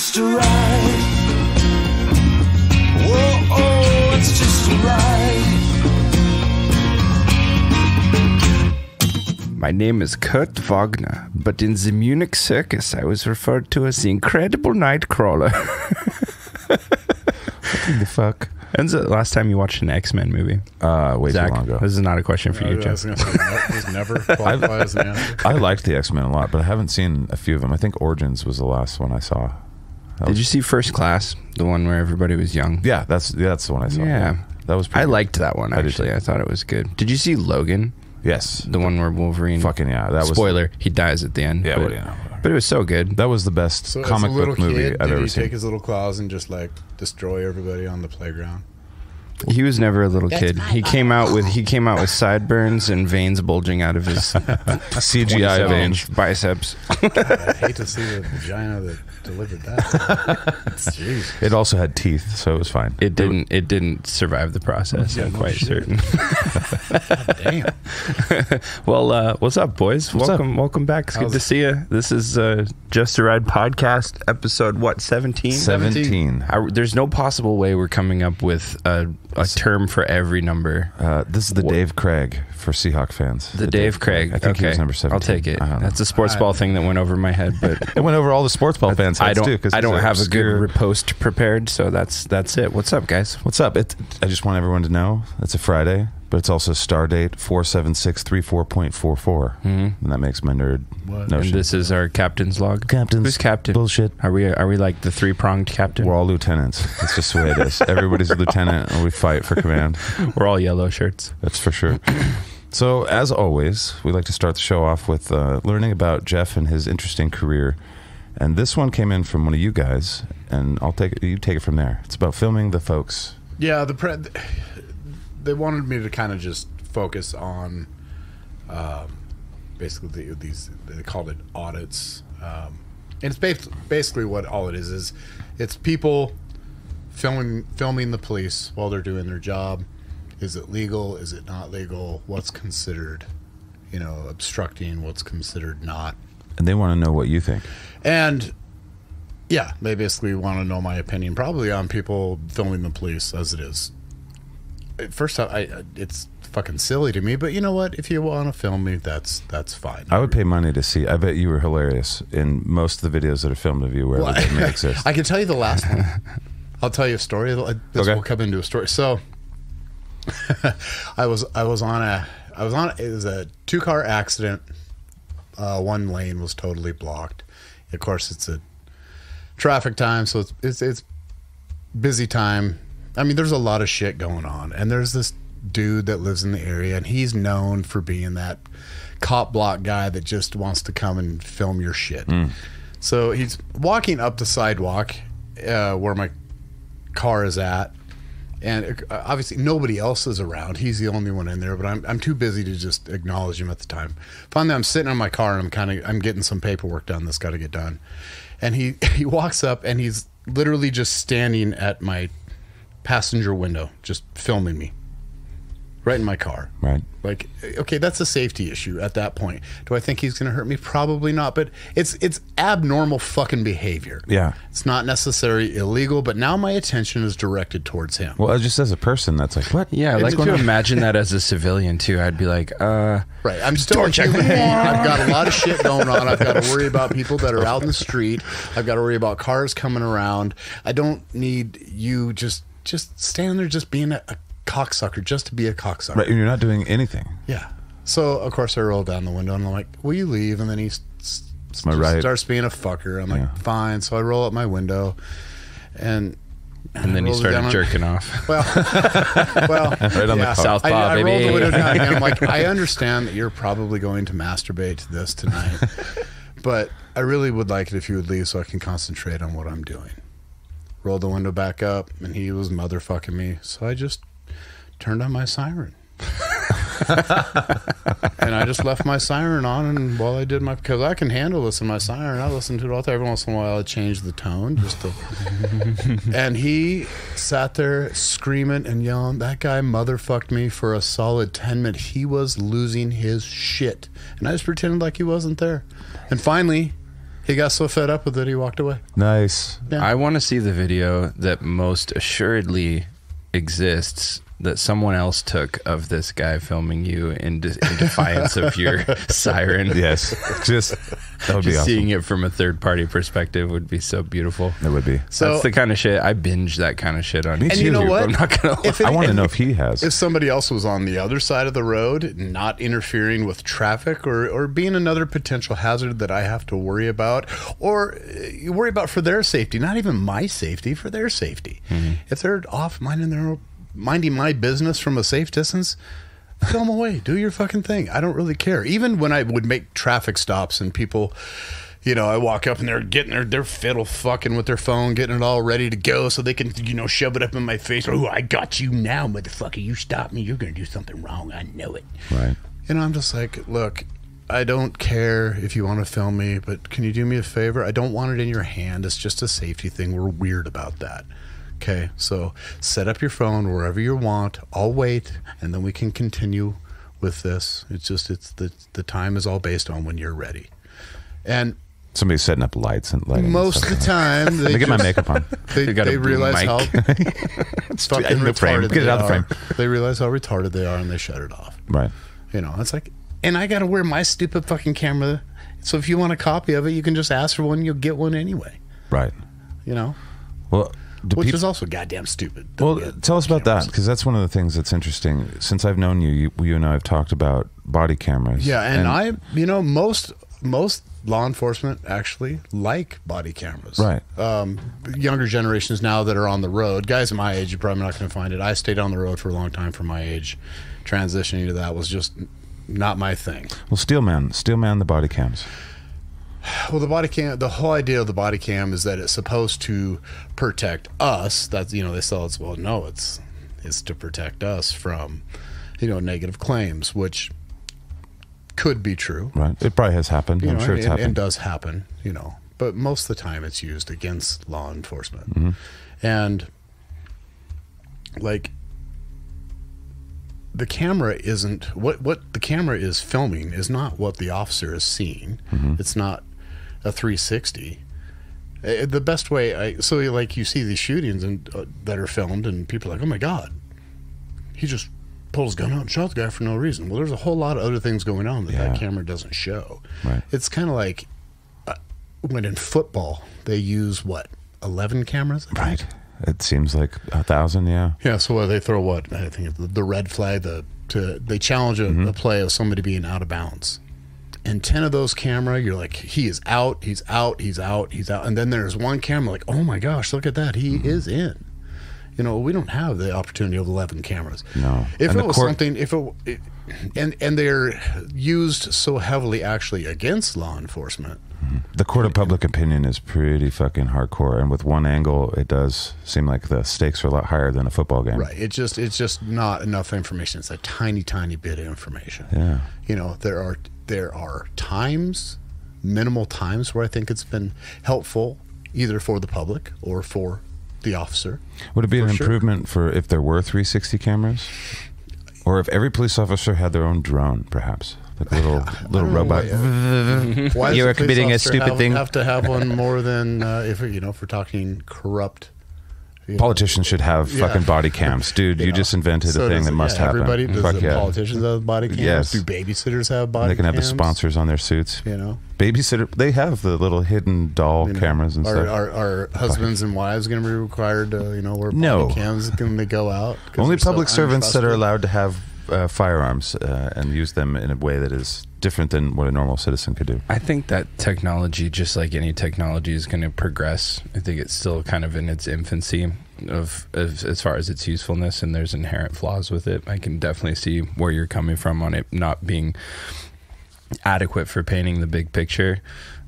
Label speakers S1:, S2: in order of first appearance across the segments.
S1: just a ride. Whoa, oh, it's just a ride.
S2: My name is Kurt Wagner, but in the Munich circus I was referred to as the Incredible Nightcrawler.
S3: What the fuck?
S2: When's the last time you watched an X-Men movie?
S3: Way
S2: Zach,
S3: too long ago.
S2: This is not a question for you, Jeff.
S4: Never qualify as an answer.
S3: I liked the X-Men a lot, but I haven't seen a few of them. I think Origins was the last one I saw.
S2: Did you see First Class, the one where everybody was young?
S3: Yeah, that's the one I saw.
S2: Yeah.
S3: That was pretty
S2: I
S3: good.
S2: liked that one, actually. I thought it was good. Did you see Logan?
S3: Yes.
S2: The one where Wolverine...
S3: Fucking yeah. That was
S2: Spoiler, he dies at the end.
S3: Yeah,
S2: but,
S3: what do you know?
S2: But it was so good.
S3: That was the best comic book movie I've ever
S4: Did he
S3: seen.
S4: take his little claws and just like destroy everybody on the playground?
S2: He was never a little kid. He came out with sideburns and veins bulging out of his
S3: CGI veins,
S2: biceps.
S4: God, I'd hate to see the vagina that delivered that. Jeez.
S3: It also had teeth, so it was fine.
S2: It didn't survive the process.
S4: Yeah,
S2: I'm
S4: no
S2: quite
S4: shit.
S2: certain.
S4: God damn.
S2: Well, what's up, boys? Welcome back. It's good to see you. This is Just a Ride podcast, episode 17?
S3: 17.
S2: There's no possible way we're coming up with a term for every number.
S3: This is the Dave Craig for Seahawk fans.
S2: The Dave Craig.
S3: I think he was number 17.
S2: I'll take it. That's a sports ball thing that went over my head, but
S3: It went over all the sports ball fans' heads too.
S2: I don't have a good post prepared, so that's it. What's up, guys?
S3: What's up? I just want everyone to know it's a Friday, but it's also star date 47634.44, and that makes my nerd
S2: And
S3: notion.
S2: this is our captain's log.
S3: Captain's
S2: Who's captain?
S3: bullshit.
S2: Are we like the three-pronged captain?
S3: We're all lieutenants. That's just the way it is. Everybody's a lieutenant, and we fight for command.
S2: We're all yellow shirts.
S3: That's for sure. So, as always, we like to start the show off with learning about Jeff and his interesting career. And this one came in from one of you guys, and you take it from there. It's about filming the folks.
S4: Yeah, they wanted me to kind of just focus on basically these, they called it audits. And it's basically what all it is it's people filming the police while they're doing their job. Is it legal? Is it not legal? What's considered, obstructing? What's considered not?
S3: And they want to know what you think.
S4: And yeah, they basically want to know my opinion, probably on people filming the police as it is. First off, it's fucking silly to me, but you know what? If you want to film me, that's fine.
S3: I would pay money to see. I bet you were hilarious in most of the videos that are filmed of you wherever they may exist.
S4: I can tell you the last one. I'll tell you a story. This will come into a story. So it was a 2-car accident. One lane was totally blocked. Of course, it's a traffic time, so it's busy time. I mean, there's a lot of shit going on, and there's this dude that lives in the area, and he's known for being that cop block guy that just wants to come and film your shit. So he's walking up the sidewalk where my car is at, and obviously nobody else is around. He's the only one in there, but I'm too busy to just acknowledge him at the time. Finally, I'm sitting in my car and I'm getting some paperwork done that's got to get done. And he walks up and he's literally just standing at my passenger window, just filming me right in my car.
S3: Right.
S4: Like, okay, that's a safety issue at that point. Do I think he's going to hurt me? Probably not, but it's abnormal fucking behavior.
S3: Yeah.
S4: It's not necessarily illegal, but now my attention is directed towards him.
S3: Well, just as a person, that's like, what?
S2: Yeah, I like to imagine that as a civilian too. I'd be like,
S4: Right, I'm still a human being. I've got a lot of shit going on. I've got to worry about people that are out in the street. I've got to worry about cars coming around. I don't need you just standing there just being a cocksucker just to be a cocksucker.
S3: Right, and you're not doing anything.
S4: Yeah. So, of course, I roll down the window and I'm like, will you leave? And then he starts being a fucker. I'm like, fine. So I roll up my window and
S2: then you started jerking off.
S4: Well,
S3: Right on the car.
S2: Southpaw,
S4: I rolled the
S2: baby.
S4: window down again. I'm like, I understand that you're probably going to masturbate to this tonight, but I really would like it if you would leave so I can concentrate on what I'm doing. Rolled the window back up and he was motherfucking me. So I just turned on my siren. And I just left my siren on, and while I did because I can handle this in my siren, I listen to it all the time. Every once in a while I change the tone and he sat there screaming and yelling. That guy motherfucked me for a solid 10 minutes. He was losing his shit, and I just pretended like he wasn't there. And finally He got so fed up with it, he walked away.
S3: Nice.
S4: Yeah.
S2: I want to see the video that most assuredly exists that someone else took of this guy filming you in defiance of your siren.
S3: Yes. Just, that would be awesome.
S2: Seeing it from a third-party perspective would be so beautiful.
S3: It would be.
S4: So
S2: that's the kind of shit I binge. That kind of shit on YouTube.
S4: and you know what?
S2: I'm not gonna lie.
S3: I want to know if he has.
S4: If somebody else was on the other side of the road, not interfering with traffic or being another potential hazard that I have to worry about, or you worry about for their safety, not even my safety, for their safety.
S2: Mm-hmm.
S4: If they're off minding my business from a safe distance, film away. Do your fucking thing. I don't really care. Even when I would make traffic stops and people, you know, I walk up and they're getting their fiddle fucking with their phone, getting it all ready to go so they can, you know, shove it up in my face. Oh, I got you now, motherfucker. You stop me. You're going to do something wrong. I know it.
S3: Right.
S4: You know, I'm just like, look, I don't care if you want to film me, but can you do me a favor? I don't want it in your hand. It's just a safety thing. We're weird about that. Okay, so set up your phone wherever you want. I'll wait, and then we can continue with this. It's just the time is all based on when you're ready. And
S3: Somebody's setting up lights and lighting.
S4: most of the time,
S3: Let me get my makeup on.
S4: they realize how
S3: It's
S4: fucking
S3: in the frame.
S4: retarded
S3: Get it out of the
S4: they
S3: frame.
S4: are. They realize how retarded they are, and they shut it off.
S3: Right.
S4: You know, it's like, and I got to wear my stupid fucking camera. So if you want a copy of it, you can just ask for one. You'll get one anyway.
S3: Right.
S4: You know,
S3: Well,
S4: which is also goddamn stupid.
S3: Well, tell us about that, because that's one of the things that's interesting. Since I've known you, you and I have talked about body cameras.
S4: Yeah, and I, you know, most law enforcement actually like body cameras.
S3: Right.
S4: Younger generations now that are on the road, guys my age, you're probably not going to find it. I stayed on the road for a long time for my age. Transitioning to that was just not my thing.
S3: Well, Steelman, the body cams.
S4: Well, the body cam, the whole idea of the body cam is that it's supposed to protect us. That's, you know, they sell it. Well, no, it's to protect us from, you know, negative claims, which could be true.
S3: Right. It probably has happened.
S4: You
S3: I'm
S4: know,
S3: sure it's happened.
S4: and does happen, you know, but most of the time it's used against law enforcement.
S3: Mm-hmm.
S4: And like the camera isn't what the camera is filming is not what the officer is seeing.
S3: Mm-hmm.
S4: It's not a 360. The best way, so like you see these shootings and that are filmed, and people are like, oh my God, he just pulled his gun out and shot the guy for no reason. Well, there's a whole lot of other things going on that camera doesn't show.
S3: Right.
S4: It's kind of like when in football they use 11 cameras?
S3: Right. It seems like 1,000. Yeah.
S4: Yeah. So they throw I think the red flag. They challenge a play of somebody being out of bounds. And 10 of those camera, you're like, he is out, he's out, he's out, he's out. And then there's one camera like, oh my gosh, look at that, he is in. You know, we don't have the opportunity of 11 cameras.
S3: No.
S4: If
S3: And
S4: it was something, and they're used so heavily actually against law enforcement.
S3: The court of public opinion is pretty fucking hardcore, and with one angle, it does seem like the stakes are a lot higher than a football game.
S4: Right. It's just not enough information. It's a tiny, tiny bit of information.
S3: Yeah.
S4: You know, there are times, minimal times, where I think it's been helpful either for the public or for the officer.
S3: Would it be an
S4: sure.
S3: improvement for if there were 360 cameras, or if every police officer had their own drone, perhaps? Like a little robot.
S4: Why
S3: You
S4: does
S3: were
S4: a police
S3: committing a
S4: officer
S3: stupid thing.
S4: have to have one more than if we're talking corrupt.
S3: Politicians should have fucking body cams, dude. You just invented a thing that must happen.
S4: Everybody does.
S3: Fuck
S4: The politicians have body cams.
S3: Yes.
S4: Do babysitters have body?
S3: They can have the
S4: cams?
S3: sponsors on their suits.
S4: You know,
S3: Babysitter. They have the little hidden doll cameras and stuff.
S4: Are husbands and wives going to be required to wear body
S3: No.
S4: cams when they go out? 'Cause
S3: Only
S4: they're so
S3: public servants that are
S4: untrustworthy?
S3: allowed to have firearms and use them in a way that is different than what a normal citizen could do.
S2: I think that technology, just like any technology, is going to progress. I think it's still kind of in its infancy of as far as its usefulness, and there's inherent flaws with it. I can definitely see where you're coming from on it not being adequate for painting the big picture.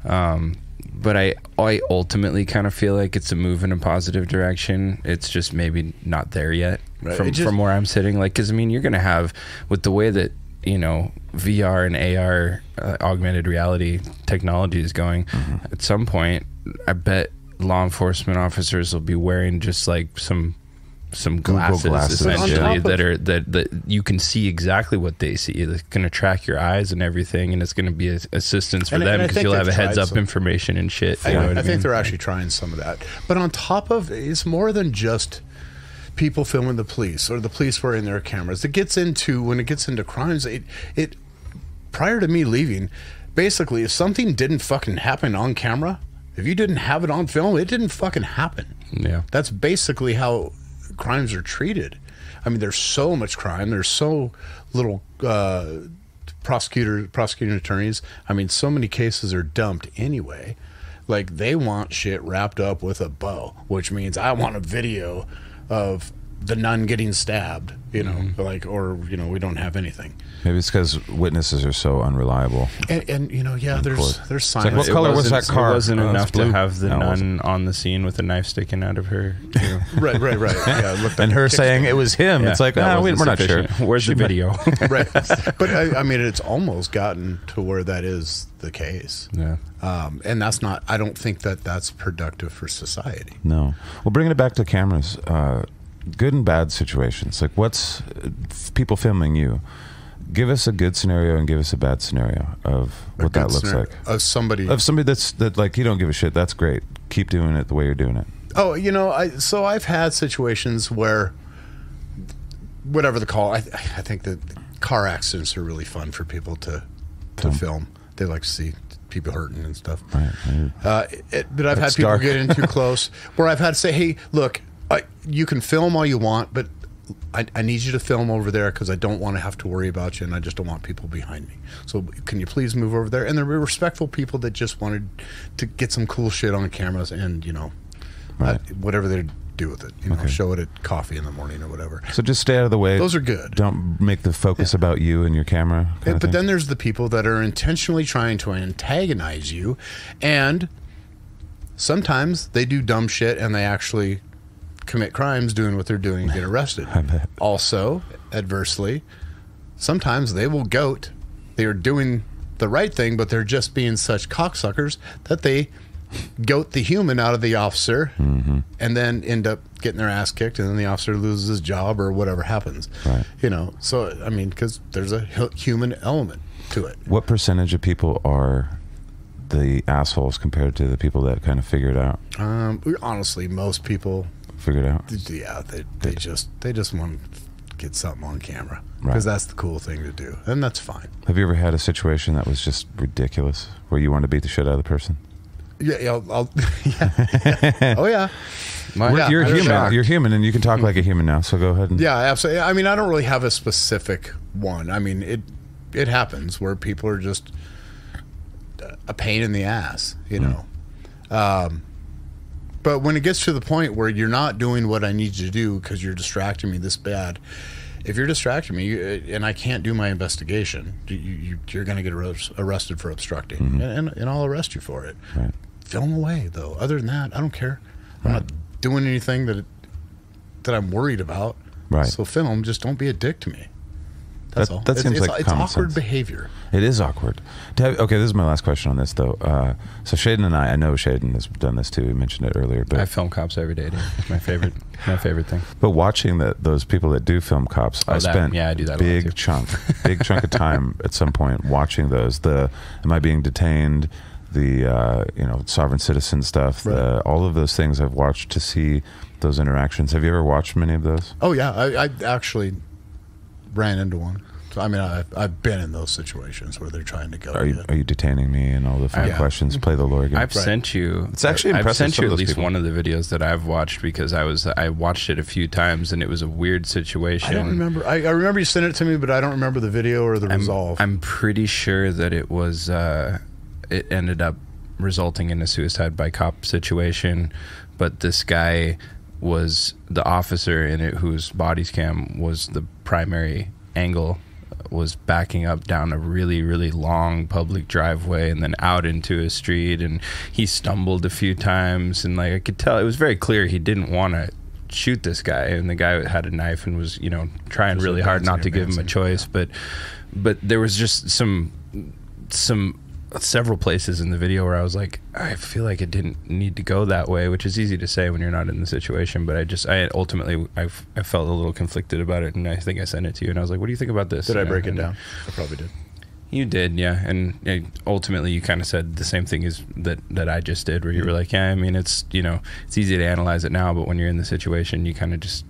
S2: But I ultimately kind of feel like it's a move in a positive direction. It's just maybe not there yet from where I'm sitting. Like, because I mean, you're going to have, with the way that VR and AR augmented reality technology is going, at some point I bet law enforcement officers will be wearing just like some glasses essentially
S4: yeah.
S2: that you can see exactly what they see. It's going to track your eyes and everything, and it's going to be assistance for them because you'll have a heads up information and shit.
S4: I think they're actually trying some of that. But on top of it's more than just people filming the police or the police wearing their cameras. When it gets into crimes, it prior to me leaving, basically if something didn't fucking happen on camera, if you didn't have it on film, it didn't fucking happen.
S2: Yeah.
S4: That's basically how crimes are treated. I mean, there's so much crime. There's so little prosecuting attorneys. I mean, so many cases are dumped anyway. Like, they want shit wrapped up with a bow, which means I want a video of the nun getting stabbed, you know, like, or, you know, we don't have anything.
S3: Maybe it's because witnesses are so unreliable.
S4: And you know, yeah, there's signs.
S3: Like, what color was that car?
S2: It wasn't enough to have the
S3: No, it
S2: nun
S3: wasn't.
S2: on the scene with a knife sticking out of her.
S4: Right. Yeah, looked
S3: And
S4: like
S3: her
S4: a
S3: saying it was him.
S2: Yeah,
S3: It's like,
S2: that
S3: we're
S2: wasn't
S3: not sure.
S2: sufficient. Where's the video?
S4: right. But I mean, it's almost gotten to where that is the case.
S2: Yeah.
S4: And that's not, I don't think that's productive for society.
S3: No. Well, bringing it back to cameras, good and bad situations. Like, what's people filming you? Give us a good scenario and give us a bad scenario of what that looks like.
S4: Of somebody
S3: that like, you don't give a shit. That's great. Keep doing it the way you're doing it.
S4: Oh, you know, I've had situations where, whatever the call, I think that car accidents are really fun for people to film. They like to see people hurting and stuff.
S3: Right.
S4: But I've had people get in too close, where I've had to say, hey, look, you can film all you want, but I need you to film over there because I don't want to have to worry about you, and I just don't want people behind me. So can you please move over there? And they're respectful people that just wanted to get some cool shit on cameras and, you know, whatever they do with it. You know, show it at coffee in the morning or whatever.
S3: So just stay out of the way.
S4: Those are good.
S3: Don't make the focus about you and your camera.
S4: But then there's the people that are intentionally trying to antagonize you, and sometimes they do dumb shit and they actually commit crimes doing what they're doing and get arrested.
S3: I bet.
S4: Also, adversely, sometimes they will goat. They are doing the right thing, but they're just being such cocksuckers that they goat the human out of the officer and then end up getting their ass kicked, and then the officer loses his job or whatever happens.
S3: Right.
S4: You know, so, I mean, because there's a human element to it.
S3: What percentage of people are the assholes compared to the people that kind of figure it out?
S4: Honestly, most people,
S3: Figure it out?
S4: yeah, they just want to get something on camera
S3: Right.
S4: because that's the cool thing to do, and that's fine.
S3: Have you ever had a situation that was just ridiculous where you wanted to beat the shit out of the person?
S4: Yeah, yeah. Oh yeah. Yeah,
S3: You're
S4: I'm
S3: human.
S4: shocked.
S3: You're human, and you can talk like a human now. So go ahead and
S4: Yeah, absolutely. I mean, I don't really have a specific one. I mean, it happens where people are just a pain in the ass, you know. But when it gets to the point where you're not doing what I need you to do because you're distracting me this bad, if you're distracting me and I can't do my investigation, you're going to get arrested for obstructing, and I'll arrest you for it.
S3: Right.
S4: Film away, though. Other than that, I don't care. I'm not doing anything that I'm worried about.
S3: Right.
S4: So film, just don't be a dick to me. That's all.
S3: That seems like
S4: it's
S3: common
S4: awkward
S3: sense.
S4: behavior.
S3: It is awkward. Okay, this is my last question on this, though. So Shaiden and I know Shaiden has done this too. He mentioned it earlier. But
S2: I film cops every day, dude. It's my favorite thing.
S3: But watching those people that do film cops, I spent
S2: I do that a lot,
S3: big
S2: too.
S3: chunk of time at some point watching those. Am I being detained? The sovereign citizen stuff.
S4: Right.
S3: All of those things I've watched to see those interactions. Have you ever watched many of those?
S4: Oh yeah, I actually ran into one. So, I mean, I've been in those situations where they're trying to go.
S3: Are you detaining me and all the fun questions? Play the lore game.
S2: I've sent you.
S3: It's actually impressive.
S2: I've sent
S3: some
S2: you
S3: of
S2: at
S3: those
S2: least
S3: people.
S2: one of the videos that I've watched because I watched it a few times and it was a weird situation.
S4: I don't remember. I remember you sent it to me, but I don't remember the video or the resolve.
S2: I'm pretty sure that it was. It ended up resulting in a suicide by cop situation, but this guy was the officer in it whose body cam was the primary angle, was backing up down a really, really long public driveway and then out into a street, and he stumbled a few times, and like I could tell it was very clear he didn't want to shoot this guy, and the guy had a knife and was, trying really hard not to give him a choice, but there was just some several places in the video where I was like, I feel like it didn't need to go that way, which is easy to say when you're not in the situation. But I ultimately felt a little conflicted about it, and I think I sent it to you, and I was like, what do you think about this?
S4: Did I break it down? I probably did.
S2: You did, yeah. And ultimately you kind of said the same thing as that I just did, where you were like, yeah, I mean, it's, you know, it's easy to analyze it now, but when you're in the situation, you kind of just,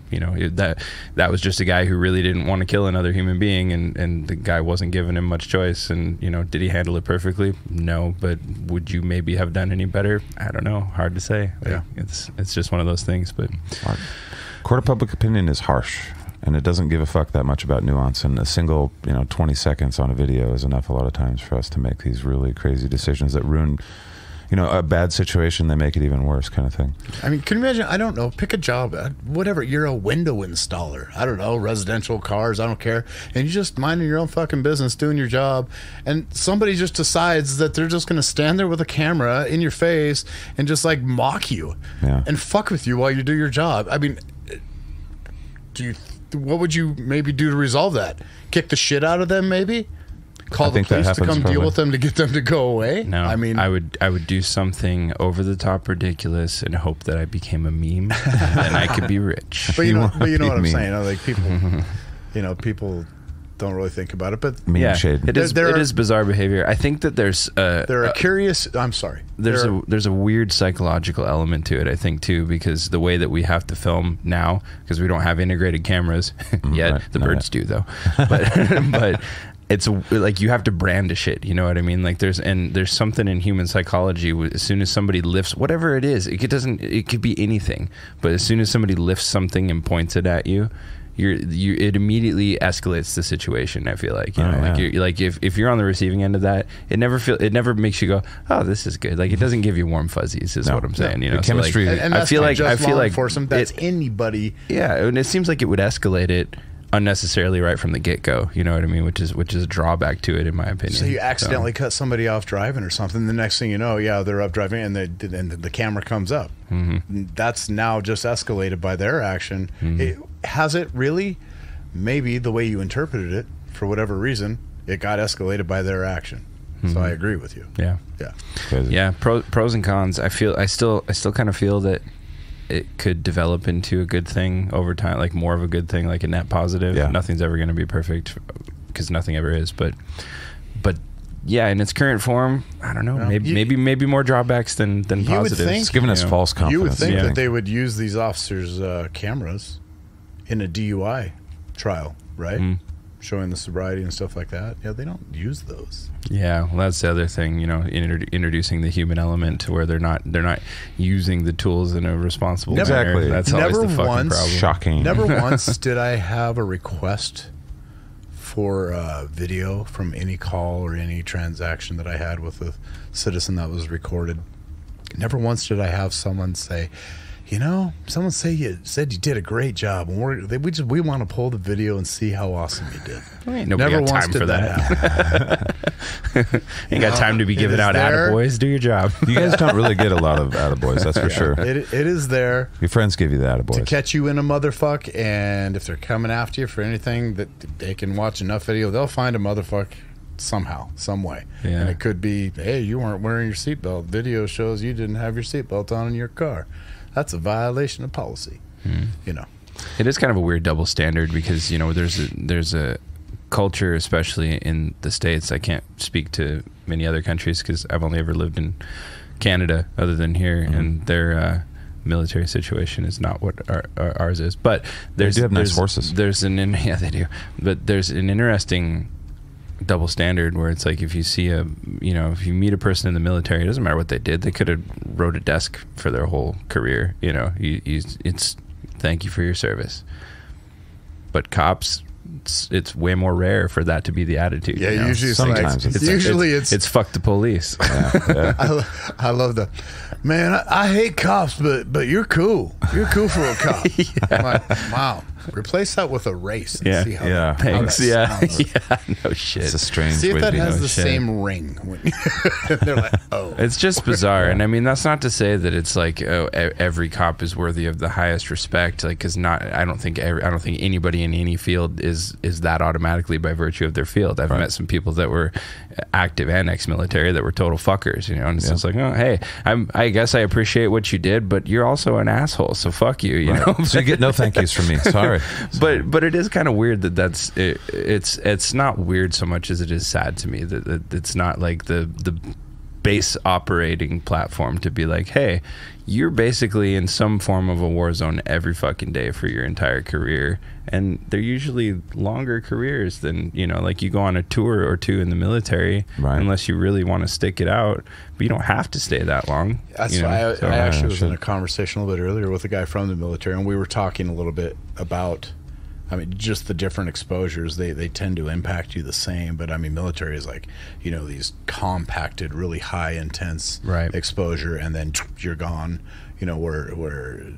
S2: you know, that was just a guy who really didn't want to kill another human being, and the guy wasn't giving him much choice. And, you know, did he handle it perfectly? No. But would you maybe have done any better? I don't know. Hard to say. Like, it's just one of those things. But
S3: court of public opinion is harsh, and it doesn't give a fuck that much about nuance. And a single, 20 seconds on a video is enough a lot of times for us to make these really crazy decisions that ruin, a bad situation. They make it even worse, kind of thing.
S4: I mean, can you imagine? I don't know. Pick a job, whatever. You're a window installer. I don't know, residential cars. I don't care. And you're just minding your own fucking business, doing your job, and somebody just decides that they're just going to stand there with a camera in your face and just like mock you and fuck with you while you do your job. I mean, what would you maybe do to resolve that? Kick the shit out of them, maybe? Call the police to come deal with them to get them to go away?
S2: No,
S4: I mean,
S2: I would do something over the top ridiculous and hope that I became a meme and I could be rich.
S4: But you know what I'm saying. Like people, people don't really think about it. But
S2: Shaiden. It is bizarre behavior. I think that there's
S4: a curious. I'm sorry.
S2: There's a weird psychological element to it, I think, too, because the way that we have to film now, because we don't have integrated cameras yet.
S3: Right.
S2: The birds do though, but it's like you have to brand a shit. You know what I mean? Like there's something in human psychology. As soon as somebody lifts whatever it is, it could be anything. But as soon as somebody lifts something and points it at you, it immediately escalates the situation. I feel like if you're on the receiving end of that, it never makes you go, oh, this is good. Like it doesn't give you warm fuzzies. Is what I'm saying. The
S3: chemistry.
S4: And I feel like enforcement. That's anybody.
S2: Yeah, and it seems like it would escalate it unnecessarily right from the get-go, you know what I mean, which is a drawback to it in my opinion.
S4: So you accidentally cut somebody off driving or something, the next thing you know, they're up driving and the camera comes up. That's now just escalated by their action. Has it really? Maybe the way you interpreted it, for whatever reason, it got escalated by their action. So I agree with you.
S2: Yeah. Pros and cons. I still kind of feel that it could develop into a good thing over time, like more of a good thing, like a net positive. Nothing's ever going to be perfect because nothing ever is, but yeah, in its current form, I don't know. Maybe more drawbacks than positives.
S3: It's giving us false confidence.
S4: You would think that they would use these officers' cameras in a DUI trial, right? Showing the sobriety and stuff like that. Yeah, they don't use those. Yeah,
S2: well, that's the other thing, introducing the human element to where they're not using the tools in a responsible manner. That's always the fucking problem.
S3: Shocking.
S4: Never once did I have a request for video from any call or any transaction that I had with a citizen that was recorded. Never once did I have someone say, someone said you did a great job, and we want to pull the video and see how awesome you did.
S2: Nobody got time for that. Ain't got time to be giving out attaboys. Do your job.
S3: You guys don't really get a lot of attaboys, that's for sure.
S4: It is there.
S3: Your friends give you the attaboys
S4: to catch you in a motherfuck, and if they're coming after you for anything that they can watch enough video, they'll find a motherfuck somehow, some way. And it could be, hey, you weren't wearing your seatbelt. Video shows you didn't have your seatbelt on in your car. That's a violation of policy.
S2: It is kind of a weird double standard because there's a culture, especially in the States. I can't speak to many other countries because I've only ever lived in Canada other than here, and their military situation is not what ours is. But
S3: they do have nice horses.
S2: They do. But there's an interesting double standard where it's like if you see if you meet a person in the military, it doesn't matter what they did. They could have rode a desk for their whole career. It's thank you for your service. But cops, it's way more rare for that to be the attitude.
S4: Usually
S3: sometimes
S2: it's fuck the police.
S4: I love that. Man, I hate cops, but you're cool. You're cool for a cop. I'm like, wow. Replace that with a race and
S2: Yeah.
S4: see how,
S3: Yeah.
S4: how
S2: Thanks.
S4: that
S2: Yeah.
S4: sounds.
S2: Yeah. No shit.
S3: It's a strange
S4: See if
S3: way
S4: that
S3: to be.
S4: has
S2: no
S4: the
S2: shit.
S4: same ring. When they're like, oh.
S2: It's just bizarre, and I mean that's not to say that it's like every cop is worthy of the highest respect. Like, because I don't think anybody in any field is that automatically by virtue of their field. I've met some people that were active and ex-military that were total fuckers, and it's just like, oh hey, I guess I appreciate what you did, but you're also an asshole, so fuck you, you know.
S3: So you get no thank yous from me. Sorry.
S2: But it is kind of weird that it's not weird so much as it is sad to me that it's not like the base operating platform to be like, hey, you're basically in some form of a war zone every fucking day for your entire career, and they're usually longer careers than, like you go on a tour or two in the military,
S3: right,
S2: unless you really want to stick it out, but you don't have to stay that long.
S4: That's why I actually was in a conversation a little bit earlier with a guy from the military, and we were talking a little bit about, just the different exposures. They tend to impact you the same, but military is like, these compacted, really high intense exposure, and then you're gone. Where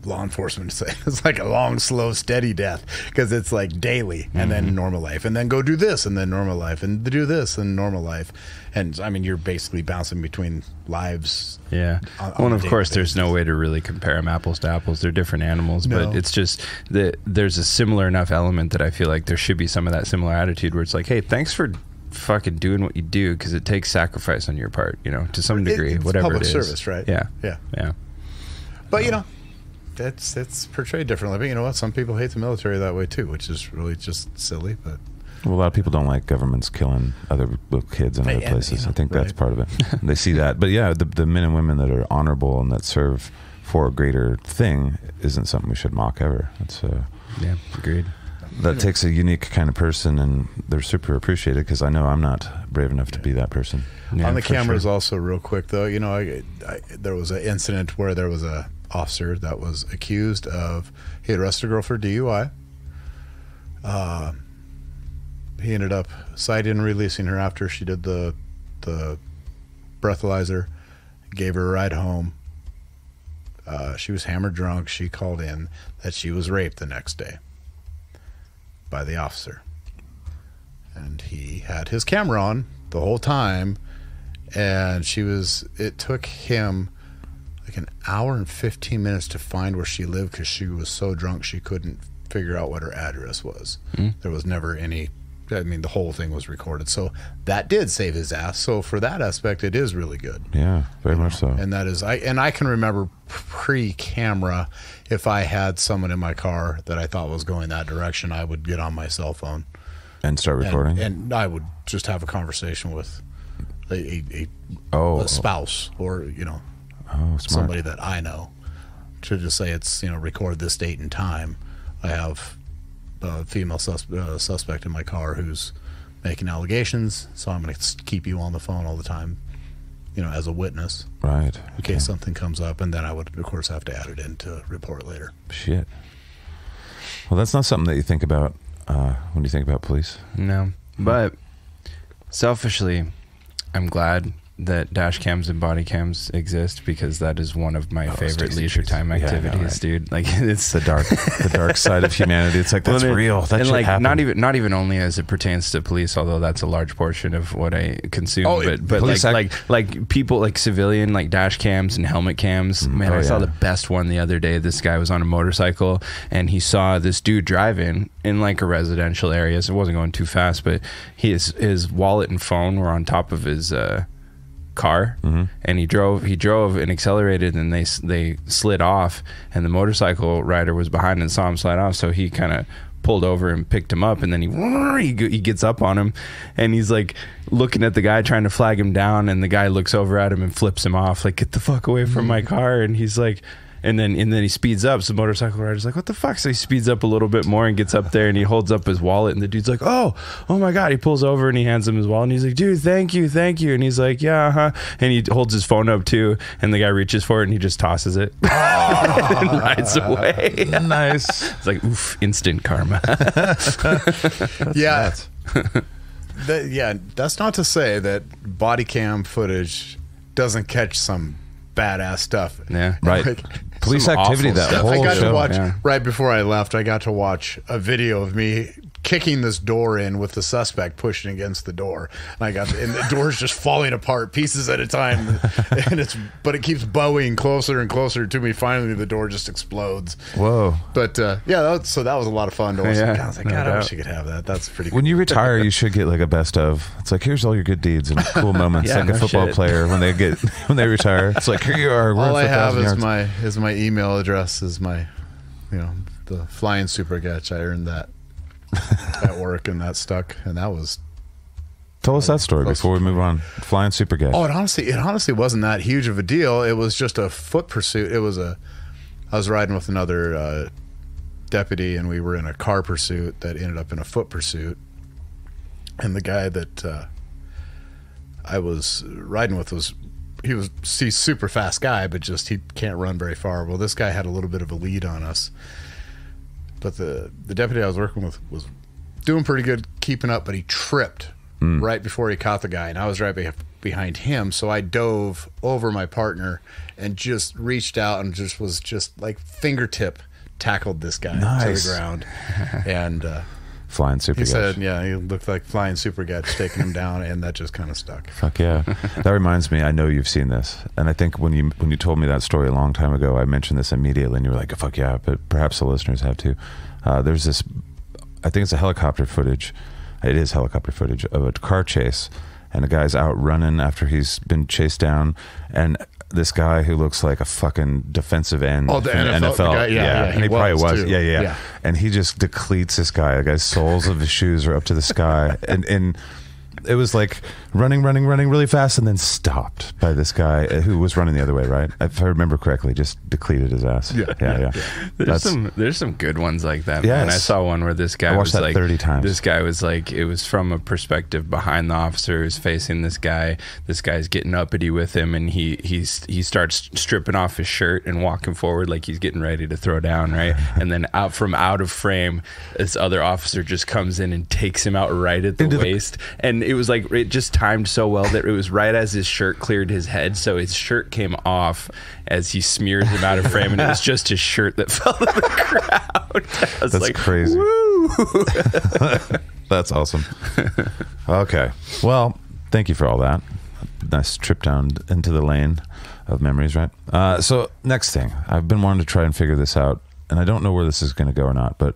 S4: law enforcement say it's like a long, slow, steady death, because it's like daily, and then normal life, and then go do this, and then normal life, and do this, and normal life, and you're basically bouncing between lives.
S2: Yeah. Well, of course, there's no way to really compare them apples to apples. They're different animals, but it's just that there's a similar enough element that I feel like there should be some of that similar attitude where it's like, hey, thanks for fucking doing what you do, because it takes sacrifice on your part, to some degree,
S4: it's
S2: whatever
S4: public
S2: it is.
S4: Service, right?
S2: Yeah.
S4: But it's portrayed differently. But you know what? Some people hate the military that way too, which is really just silly. But
S3: a lot of people don't like governments killing other little kids in other places. I think that's part of it. They see that. But yeah, the men and women that are honorable and that serve for a greater thing isn't something we should mock ever. That's
S2: yeah, agreed.
S3: That takes a unique kind of person, and they're super appreciated, because I know I'm not brave enough to be that person.
S4: Yeah, on the cameras, also real quick though, there was an incident where there was a officer that was accused of, he had arrested a girl for DUI. He ended up citing and releasing her after she did the breathalyzer, gave her a ride home. She was hammered drunk. She called in that she was raped the next day by the officer, and he had his camera on the whole time, and it took him like an hour and 15 minutes to find where she lived, because she was so drunk she couldn't figure out what her address was. There was never any, the whole thing was recorded, so that did save his ass. So for that aspect, it is really good.
S3: Yeah, very much so.
S4: And that is, I can remember pre-camera, if I had someone in my car that I thought was going that direction, I would get on my cell phone
S3: and start recording,
S4: and I would just have a conversation with a spouse, or somebody that I know, to just say, it's record this date and time. I have a female suspect in my car who's making allegations, so I'm going to keep you on the phone all the time, as a witness,
S3: right?
S4: In case something comes up, and then I would, of course, have to add it in to report later.
S3: Shit. Well, that's not something that you think about when you think about police.
S2: No, but selfishly, I'm glad that dash cams and body cams exist, because that is one of my favorite leisure time activities, dude. Like, it's
S3: the dark side of humanity. It's like, that's real. That
S2: and
S3: should
S2: like
S3: happen.
S2: not even only as it pertains to police, although that's a large portion of what I consume. But like people, like civilian, like dash cams and helmet cams. Man, I saw the best one the other day. This guy was on a motorcycle, and he saw this dude driving in like a residential area. So it wasn't going too fast, but his wallet and phone were on top of his car, and he drove and accelerated, and they slid off, and the motorcycle rider was behind and saw him slide off, so he kind of pulled over and picked him up, and then he gets up on him, and he's like looking at the guy trying to flag him down, and the guy looks over at him and flips him off, like, get the fuck away from my car. And he's like, and then he speeds up, so the motorcycle rider's like, what the fuck? So he speeds up a little bit more and gets up there, and he holds up his wallet, and the dude's like, oh my God. He pulls over and he hands him his wallet, and he's like, dude, thank you. And he's like, yeah, and he holds his phone up too, and the guy reaches for it, and he just tosses it and rides away.
S3: Nice.
S2: It's like, oof, instant karma.
S4: Yeah. That's not to say that body cam footage doesn't catch some badass stuff.
S2: Yeah,
S3: right.
S4: Like,
S3: police
S2: Some
S3: activity
S2: awful
S3: that
S2: stuff.
S3: whole
S4: I got
S3: show.
S4: to watch
S2: yeah.
S4: right before I left. I got to watch a video of me kicking this door in with the suspect pushing against the door, and the door's just falling apart pieces at a time, but it keeps bowing closer and closer to me. Finally, the door just explodes.
S3: Whoa.
S4: But so that was a lot of fun to watch.
S2: Yeah,
S4: I was like,
S2: no
S4: God, I wish
S2: doubt.
S4: I could have that. That's pretty cool.
S3: When you retire, you should get like a best of. It's like, here's all your good deeds and cool moments,
S2: Yeah,
S3: like a
S2: no
S3: football
S2: shit.
S3: player when they retire. It's like, here you are.
S4: All I have is
S3: yards.
S4: my email address, is my, the flying super Getch. I earned that at work, and that stuck, and that was.
S3: Tell us that story before we move on. Flying super guy.
S4: Oh, it honestly wasn't that huge of a deal. It was just a foot pursuit. I was riding with another deputy, and we were in a car pursuit that ended up in a foot pursuit. And the guy that I was riding with he's a super fast guy, but just he can't run very far. Well, this guy had a little bit of a lead on us, but the deputy I was working with was doing pretty good keeping up, but he tripped right before he caught the guy, and I was right behind him, so I dove over my partner and just reached out and was like fingertip tackled this guy to the ground. And
S3: Flying super
S4: he
S3: guy.
S4: said, yeah, he looked like flying super Getch taking him down, and that just kind of stuck.
S3: Fuck yeah. That reminds me, I know you've seen this. And I think when you told me that story a long time ago, I mentioned this immediately, and you were like, fuck yeah, but perhaps the listeners have too. There's this, I think it's a helicopter footage. It is helicopter footage of a car chase, and a guy's out running after he's been chased down, and this guy who looks like a fucking defensive end
S4: Oh, the
S3: from
S4: NFL guy? Yeah,
S3: and he probably was.
S4: too.
S3: Yeah.
S4: Yeah.
S3: And he just decleats this guy. The guy's soles of his shoes are up to the sky, and it was like running really fast, and then stopped by this guy who was running the other way, right? If I remember correctly, just decleated his ass. Yeah.
S2: There's some good ones like that.
S3: Yes.
S2: Man. I saw one where this guy
S3: I watched
S2: was
S3: that
S2: like
S3: 30 times.
S2: This guy was like, it was from a perspective behind the officer who's facing this guy. This guy's getting uppity with him, and he starts stripping off his shirt and walking forward like he's getting ready to throw down, right? And then out of frame, this other officer just comes in and takes him out right at the waist, and it was like it just timed so well that it was right as his shirt cleared his head, so his shirt came off as he smeared him out of frame, and it was just his shirt that fell to the crowd. I was
S3: That's
S2: like,
S3: crazy.
S2: Woo!
S3: That's awesome. Okay. Well, thank you for all that. Nice trip down into the lane of memories, right? So next thing, I've been wanting to try and figure this out, and I don't know where this is going to go or not, but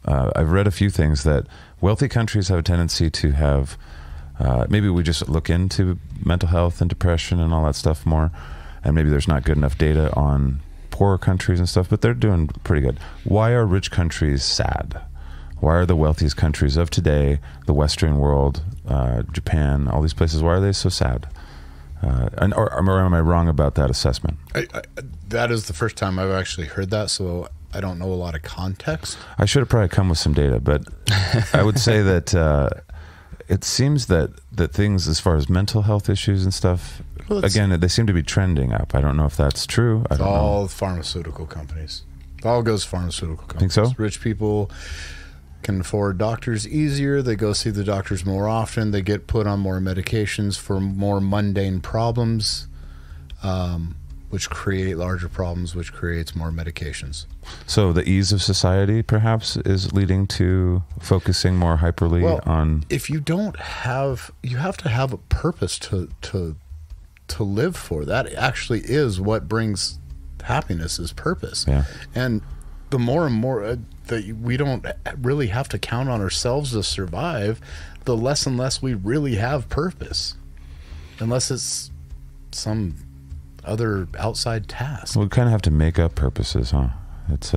S3: I've read a few things that wealthy countries have a tendency to have, maybe we just look into mental health and depression and all that stuff more, and maybe there's not good enough data on poorer countries and stuff, but they're doing pretty good. Why are rich countries sad? Why are the wealthiest countries of today, the Western world, Japan, all these places, why are they so sad? Or am I wrong about that assessment?
S4: That is the first time I've actually heard that, so I don't know a lot of context.
S3: I should have probably come with some data, but I would say that it seems that things as far as mental health issues and stuff, again, they seem to be trending up. I don't know if that's true. I
S4: It's
S3: don't
S4: all
S3: know.
S4: pharmaceutical companies. It all goes pharmaceutical companies.
S3: Think so?
S4: Rich people can afford doctors easier. They go see the doctors more often. They get put on more medications for more mundane problems, which create larger problems, which creates more medications.
S3: So the ease of society perhaps is leading to focusing more hyperly on...
S4: If you don't have... You have to have a purpose to live for. That actually is what brings happiness, is purpose.
S3: Yeah.
S4: And the more and more that we don't really have to count on ourselves to survive, the less and less we really have purpose. Unless it's some other outside task.
S3: We kind of have to make up purposes, huh? That's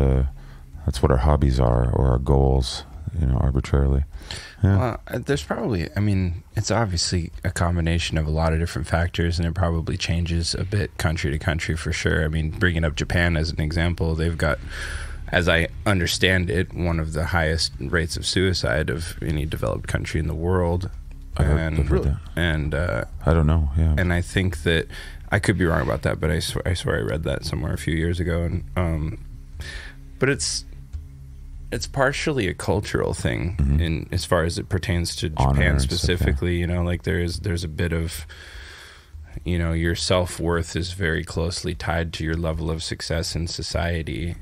S3: what our hobbies are, or our goals, arbitrarily. Yeah.
S2: Well, there's probably, it's obviously a combination of a lot of different factors, and it probably changes a bit country to country for sure. Bringing up Japan as an example, they've got, as I understand it, one of the highest rates of suicide of any developed country in the world.
S3: I've heard that.
S2: And
S3: I don't know. Yeah.
S2: and I think that I could be wrong about that, but I swear I read that somewhere a few years ago, and but it's partially a cultural thing in as far as it pertains to
S3: Honor
S2: Japan
S3: and stuff,
S2: specifically. There's a bit of you know, your self-worth is very closely tied to your level of success in society,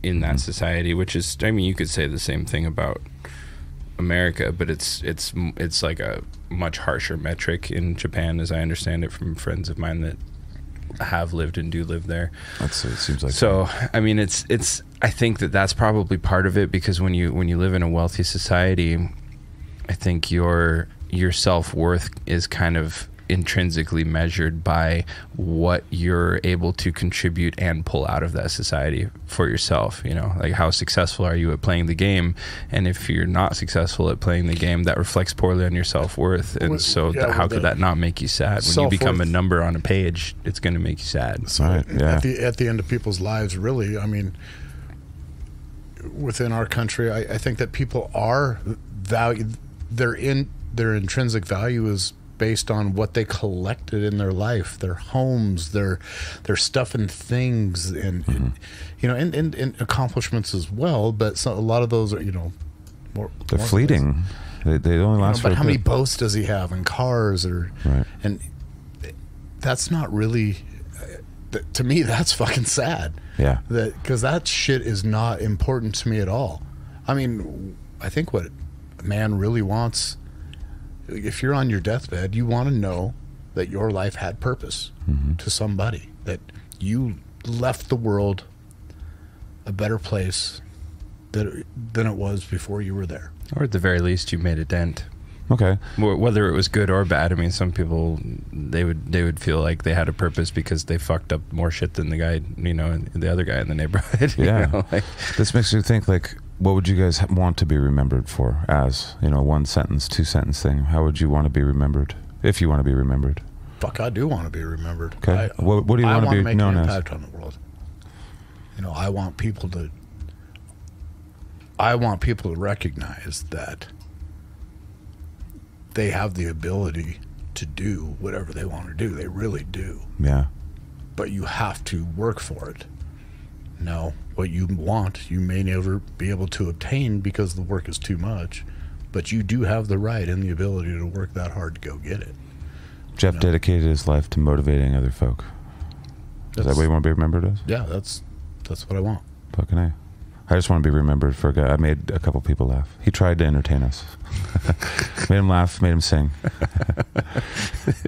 S2: in that society, which is, I mean, you could say the same thing about America, but it's like a much harsher metric in Japan, as I understand it from friends of mine that have lived and do live there.
S3: It seems like
S2: so. I mean, it's. I think that's probably part of it, because when you live in a wealthy society, I think your self-worth is kind of intrinsically measured by what you're able to contribute and pull out of that society for yourself. You know, like how successful are you at playing the game, and if you're not successful at playing the game, that reflects poorly on your self-worth. And so how could that not make you sad? When you become a number on a page, it's going to make you sad.
S4: So
S3: right, yeah.
S4: at the end of people's lives, really, I mean, within our country, I think that people are valued. Their intrinsic value is based on what they collected in their life, their homes, their stuff and things, and you know, and accomplishments as well. But a lot of those are, you know,
S3: they're fleeting. They only last.
S4: But how many boats does he have and cars, or
S3: right? And
S4: that's not really. To me, that's fucking sad.
S3: Yeah.
S4: Because that shit is not important to me at all. I mean, I think what a man really wants, if you're on your deathbed, you want to know that your life had purpose to somebody, that you left the world a better place than it was before you were there.
S2: Or at the very least, you made a dent.
S3: Okay.
S2: Whether it was good or bad, I mean, some people, they would feel like they had a purpose because they fucked up more shit than the guy, you know, the other guy in the neighborhood.
S3: Yeah.
S2: You know, like,
S3: this makes you think, like, what would you guys want to be remembered for? As, you know, 1 sentence, 2 sentence thing. How would you want to be remembered, if you want to be remembered?
S4: Fuck, I do want to be remembered.
S3: Okay. What do you want to be known as? I want to make an
S4: impact on the world. You know, I want people to recognize that they have the ability to do whatever they want to do. They really do.
S3: Yeah.
S4: But you have to work for it. Now, what you want, you may never be able to obtain because the work is too much, but you do have the right and the ability to work that hard to go get it.
S3: Jeff dedicated his life to motivating other folk. Is that what you want to be remembered as?
S4: Yeah, that's what I want.
S3: Fucking A. I just want to be remembered for a guy. I made a couple people laugh. He tried to entertain us. Made him laugh, made him sing.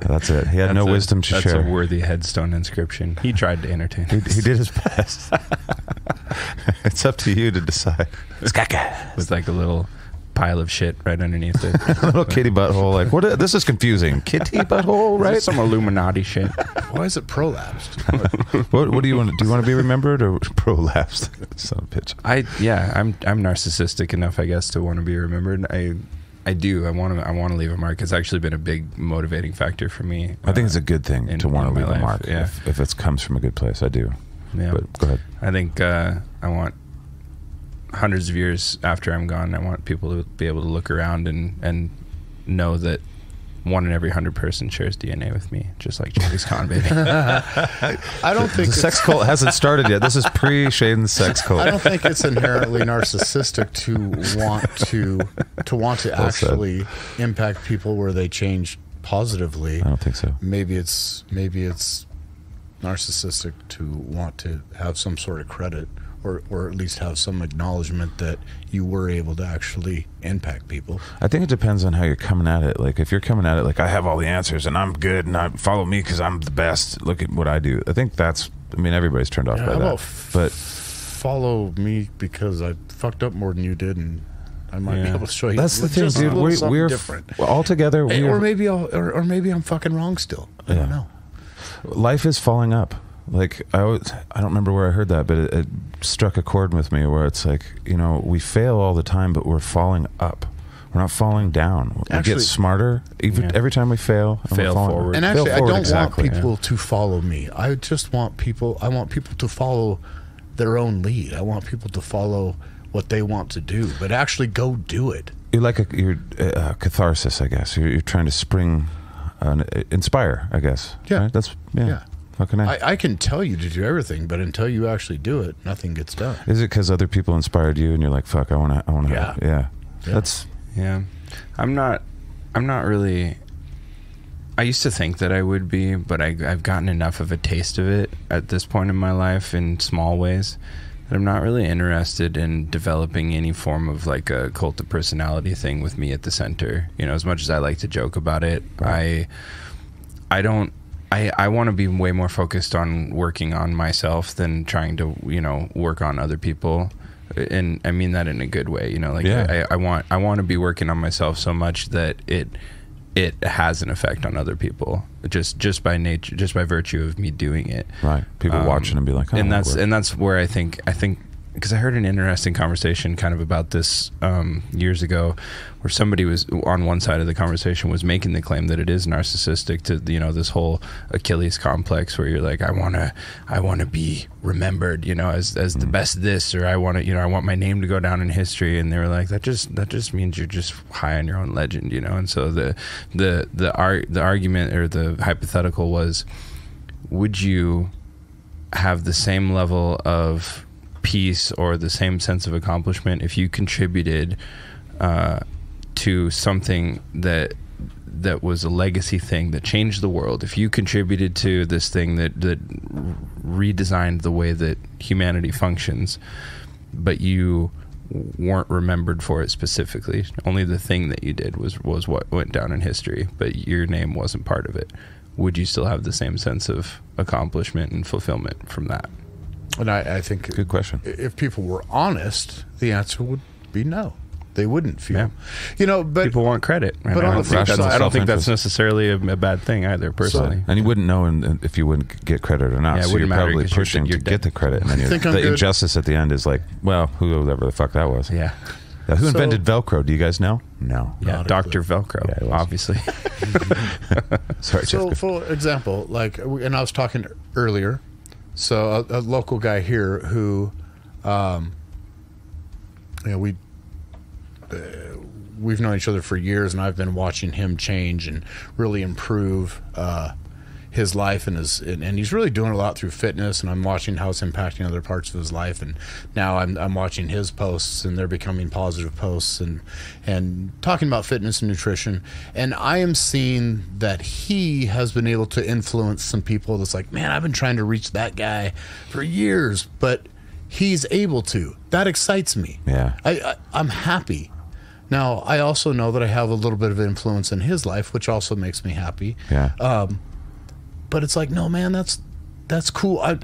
S3: That's it. He had no wisdom to share.
S2: That's a worthy headstone inscription. He tried to entertain us.
S3: He did his best. It's up to you to decide. SKATCAST.
S2: With like a little pile of shit right underneath it.
S3: A little kitty butthole. Like, what? This is confusing. Kitty butthole, right?
S2: Some Illuminati shit.
S4: Why is it prolapsed?
S3: What do you want? Do you want to be remembered or prolapsed? Son of a bitch.
S2: I'm narcissistic enough, I guess, to want to be remembered. I do. I want to leave a mark. It's actually been a big motivating factor for me.
S3: I think it's a good thing to want to leave a mark.
S2: Yeah.
S3: If it comes from a good place, I do.
S2: Yeah.
S3: But go ahead.
S2: I think I want hundreds of years after I'm gone, I want people to be able to look around and know that 1 in every 100 person shares DNA with me, just like Genghis Khan, baby.
S4: I don't think
S3: the sex cult hasn't started yet. This is pre-Shaiden's sex cult.
S4: I don't think it's inherently narcissistic to want to
S3: Well
S4: actually impact people where they change positively.
S3: I don't think so.
S4: Maybe it's narcissistic to want to have some sort of credit, or at least have some acknowledgement that you were able to actually impact people.
S3: I think it depends on how you're coming at it. Like, if you're coming at it like, I have all the answers and I'm good and follow me because I'm the best, look at what I do. I think everybody's turned off by that. But
S4: follow me because I fucked up more than you did, and I might be able to show you.
S3: That's the thing,
S4: just
S3: dude. We're
S4: different.
S3: All together.
S4: Or maybe maybe I'm fucking wrong still. I don't know.
S3: Life is falling up. Like, I don't remember where I heard that, but it struck a chord with me where it's like, you know, we fail all the time, but we're falling up. We're not falling down. We get smarter every time we fail.
S2: Fail forward.
S4: And actually, I don't want people to follow me. I just want people. I want people to follow their own lead. I want people to follow what they want to do, but actually go do it.
S3: You're like you're catharsis, I guess. You're trying to inspire, I guess.
S4: Yeah,
S3: right? That's yeah.
S4: I can tell you to do everything, but until you actually do it, nothing gets done.
S3: Is it because other people inspired you, and you're like, "Fuck, I want to." Yeah.
S2: I'm not really. I used to think that I would be, but I've gotten enough of a taste of it at this point in my life in small ways that I'm not really interested in developing any form of like a cult of personality thing with me at the center. You know, as much as I like to joke about it, right. I want to be way more focused on working on myself than trying to, you know, work on other people. And I mean that in a good way, you know, like I want to be working on myself so much that it has an effect on other people just by nature, just by virtue of me doing it.
S3: Right. People watching and be like, oh,
S2: and that's where I think, because I heard an interesting conversation kind of about this years ago, where somebody was on one side of the conversation was making the claim that it is narcissistic to, you know, this whole Achilles complex where you're like, I want to be remembered, you know, as the best this, or I want my name to go down in history. And they were like, that just means you're just high on your own legend, you know. And so the argument or the hypothetical was, would you have the same level of peace or the same sense of accomplishment if you contributed to something that was a legacy thing that changed the world? If you contributed to this thing that redesigned the way that humanity functions, but you weren't remembered for it specifically, only the thing that you did was what went down in history, but your name wasn't part of it, would you still have the same sense of accomplishment and fulfillment from that?
S4: And I think,
S3: good question.
S4: If people were honest, the answer would be no. They wouldn't feel, you know. But
S2: people want credit.
S4: But on the flip side,
S2: I don't think that's necessarily a bad thing either, personally.
S3: And you wouldn't know if you wouldn't get credit or not.
S2: Yeah,
S3: so you're probably pushing to get the credit, and then the injustice at the end is like, well, whoever the fuck that was.
S2: Yeah.
S3: Who invented Velcro? Do you guys know? No.
S2: Yeah, Dr. Velcro, obviously.
S3: Sorry,
S4: so for example, like, and I was talking earlier. So a local guy here who, we've known each other for years, and I've been watching him change and really improve his life, and he's really doing a lot through fitness, and I'm watching how it's impacting other parts of his life, and now I'm watching his posts, and they're becoming positive posts and talking about fitness and nutrition, and I am seeing that he has been able to influence some people that's like, man, I've been trying to reach that guy for years, but he's able to. That excites me.
S3: Yeah.
S4: I'm happy. Now, I also know that I have a little bit of influence in his life, which also makes me happy.
S3: Yeah.
S4: But it's like, no, man, that's cool.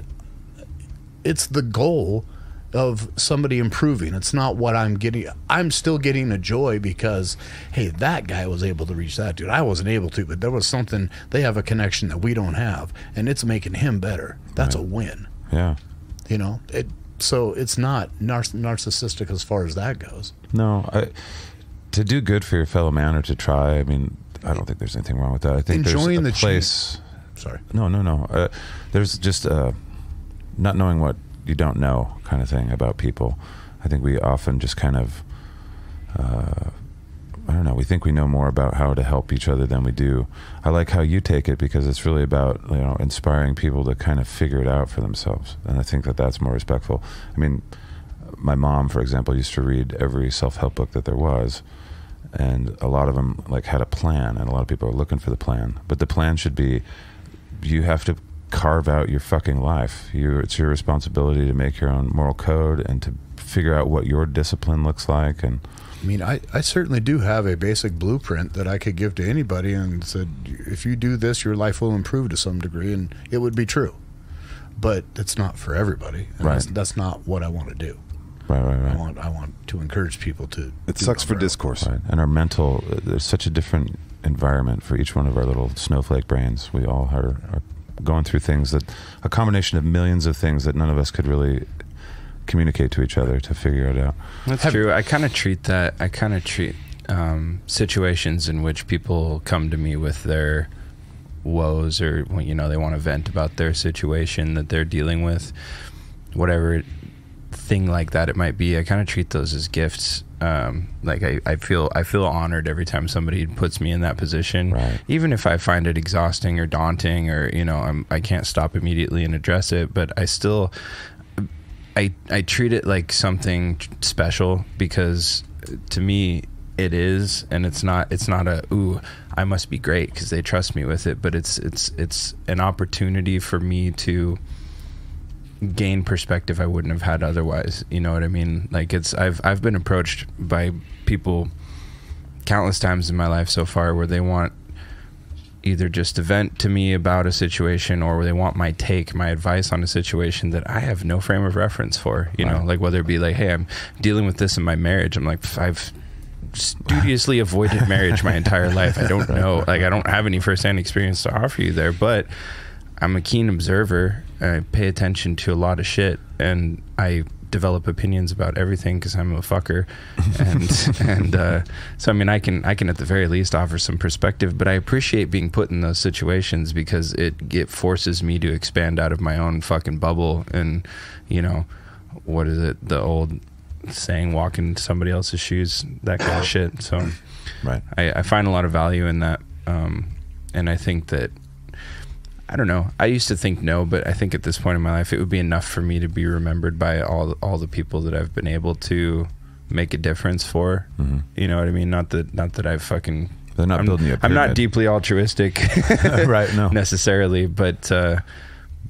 S4: It's the goal of somebody improving. It's not what I'm getting. I'm still getting a joy because, hey, that guy was able to reach that dude. I wasn't able to, but there was something. They have a connection that we don't have, and it's making him better. That's a win.
S3: Yeah.
S4: You know, so it's not narcissistic as far as that goes.
S3: No, to do good for your fellow man or to try, I mean, I don't think there's anything wrong with that. I think
S4: enjoying
S3: there's a place.
S4: Sorry.
S3: No. There's just not knowing what you don't know kind of thing about people. I think we often just kind of, I don't know, we think we know more about how to help each other than we do. I like how you take it because it's really about, you know, inspiring people to kind of figure it out for themselves. And I think that that's more respectful. I mean, my mom, for example, used to read every self-help book that there was. And a lot of them like had a plan, and a lot of people are looking for the plan. But the plan should be, you have to carve out your fucking life. It's your responsibility to make your own moral code and to figure out what your discipline looks like. And
S4: I mean, I certainly do have a basic blueprint that I could give to anybody and said, if you do this, your life will improve to some degree, and it would be true. But it's not for everybody. And
S3: right.
S4: That's not what I want to do.
S3: Right.
S4: I want to encourage people to.
S3: It sucks for discourse. Right. And our mental, there's such a different environment for each one of our little snowflake brains. We all are going through things that, a combination of millions of things that none of us could really communicate to each other to figure it out.
S2: That's true. I kind of treat situations in which people come to me with their woes, or, you know, they want to vent about their situation that they're dealing with, whatever thing like that it might be. I kind of treat those as gifts. Like I feel honored every time somebody puts me in that position,
S3: right.
S2: Even if I find it exhausting or daunting, or, you know, I can't stop immediately and address it, but I still I treat it like something special, because to me it is, and it's not a ooh, I must be great because they trust me with it, but it's an opportunity for me to gain perspective I wouldn't have had otherwise. You know what I mean? Like I've been approached by people countless times in my life so far where they want either just to vent to me about a situation, or they want my advice on a situation that I have no frame of reference for, you know, like whether it be like, hey, I'm dealing with this in my marriage. I'm like, I've studiously avoided marriage my entire life. I don't know, like I don't have any firsthand experience to offer you there, but I'm a keen observer. I pay attention to a lot of shit, and I develop opinions about everything because I'm a fucker. And so I mean, I can at the very least offer some perspective, but I appreciate being put in those situations because it forces me to expand out of my own fucking bubble. And you know, what is it, the old saying, walk in somebody else's shoes, that kind of shit. So
S3: right.
S2: I find a lot of value in that, and I think that, I don't know, I used to think no, but I think at this point in my life it would be enough for me to be remembered by all the people that I've been able to make a difference for. Mm-hmm. You know what I mean? Not that I've fucking,
S3: they're not building you a
S2: I'm
S3: pyramid.
S2: not deeply altruistic
S3: right, no,
S2: necessarily, but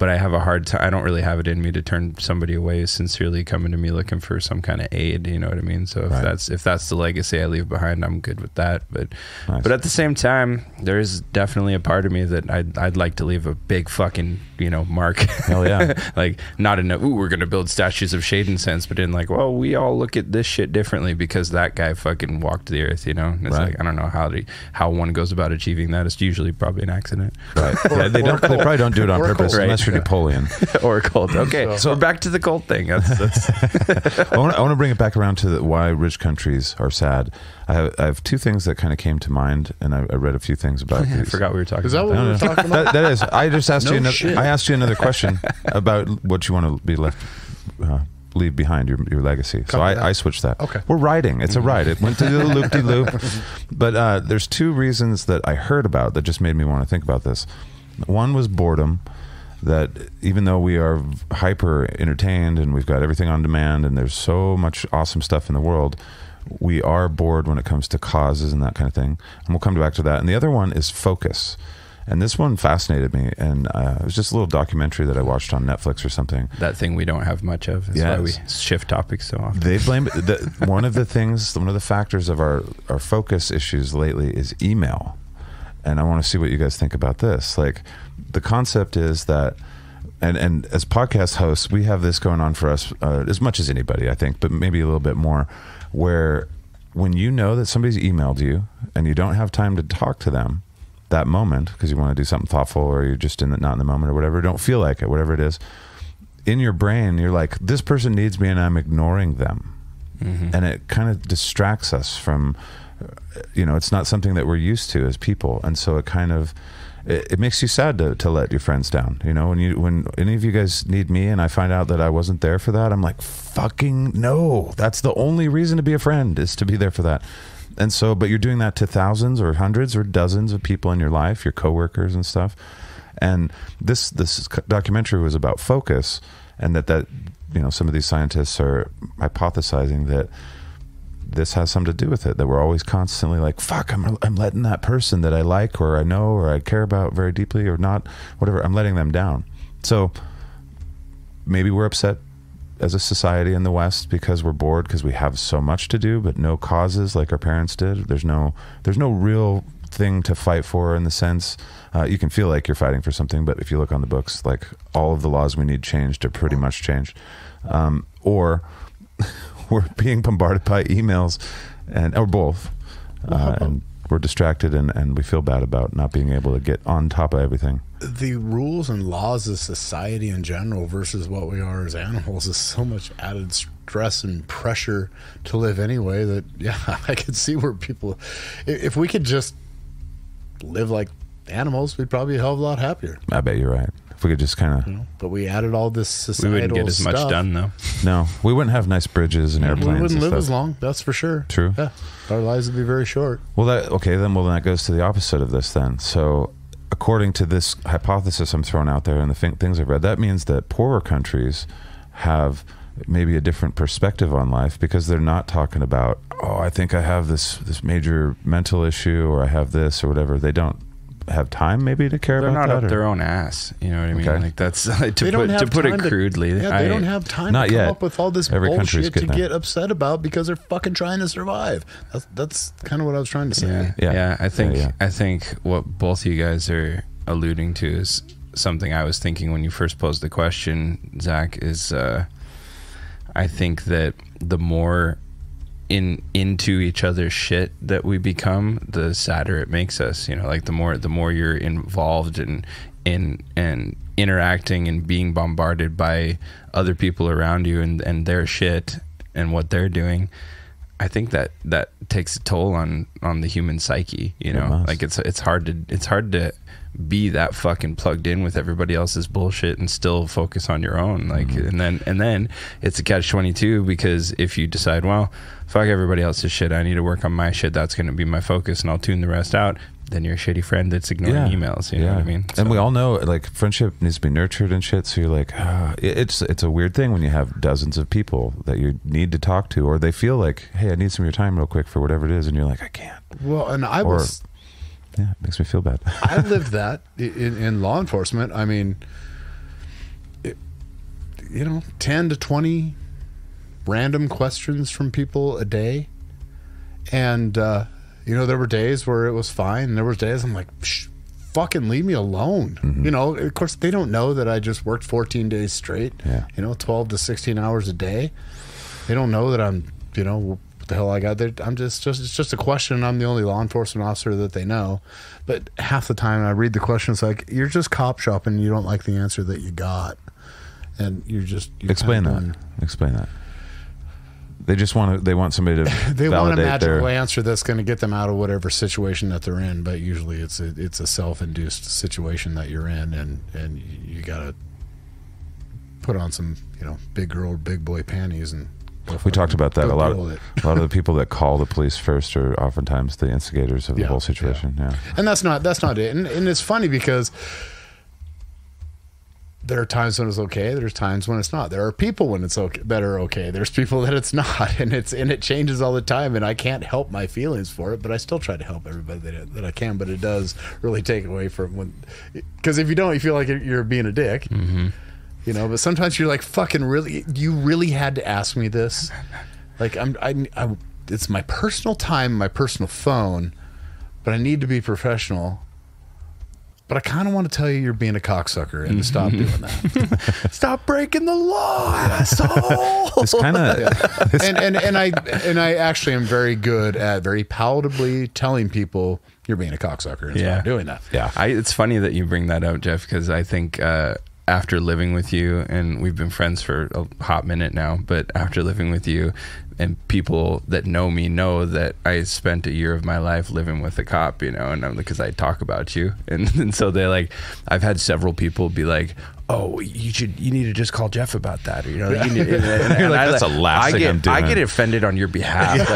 S2: I have a hard time. I don't really have it in me to turn somebody away who's sincerely coming to me looking for some kind of aid. You know what I mean? So if that's the legacy I leave behind, I'm good with that. But
S3: nice.
S2: But at the same time, there is definitely a part of me that I'd like to leave a big fucking, you know, mark.
S3: Hell yeah.
S2: Like not in a, ooh, we're gonna build statues of Shaiden sense, but in like, well, we all look at this shit differently because that guy fucking walked the earth. You know, and it's like, I don't know how one goes about achieving that. It's usually probably an accident.
S3: Right. Yeah, they probably don't do it on purpose unless you're Napoleon.
S2: Or a cult. Okay, so we're back to the cult thing. That's
S3: I want to bring it back around to why rich countries are sad. I have two things that kind of came to mind, and I read a few things about these.
S2: I forgot we were talking
S4: Is that
S2: about
S4: what we were talking about?
S3: That is. I just asked
S4: No shit.
S3: I asked you another question about what you want to be left leave behind, your legacy. So I switched that.
S4: Okay.
S3: We're riding. It's a ride. It went to the loop-de-loop. But there's two reasons that I heard about that just made me want to think about this. One was boredom. That even though we are hyper entertained and we've got everything on demand and there's so much awesome stuff in the world, we are bored when it comes to causes and that kind of thing. And we'll come back to that. And the other one is focus. And this one fascinated me. And it was just a little documentary that I watched on Netflix or something.
S2: that thing we don't have much of. That's why we shift topics so often.
S3: They blame one of the factors of our focus issues lately is email. And I want to see what you guys think about this. Like, the concept is that, and as podcast hosts, we have this going on for us as much as anybody, I think, but maybe a little bit more, where when you know that somebody's emailed you and you don't have time to talk to them that moment because you want to do something thoughtful or you're just not in the moment or whatever, don't feel like it, whatever it is, in your brain, you're like, this person needs me and I'm ignoring them. Mm-hmm. And it kind of distracts us from, you know, it's not something that we're used to as people. And so it kind of, it makes you sad to let your friends down. You know, when any of you guys need me and I find out that I wasn't there for that, I'm like, fucking no. That's the only reason to be a friend, is to be there for that. And so, but you're doing that to thousands or hundreds or dozens of people in your life, your coworkers and stuff. And this documentary was about focus, and that you know, some of these scientists are hypothesizing that this has something to do with it, that we're always constantly like, fuck, I'm letting that person that I like or I know or I care about very deeply or not, whatever, I'm letting them down. So maybe we're upset as a society in the West because we're bored because we have so much to do, but no causes like our parents did. There's no real thing to fight for in the sense, you can feel like you're fighting for something, but if you look on the books, like all of the laws we need changed are pretty much changed. Or we're being bombarded by emails or both, and we're distracted and we feel bad about not being able to get on top of everything.
S4: The rules and laws of society in general versus what we are as animals is so much added stress and pressure to live anyway that, yeah, I could see where people, if we could just live like animals, we'd probably be a hell of a lot happier.
S3: I bet you're right. If we could just kind of,
S4: you know, but we added all this societal
S2: We wouldn't get as
S4: stuff.
S2: much done though.
S3: no, we wouldn't have nice bridges and airplanes.
S4: We wouldn't
S3: and
S4: live
S3: stuff.
S4: as long, that's for sure.
S3: True.
S4: Yeah, our lives would be very short.
S3: Well, that goes to the opposite of this then. So according to this hypothesis I'm throwing out there and the things I've read, that means that poorer countries have maybe a different perspective on life, because they're not talking about, oh, I think I have this major mental issue, or I have this or whatever. They don't have time maybe to care
S2: They're
S3: about
S2: not
S3: that.
S2: up their own ass. You know what I mean?
S3: Okay.
S2: Like that's to
S4: They don't have
S2: put it
S4: time to-
S2: crudely.
S4: Yeah, they don't have time
S3: Not
S4: to come
S3: yet.
S4: up with all this
S3: Every country's
S4: bullshit to
S3: getting there.
S4: get upset about because they're fucking trying to survive. That's kind of what I was trying to say.
S2: Yeah. I think
S3: Yeah.
S2: I think what both you guys are alluding to is something I was thinking when you first posed the question, Zach. Is I think that the more into each other's shit that we become, the sadder it makes us. You know, like the more you're involved in interacting and being bombarded by other people around you and their shit and what they're doing, I think that takes a toll on the human psyche. You know, like it's hard to be that fucking plugged in with everybody else's bullshit and still focus on your own. Like, and then it's a catch-22, because if you decide, well, fuck everybody else's shit, I need to work on my shit, that's going to be my focus, and I'll tune the rest out, then you're a shitty friend that's ignoring emails. You know what I mean?
S3: And we all know, like, friendship needs to be nurtured and shit. So you're like, it's a weird thing when you have dozens of people that you need to talk to, or they feel like, hey, I need some of your time real quick for whatever it is, and you're like, I can't.
S4: Well, and
S3: Yeah, it makes me feel bad.
S4: I lived that in law enforcement. I mean, 10 to 20 random questions from people a day. And, there were days where it was fine. And there were days I'm like, fucking leave me alone.
S3: Mm-hmm.
S4: Of course, they don't know that I just worked 14 days straight, 12 to 16 hours a day. They don't know that I'm, what the hell I got there. It's just a question. I'm the only law enforcement officer that they know. But half the time I read the question, it's like, you're just cop shopping and you don't like the answer that you got. And you're
S3: Explain that. They just want somebody to
S4: they want a
S3: validate
S4: magical answer that's going to get them out of whatever situation that they're in. But usually it's a self-induced situation that you're in, and you got to put on some big girl, big boy panties and.
S3: We talked about that a lot.
S4: Deal with it.
S3: A lot of the people that call the police first are oftentimes the instigators of the whole situation. Yeah.
S4: And that's not it. And it's funny because there are times when it's okay. There's times when it's not. There are people when it's okay that are okay. There's people that it's not, and it changes all the time. And I can't help my feelings for it, but I still try to help everybody that I can. But it does really take away from because if you don't, you feel like you're being a dick. Mm-hmm. But sometimes you're like, fucking really, you really had to ask me this? Like, it's my personal time, my personal phone, but I need to be professional. But I kind of want to tell you you're being a cocksucker and stop doing that. Stop breaking the law, asshole.
S3: It's kind of,
S4: and I actually am very good at very palatably telling people you're being a cocksucker and stop doing that.
S2: Yeah, it's funny that you bring that up, Jeff, because I think after living with you, and we've been friends for a hot minute now, but after living with you, and people that know me know that I spent a year of my life living with a cop, and because I talk about you, and so they like, I've had several people be like, oh, you need to just call Jeff about that, or you need, and
S3: that's the last thing I'm doing.
S2: I get offended on your behalf.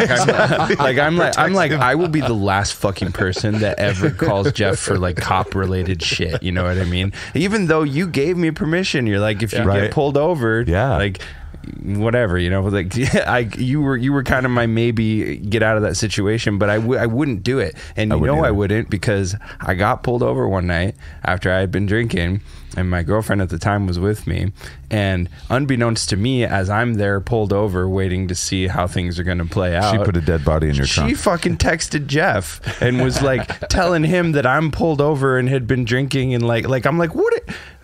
S2: I'm like I will be the last fucking person that ever calls Jeff for like cop related shit. You know what I mean? Even though you gave me permission, you're like, if you get pulled over, like, whatever, like you were kind of my maybe get out of that situation, but I wouldn't do it, and I wouldn't, because I got pulled over one night after I had been drinking, and my girlfriend at the time was with me, and unbeknownst to me, as I'm there pulled over waiting to see how things are going to play out,
S3: she put a dead body in your trunk.
S2: She fucking texted Jeff and was like telling him that I'm pulled over and had been drinking, and like I'm like, what?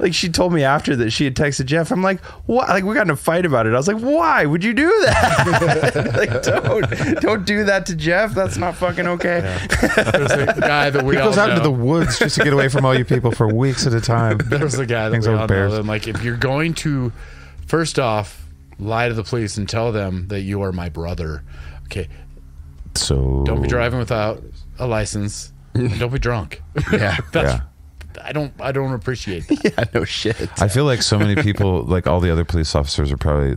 S2: Like, she told me after that she had texted Jeff. I'm like, what? Like, we got in a fight about it. I was like, why would you do that? Like, don't do that to Jeff. That's not fucking okay.
S4: There's a guy that we
S3: he
S4: all
S3: goes out
S4: know.
S3: into the woods just to get away from all you people for weeks at a time.
S4: There's a guy that
S3: Things
S4: we
S3: are
S4: all
S3: bears.
S4: know. And like, if you're going to, first off, lie to the police and tell them that you are my brother. Okay,
S3: so
S4: don't be driving without a license. And don't be drunk.
S2: Yeah.
S4: I don't appreciate that.
S2: Yeah, no shit.
S3: I feel like so many people, like all the other police officers, are probably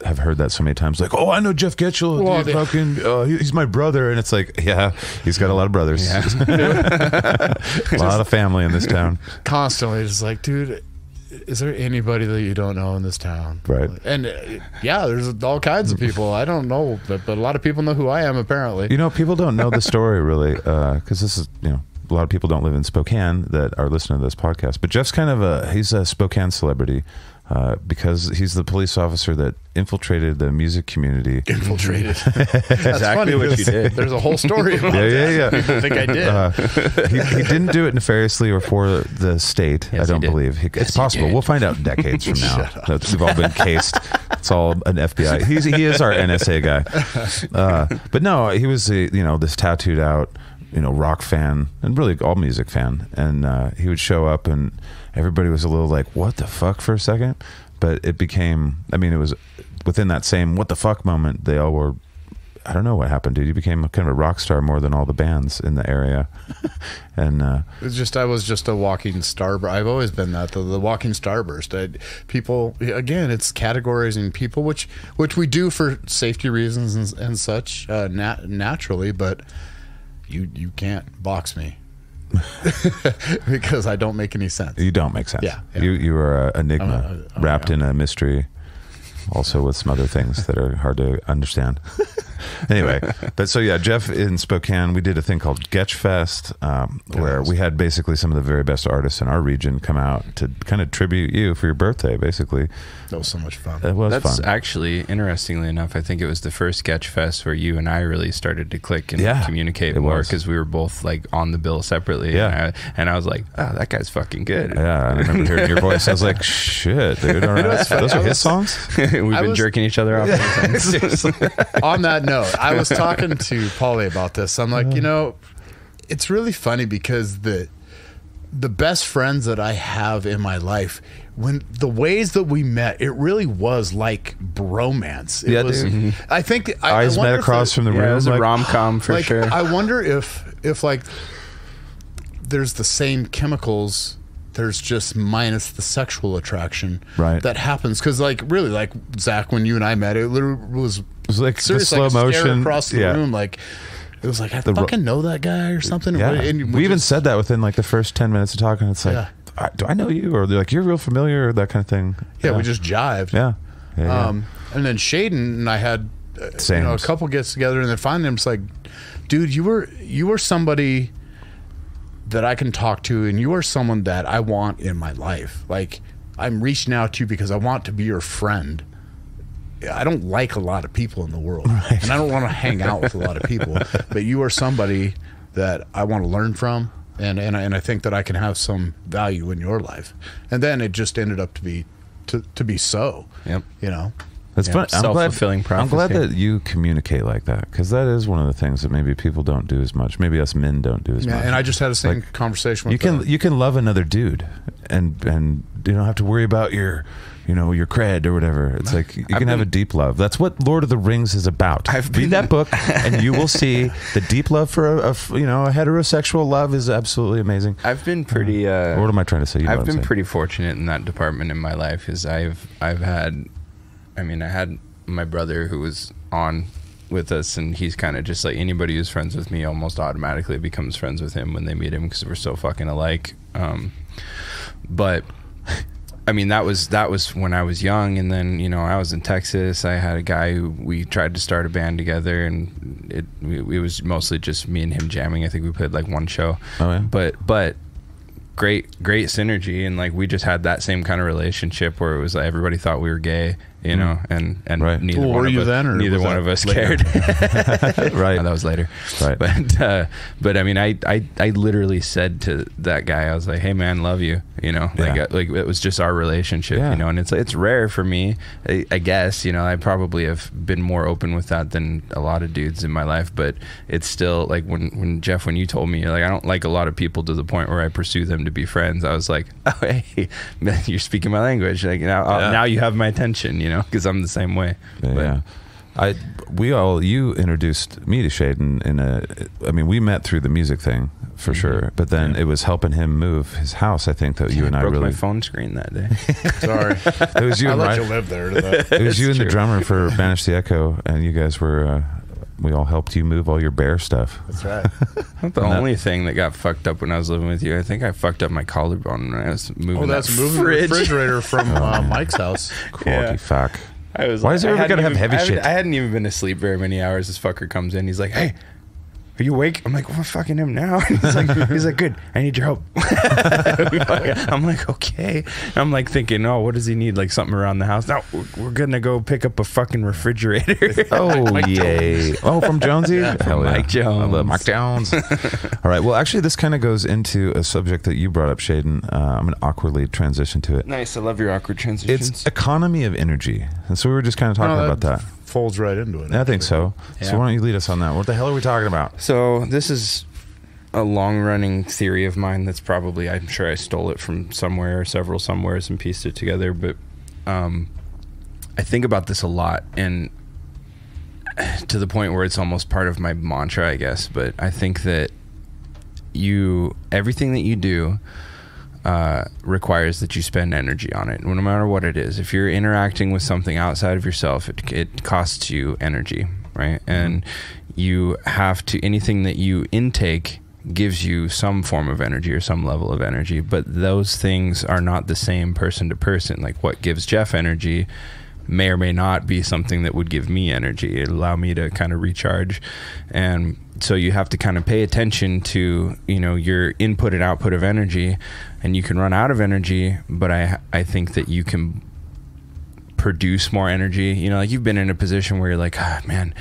S3: have heard that so many times. Like, oh, I know Jeff Getchell.
S4: Well,
S3: dude, he's my brother, and it's like, yeah, he's got a lot of brothers.
S2: Yeah.
S3: A lot of family in this town.
S4: Constantly, it's like, dude, is there anybody that you don't know in this town?
S3: Right.
S4: And yeah, there's all kinds of people. I don't know, but a lot of people know who I am, apparently.
S3: You know, people don't know the story really, because this is, you know, a lot of people don't live in Spokane that are listening to this podcast. But Jeff's kind of he's a Spokane celebrity because he's the police officer that infiltrated the music community.
S4: Infiltrated. That's
S2: Exactly
S4: funny,
S2: what you did.
S4: There's a whole story about
S3: Yeah.
S4: I think I did.
S3: He didn't do it nefariously or for the state.
S2: Yes,
S3: I don't
S2: he did.
S3: believe. It's possible.
S2: did.
S3: We'll find out decades from now. That we've all been cased. It's all an FBI. He is our NSA guy. But no, he was this tattooed out, rock fan and really all music fan. And he would show up and everybody was a little like, what the fuck for a second? But it became, it was within that same what the fuck moment, they all were, I don't know what happened, dude. You became kind of a rock star more than all the bands in the area. And
S4: I was just a walking starburst. I've always been that, the walking starburst. People, again, it's categorizing people, which we do for safety reasons and such, naturally, but you can't box me. Because I don't make any sense.
S3: you don't make sense.
S4: Yeah.
S3: You are an enigma wrapped in a mystery, also with some other things that are hard to understand. Anyway, but so yeah, Jeff in Spokane, we did a thing called Getchfest, where we had basically some of the very best artists in our region come out to kind of tribute you for your birthday, basically.
S4: That was so much fun.
S3: It was
S2: That's
S3: fun.
S2: actually, interestingly enough, I think it was the first Sketchfest where you and I really started to click and communicate
S3: it
S2: more
S3: was.
S2: because we were both like on the bill separately.
S3: Yeah.
S2: And I was like, oh, that guy's fucking good.
S3: Yeah, I remember hearing your voice. I was like, shit, dude. All right. Those are his songs?
S2: We've been jerking each other off.
S4: On that note, I was talking to Paulie about this. I'm like, it's really funny because the best friends that I have in my life, when the ways that we met, it really was like bromance. It was,
S3: dude.
S4: I think
S3: Eyes
S4: I
S3: met
S4: wonder
S3: across from the room.
S2: Yeah, it was a
S3: like,
S2: rom-com for
S4: like,
S2: sure.
S4: I wonder if like there's the same chemicals. There's just minus the sexual attraction that happens. Because like really, like Zach, when you and I met, it literally was
S3: like
S4: seriously
S3: the slow
S4: like a stare
S3: motion
S4: across the room. Like it was like I fucking know that guy or something.
S3: Yeah.
S4: And
S3: We even said that within like the first 10 minutes of talking. It's like, do I know you? Or they're like, you're real familiar, or that kind of thing.
S4: Yeah, we just jived.
S3: Yeah.
S4: And then Shaiden and I had
S3: Same.
S4: a couple gets together, and then finally I'm just like, dude, you were somebody that I can talk to, and you are someone that I want in my life. Like I'm reaching out to you because I want to be your friend. I don't like a lot of people in the world, and I don't want to hang out with a lot of people. But you are somebody that I want to learn from, and I think that I can have some value in your life. And then it just ended up to be so.
S2: Yep.
S3: It's fun.
S2: Self-fulfilling prophecy.
S3: I'm glad that you communicate like that, because that is one of the things that maybe people don't do as much. Maybe us men don't do as much.
S4: And I just had the same conversation with
S3: you can love another dude, and you don't have to worry about your cred or whatever. It's like you can have a deep love. That's what Lord of the Rings is about. Read that book, and you will see the deep love for a heterosexual love is absolutely amazing.
S2: I've been pretty.
S3: What am I trying to say? You know
S2: I've
S3: what I'm
S2: been
S3: saying.
S2: pretty fortunate in that department in my life. Is I had my brother who was on with us, and he's kind of just like anybody who's friends with me almost automatically becomes friends with him when they meet him because we're so fucking alike. But that was when I was young, and then I was in Texas. I had a guy who we tried to start a band together, and it was mostly just me and him jamming. I think we played like one show.
S3: Oh yeah.
S2: But great synergy, and like we just had that same kind of relationship where it was like everybody thought we were gay, and
S3: Right.
S2: neither
S4: Well,
S2: one
S4: were
S2: of
S4: you
S2: us,
S4: then, or
S2: neither
S4: was
S2: one
S4: that
S2: of us
S4: later?
S2: cared.
S3: Right.
S2: No, that was later.
S3: Right.
S2: But I literally said to that guy, I was like, hey man, love you, like it was just our relationship, and it's rare for me, I guess, I probably have been more open with that than a lot of dudes in my life, but it's still like when Jeff, when you told me, like, I don't like a lot of people to the point where I pursue them to be friends, I was like, oh, hey, man, you're speaking my language, like now you have my attention, because I'm the same way.
S3: Yeah. You introduced me to Shaiden we met through the music thing for sure, but then it was helping him move his house. I think that you and I
S2: broke
S3: really
S2: my phone screen that day.
S4: Sorry.
S3: It was you
S4: I
S3: and
S4: let
S3: Ryan.
S4: you live there.
S3: It was you and the drummer for Banish the Echo, and you guys were we all helped you move all your bear stuff.
S4: That's right.
S2: Not the only thing that got fucked up when I was living with you. I think I fucked up my collarbone when I was moving.
S4: Oh, that's moving the refrigerator from Mike's house.
S3: Quality fuck.
S2: I was
S3: Why is everybody gotta have heavy shit?
S2: I hadn't even been asleep very many hours. This fucker comes in. He's like, "Hey, are you awake?" I'm like, "Well, fucking him now." He's like, "Good. I need your help." I'm like, "Okay." I'm like thinking, "Oh, what does he need? Like something around the house?" No, we're gonna go pick up a fucking refrigerator.
S3: Oh, yay. Oh, from Jonesy?
S2: Yeah, from Mike Jones.
S3: I love Mike Jones. All right. Well, actually, this kind of goes into a subject that you brought up, Shaiden. I'm going to awkwardly transition to it.
S2: Nice. I love your awkward transitions.
S3: It's economy of energy. And so we were just kind of talking about that.
S4: Folds right into it.
S3: I think so.
S2: Yeah.
S3: So why don't you lead us on that? What the hell are we talking about?
S2: So this is a long-running theory of mine that's probably, I'm sure I stole it from somewhere or several somewheres and pieced it together, but I think about this a lot, and to the point where it's almost part of my mantra, I guess. But I think that everything that you do requires that you spend energy on it, no matter what it is. If you're interacting with something outside of yourself, it costs you energy, right? And you have to, anything that you intake gives you some form of energy or some level of energy, but those things are not the same person to person. Like what gives Jeff energy may or may not be something that would give me energy. It allow me to kind of recharge. And so you have to kind of pay attention to, your input and output of energy, and you can run out of energy, but I think that you can produce more energy. Like you've been in a position where you're like, man,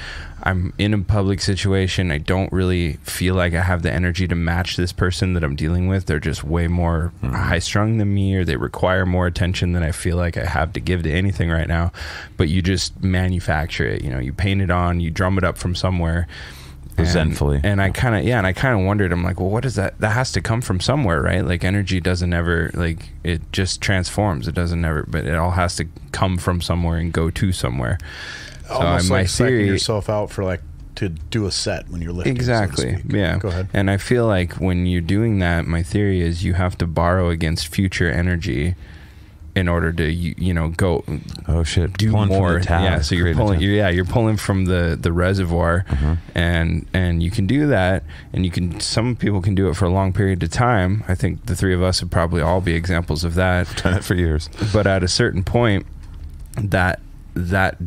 S2: I'm in a public situation. I don't really feel like I have the energy to match this person that I'm dealing with. They're just way more high strung than me, or they require more attention than I feel like I have to give to anything right now. But you just manufacture it. You paint it on, you drum it up from somewhere.
S3: Resentfully.
S2: And I kind of wondered, I'm like, well, what is that? That has to come from somewhere, right? Like energy doesn't ever, like it just transforms. It doesn't ever, but it all has to come from somewhere and go to somewhere.
S4: Almost like psyching yourself out for to do a set when you're lifting.
S2: Exactly.
S4: So to speak.
S2: Yeah.
S4: Go ahead.
S2: And I feel like when you're doing that, my theory is you have to borrow against future energy in order to go do
S3: pulling
S2: more.
S3: From the tap,
S2: yeah, so you're pulling from the reservoir, and you can do that, and some people can do it for a long period of time. I think the three of us would probably all be examples of that.
S3: I've done it for years.
S2: But at a certain point, that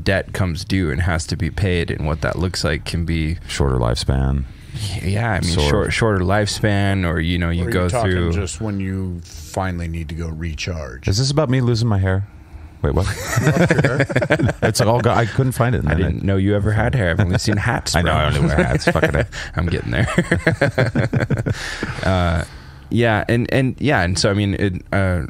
S2: debt comes due and has to be paid, and what that looks like can be
S3: shorter lifespan.
S2: Yeah, I mean shorter lifespan, or you go through
S4: just when you finally need to go recharge.
S3: Is this about me losing my hair? Wait, what? It's all gone. I couldn't find it.
S2: I didn't know you ever had hair. I've only seen hats. Bro.
S3: I know. I only wear hats. Fucking it.
S2: I'm getting there. And so I mean, a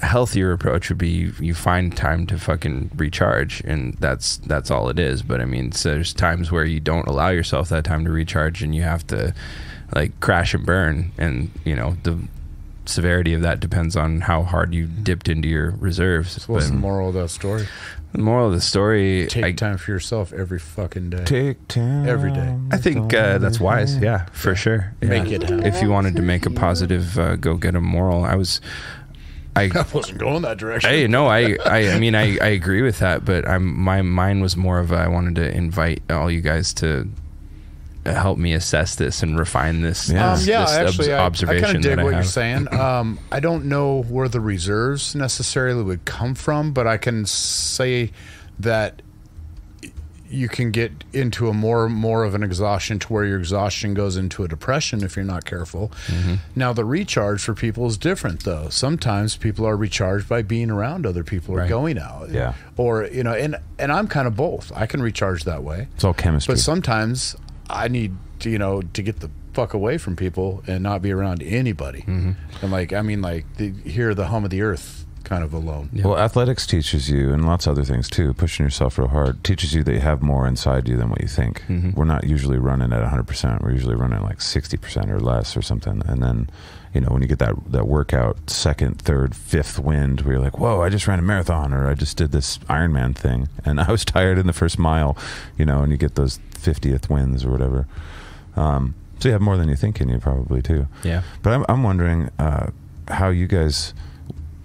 S2: healthier approach would be you find time to fucking recharge, and that's all it is. But I mean, so there's times where you don't allow yourself that time to recharge, and you have to like crash and burn, and the severity of that depends on how hard you dipped into your reserves.
S4: What's the moral of that story?
S2: The moral of the story:
S4: take time for yourself every fucking day.
S3: Take time
S4: every day.
S2: I think that's wise. Yeah, for sure. Yeah.
S4: Make it happen.
S2: If you wanted to make a positive, go get a moral. I
S4: wasn't going that direction.
S2: Hey, no, I mean, I agree with that, but mine was more of I wanted to invite all you guys to help me assess this and refine this.
S4: Actually,
S2: observation.
S4: I kind of dig
S2: that
S4: what
S2: I have.
S4: you're saying. I don't know where the reserves necessarily would come from, but I can say that you can get into a more of an exhaustion to where your exhaustion goes into a depression if you're not careful. Now the recharge for people is different though. Sometimes people are recharged by being around other people or going out.
S3: Yeah.
S4: Or and I'm kind of both. I can recharge that way.
S3: It's all chemistry.
S4: But sometimes I need to get the fuck away from people and not be around anybody. And hear the hum of the earth kind of alone.
S2: Yeah.
S3: Well, athletics teaches you, and lots of other things too, pushing yourself real hard, teaches you that you have more inside you than what you think. We're not usually running at 100%. We're usually running like 60% or less or something. And then, when you get that workout, second, third, fifth wind, where you're like, whoa, I just ran a marathon, or I just did this Ironman thing, and I was tired in the first mile, and you get those 50th wins or whatever. So you have more than you think in you probably too.
S2: Yeah.
S3: But I'm wondering how you guys,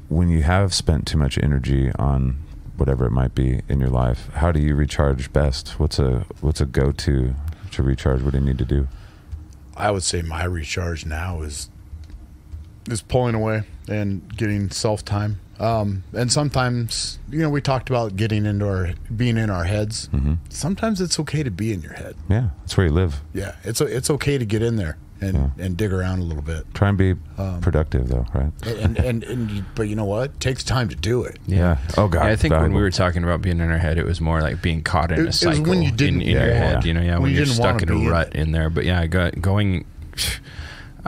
S3: when you have spent too much energy on whatever it might be in your life, how do you recharge best? What's a go-to to recharge? What do you need to do?
S4: I would say my recharge now is pulling away and getting self time. And sometimes, we talked about being in our heads.
S3: Mm-hmm.
S4: Sometimes it's okay to be in your head.
S3: Yeah, that's where you live.
S4: Yeah, it's okay to get in there and dig around a little bit.
S3: Try and be productive, though, right?
S4: But you know what? It takes time to do it.
S3: Yeah. Oh God.
S2: Yeah, I think
S3: valuable.
S2: when we were talking about being in our head, it was more like being caught in a cycle
S4: when you didn't
S2: in your head.
S3: yeah.
S2: When
S4: you
S2: you're
S4: didn't
S2: stuck
S4: wanna
S2: in
S4: be
S2: a
S4: in
S2: rut
S4: it.
S2: in there. But yeah, going.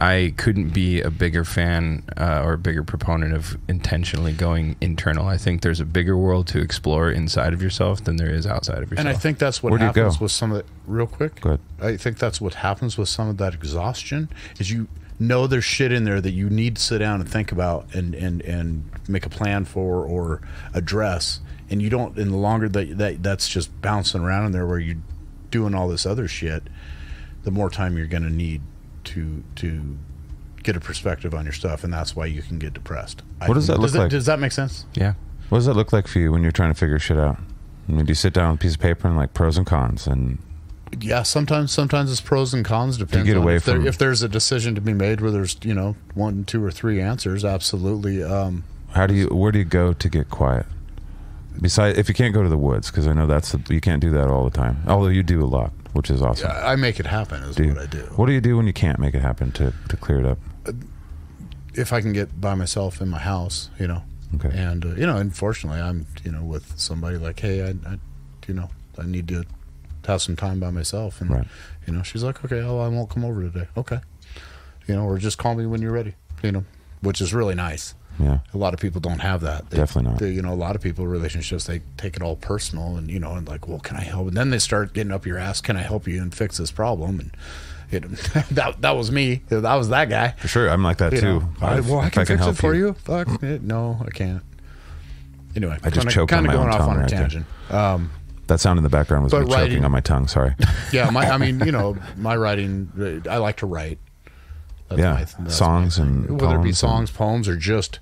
S2: I couldn't be a bigger fan or a bigger proponent of intentionally going internal. I think there's a bigger world to explore inside of yourself than there is outside of yourself.
S4: And I think that's what
S3: Where do you
S4: happens
S3: go?
S4: with some of it. Real quick,
S3: Go ahead.
S4: I think that's what happens with some of that exhaustion is you know there's shit in there that you need to sit down and think about and make a plan for or address, and you don't. And the longer that's just bouncing around in there where you're doing all this other shit, the more time you're going to need to get a perspective on your stuff, and that's why you can get depressed.
S3: What does that look like?
S4: Does that make sense?
S2: yeah.
S3: What does that look like for you when you're trying to figure shit out? I mean, do you sit down with a piece of paper and like pros and cons and
S4: Yeah, sometimes it's pros and cons. Depends
S3: get
S4: on
S3: away
S4: if there's a decision to be made where there's 1, 2, or 3 answers. Absolutely.
S3: where do you go to get quiet? Besides, if you can't go to the woods, because I know you can't do that all the time. Although you do a lot, which is awesome.
S4: I make it happen. Is
S3: Do
S4: what
S3: you?
S4: I do.
S3: What do you do when you can't make it happen to clear it up?
S4: If I can get by myself in my house,
S3: Okay.
S4: and unfortunately, I'm with somebody like, hey, I need to have some time by myself, and
S3: Right.
S4: she's like, okay, I won't come over today. Okay, or just call me when you're ready. Which is really nice.
S3: Yeah.
S4: A lot of people don't have that.
S3: Definitely not.
S4: A lot of people relationships, they take it all personal and, and like, well, can I help? And then they start getting up your ass. Can I help you and fix this problem? And that was me. That was that guy.
S3: For sure. I'm like that too.
S4: I
S3: If
S4: can fix
S3: help
S4: it for you. Fuck it. No, I can't. Anyway,
S3: I just choked on my own
S4: going off
S3: tongue
S4: on a
S3: right there.
S4: tangent.
S3: That sound in the background was
S4: But
S3: me choking
S4: writing-
S3: on my tongue. Sorry.
S4: Yeah, my writing, I like to write. That's
S3: Songs
S4: my thing.
S3: and
S4: whether it be
S3: poems
S4: songs, poems, or just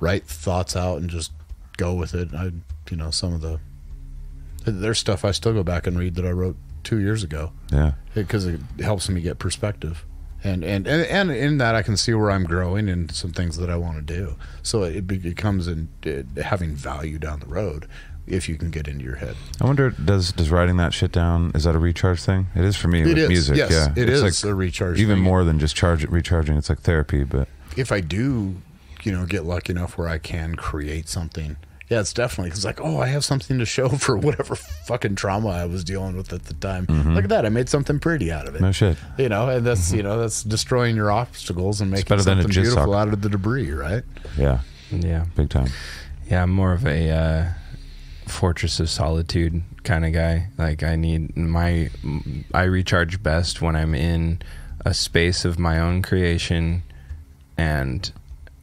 S4: write thoughts out and just go with it. Some of there's stuff I still go back and read that I wrote 2 years ago
S3: Yeah.
S4: because it helps me get perspective, and in that I can see where I'm growing and some things that I want to do. So it becomes having value down the road if you can get into your head.
S3: I wonder, does writing that shit down, is that a recharge thing? It is for me with music.
S4: Yes,
S3: yeah.
S4: it
S3: It's
S4: is
S3: like
S4: a recharge.
S3: even
S4: thing.
S3: more than just recharging. It's like therapy, but
S4: If I do, get lucky enough where I can create something. Yeah, it's definitely, because like, I have something to show for whatever fucking trauma I was dealing with at the time. Look at that, I made something pretty out of it.
S3: no shit.
S4: And that's that's destroying your obstacles and making
S3: better than a
S4: something
S3: jizz
S4: beautiful
S3: sock.
S4: out of the debris, right?
S3: Yeah.
S2: Yeah.
S3: Big time.
S2: Yeah, I'm more of a fortress of solitude kind of guy. Like I recharge best when I'm in a space of my own creation and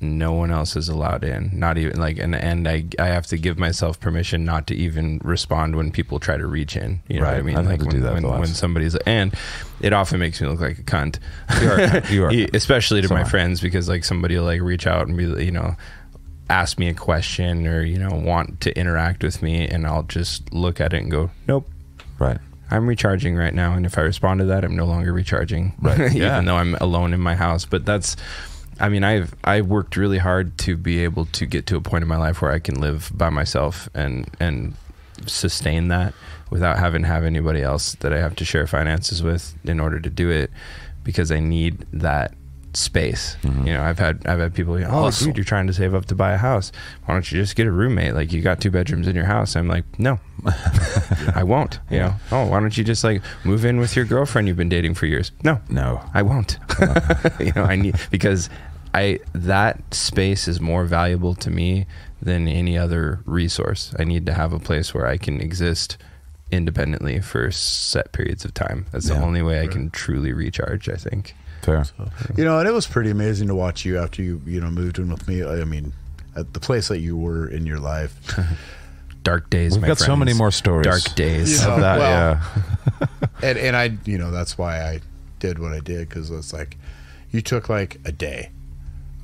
S2: no one else is allowed in. Not even like, and I have to give myself permission not to even respond when people try to reach in. You know what I mean?
S3: I've had
S2: Like
S3: to do that the
S2: when
S3: last-
S2: somebody's, and it often makes me look like a cunt.
S3: You are.
S2: Especially to
S3: So
S2: my
S3: am I.
S2: friends, because like somebody will like reach out and be, ask me a question or, want to interact with me, and I'll just look at it and go, nope.
S3: Right.
S2: I'm recharging right now, and if I respond to that, I'm no longer recharging.
S3: Right. Yeah.
S2: Even though I'm alone in my house. But I've worked really hard to be able to get to a point in my life where I can live by myself and sustain that without having to have anybody else that I have to share finances with in order to do it, because I need that space.
S3: Mm-hmm.
S2: I've had people, dude, you're trying to save up to buy a house. Why don't you just get a roommate? Like, you got 2 bedrooms in your house. I'm like, no, I won't. Why don't you just like move in with your girlfriend you've been dating for years? No, I won't. I need, because that space is more valuable to me than any other resource. I need to have a place where I can exist independently for set periods of time. That's the only way I can truly recharge, I think.
S3: Fair.
S4: And it was pretty amazing to watch you after you moved in with me. I mean, at the place that you were in your life.
S2: Dark days.
S3: We've
S2: my
S3: got so
S2: friends.
S3: many more stories.
S2: Dark days.
S3: Of that,
S4: Well,
S3: yeah.
S4: and I, that's why I did what I did, because it's like, you took like a day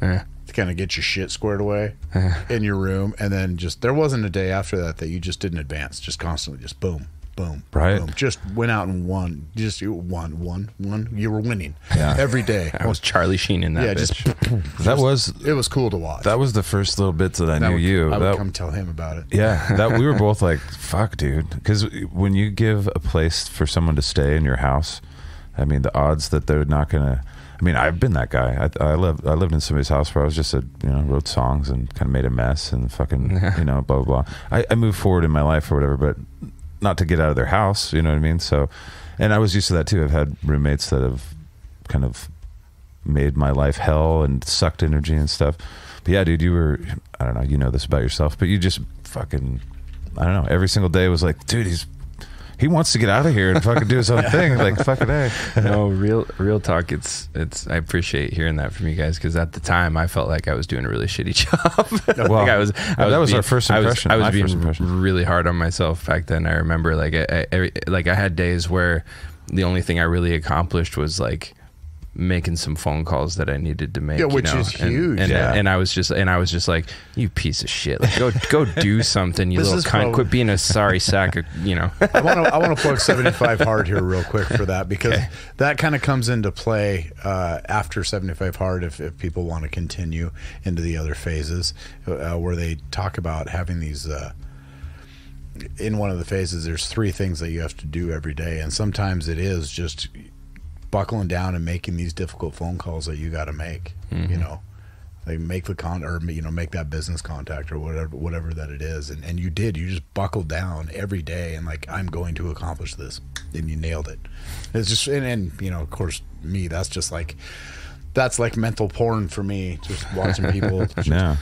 S2: Yeah.
S4: to kind of get your shit squared away in your room, and then there wasn't a day after that you just didn't advance, just constantly, just boom, boom,
S3: Right.
S4: boom. Just went out and won. You won. You were winning every day.
S2: I was Charlie Sheen in that bitch.
S4: It was cool to watch.
S3: That was the first little bits that I knew you.
S4: I would come tell him about it.
S3: Yeah, that we were both like, fuck, dude. Because when you give a place for someone to stay in your house, I mean, the odds that they're not going to... I mean, I've been that guy. I lived in somebody's house where I was just wrote songs and kind of made a mess and fucking, blah, blah, blah. I moved forward in my life or whatever, but not to get out of their house, you know what I mean? So, and I was used to that too. I've had roommates that have kind of made my life hell and sucked energy and stuff. But yeah, dude, you were, I don't know, you know this about yourself, but you just fucking, I don't know, every single day was like, dude, he wants to get out of here and fucking do his own thing. Like, fucking A.
S2: No, real talk. It's. I appreciate hearing that from you guys, because at the time I felt like I was doing a really shitty job.
S3: Well,
S2: that was
S3: our first impression.
S2: I was
S3: my
S2: being
S3: first impression.
S2: really hard on myself back then. I remember I had days where the only thing I really accomplished was like making some phone calls that I needed to make.
S4: Yeah, which is huge.
S2: And I was just like, you piece of shit. Like, go do something, you little cunt. Quit being a sorry sack of,
S4: I want to plug 75 Hard here real quick for that, because that kind of comes into play after 75 Hard if people want to continue into the other phases where they talk about having these in one of the phases there's 3 things that you have to do every day, and sometimes it is just buckling down and making these difficult phone calls that you got to make. Like make the make that business contact or whatever that it is, and you just buckled down every day and like, I'm going to accomplish this, and you nailed it. It's just and of course me, that's like mental porn for me, just watching people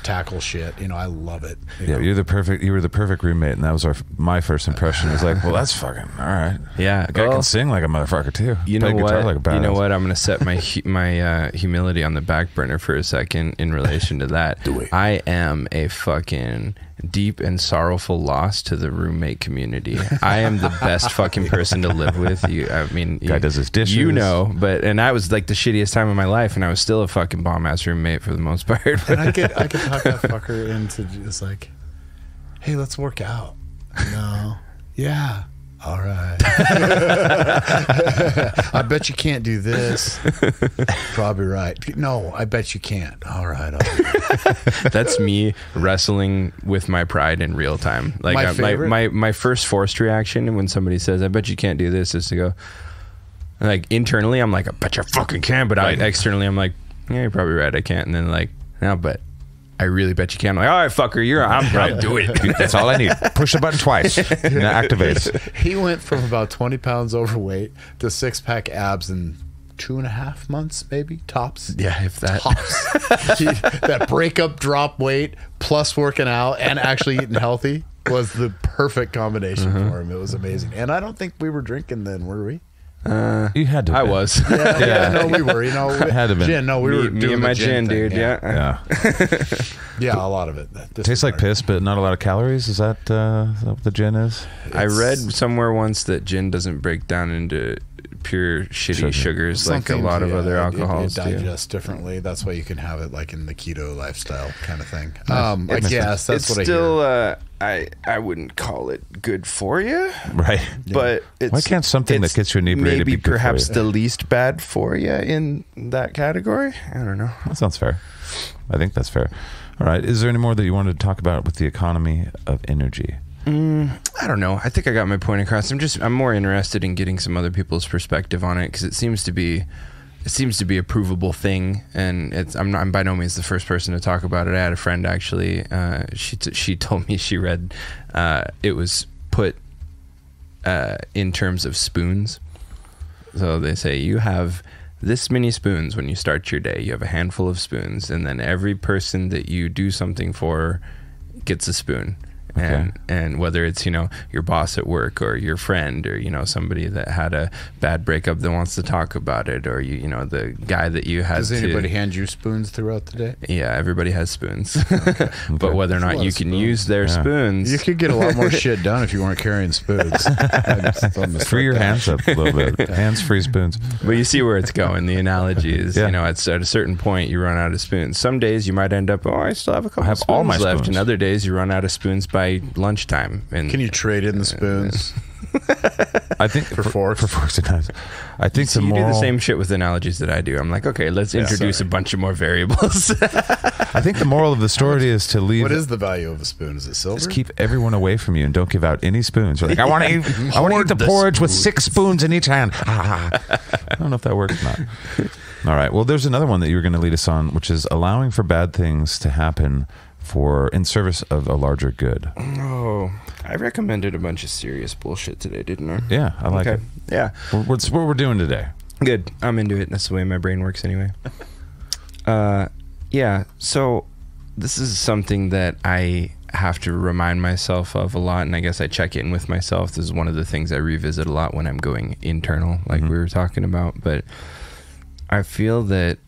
S4: tackle shit. I love it.
S3: You were the perfect roommate, and that was my first impression. It was like, well, that's fucking all right.
S2: Yeah,
S3: the guy can sing like a motherfucker too.
S2: You know what?
S3: Like a badass.
S2: You know what? I'm gonna set my humility on the back burner for a second in relation to that.
S3: Do it.
S2: I am a fucking deep and sorrowful loss to the roommate community. I am the best fucking person to live with.
S3: Guy does his dishes.
S2: And I was like the shittiest time of my life, and I was still a fucking bomb ass roommate for the most part.
S4: And I could talk that fucker into just like, hey, let's work out. No. Yeah. All right. I bet you can't do this. Probably right. No, I bet you can't. All right.
S2: That's me wrestling with my pride in real time. Like my first forced reaction when somebody says, I bet you can't do this, is to go, like, internally I'm like, I bet you fucking can, but externally I'm like, yeah, you're probably right, I can't. And then like, no, but I really bet you can. I'm like, all right, fucker, I'm gonna do it.
S3: That's all I need. Push the button twice. And it activates.
S4: He went from about 20 pounds overweight to 6-pack abs in 2.5 months, maybe, tops.
S2: Yeah, if that.
S4: Tops. That breakup drop weight plus working out and actually eating healthy was the perfect combination for him. It was amazing. And I don't think we were drinking then, were we?
S3: You had to.
S2: I was.
S4: No, we were.
S3: Had to been.
S4: Gin. No, we were.
S2: Me and my gin, dude.
S3: Yeah.
S4: Yeah, a lot of it.
S3: Tastes like piss, but not a lot of calories. Is that what the gin is?
S2: I read somewhere once that gin doesn't break down into pure shitty sugars like a lot of other alcohols
S4: it digests differently. That's why you can have it like in the keto lifestyle kind of thing. I guess that's what I hear.
S2: I wouldn't call it good for you,
S3: right?
S2: But
S3: why can't something that gets you inebriated
S2: maybe
S3: be good
S2: perhaps
S3: for you?
S2: the least bad for you in that category? I don't know.
S3: That sounds fair. I think that's fair. All right. Is there any more that you wanted to talk about with the economy of energy?
S2: I don't know. I think I got my point across. I'm more interested in getting some other people's perspective on it, because it seems to be a provable thing, and I'm by no means the first person to talk about it. I had a friend actually. She told me she read it was put in terms of spoons. So they say you have this many spoons when you start your day. You have a handful of spoons, and then every person that you do something for gets a spoon.
S3: Okay.
S2: And whether it's, your boss at work, or your friend, or, somebody that had a bad breakup that wants to talk about it, or, the guy that you had
S4: Does anybody hand you spoons throughout the day?
S2: Yeah, everybody has spoons. Okay. But whether or not you can use their spoons.
S4: You could get a lot more shit done if you weren't carrying spoons.
S3: Free your hands up a little bit. Hands-free spoons.
S2: But you see where it's going. The analogy is, at a certain point, you run out of spoons. Some days you might end up, I still have a couple of spoons
S3: all my
S2: left.
S3: spoons.
S2: And other days you run out of spoons by lunchtime. And
S4: can you trade in the spoons?
S3: I think
S4: For forks.
S3: for forks and knives. I think
S2: So
S3: the
S2: you do
S3: moral.
S2: the same shit with analogies that I do. I'm like, okay, let's introduce a bunch of more variables.
S3: I think the moral of the story is to leave.
S4: What is the value of a spoon? Is it silver?
S3: Just keep everyone away from you and don't give out any spoons. You're like, I want to eat. I want to eat the porridge with 6 spoons in each hand. I don't know if that works or not. All right. Well, there's another one that you were going to lead us on, which is allowing for bad things to happen in service of a larger good.
S2: Oh, I recommended a bunch of serious bullshit today, didn't I?
S3: Yeah, I like it.
S2: Yeah.
S3: What's what we're doing today?
S2: Good. I'm into it. That's the way my brain works anyway. Yeah. So this is something that I have to remind myself of a lot, and I guess I check in with myself. This is one of the things I revisit a lot when I'm going internal, like we were talking about. But I feel that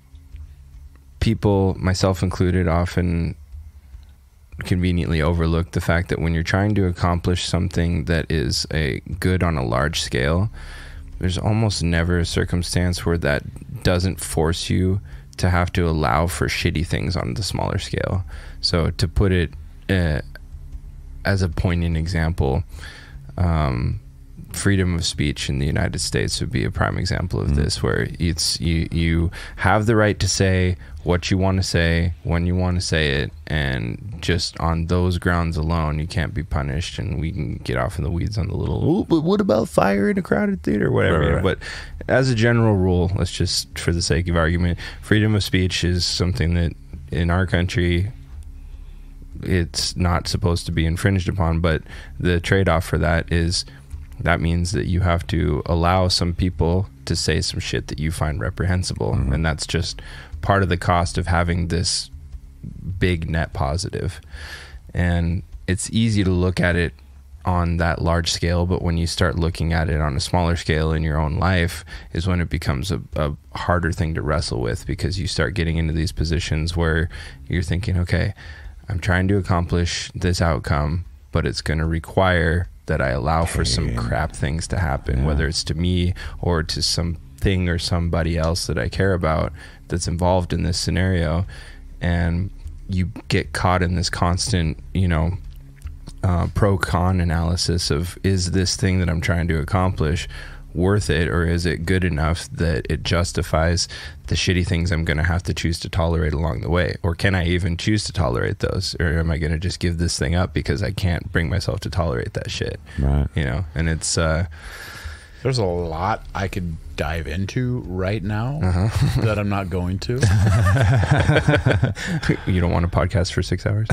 S2: people, myself included, often conveniently overlook the fact that when you're trying to accomplish something that is a good on a large scale, there's almost never a circumstance where that doesn't force you to have to allow for shitty things on the smaller scale. So to put it as a poignant example, freedom of speech in the United States would be a prime example of this, where it's you have the right to say what you want to say when you want to say it, and just on those grounds alone you can't be punished. And we can get off in the weeds on the little, but what about fire in a crowded theater, whatever.
S3: Right.
S2: But as a general rule, let's just, for the sake of argument, freedom of speech is something that in our country it's not supposed to be infringed upon. But the trade-off for that is that means that you have to allow some people to say some shit that you find reprehensible. And that's just part of the cost of having this big net positive. And it's easy to look at it on that large scale, but when you start looking at it on a smaller scale in your own life is when it becomes a harder thing to wrestle with, because you start getting into these positions where you're thinking, okay, I'm trying to accomplish this outcome, but it's going to require that I allow for some crap things to happen, whether it's to me or to something or somebody else that I care about that's involved in this scenario. And you get caught in this constant, pro-con analysis of, is this thing that I'm trying to accomplish worth it, or is it good enough that it justifies the shitty things I'm going to have to choose to tolerate along the way? Or can I even choose to tolerate those? Or am I going to just give this thing up because I can't bring myself to tolerate that shit?
S3: Right.
S2: And it's
S4: There's a lot I could dive into right now that I'm not going to.
S2: you don't want a podcast for 6 hours?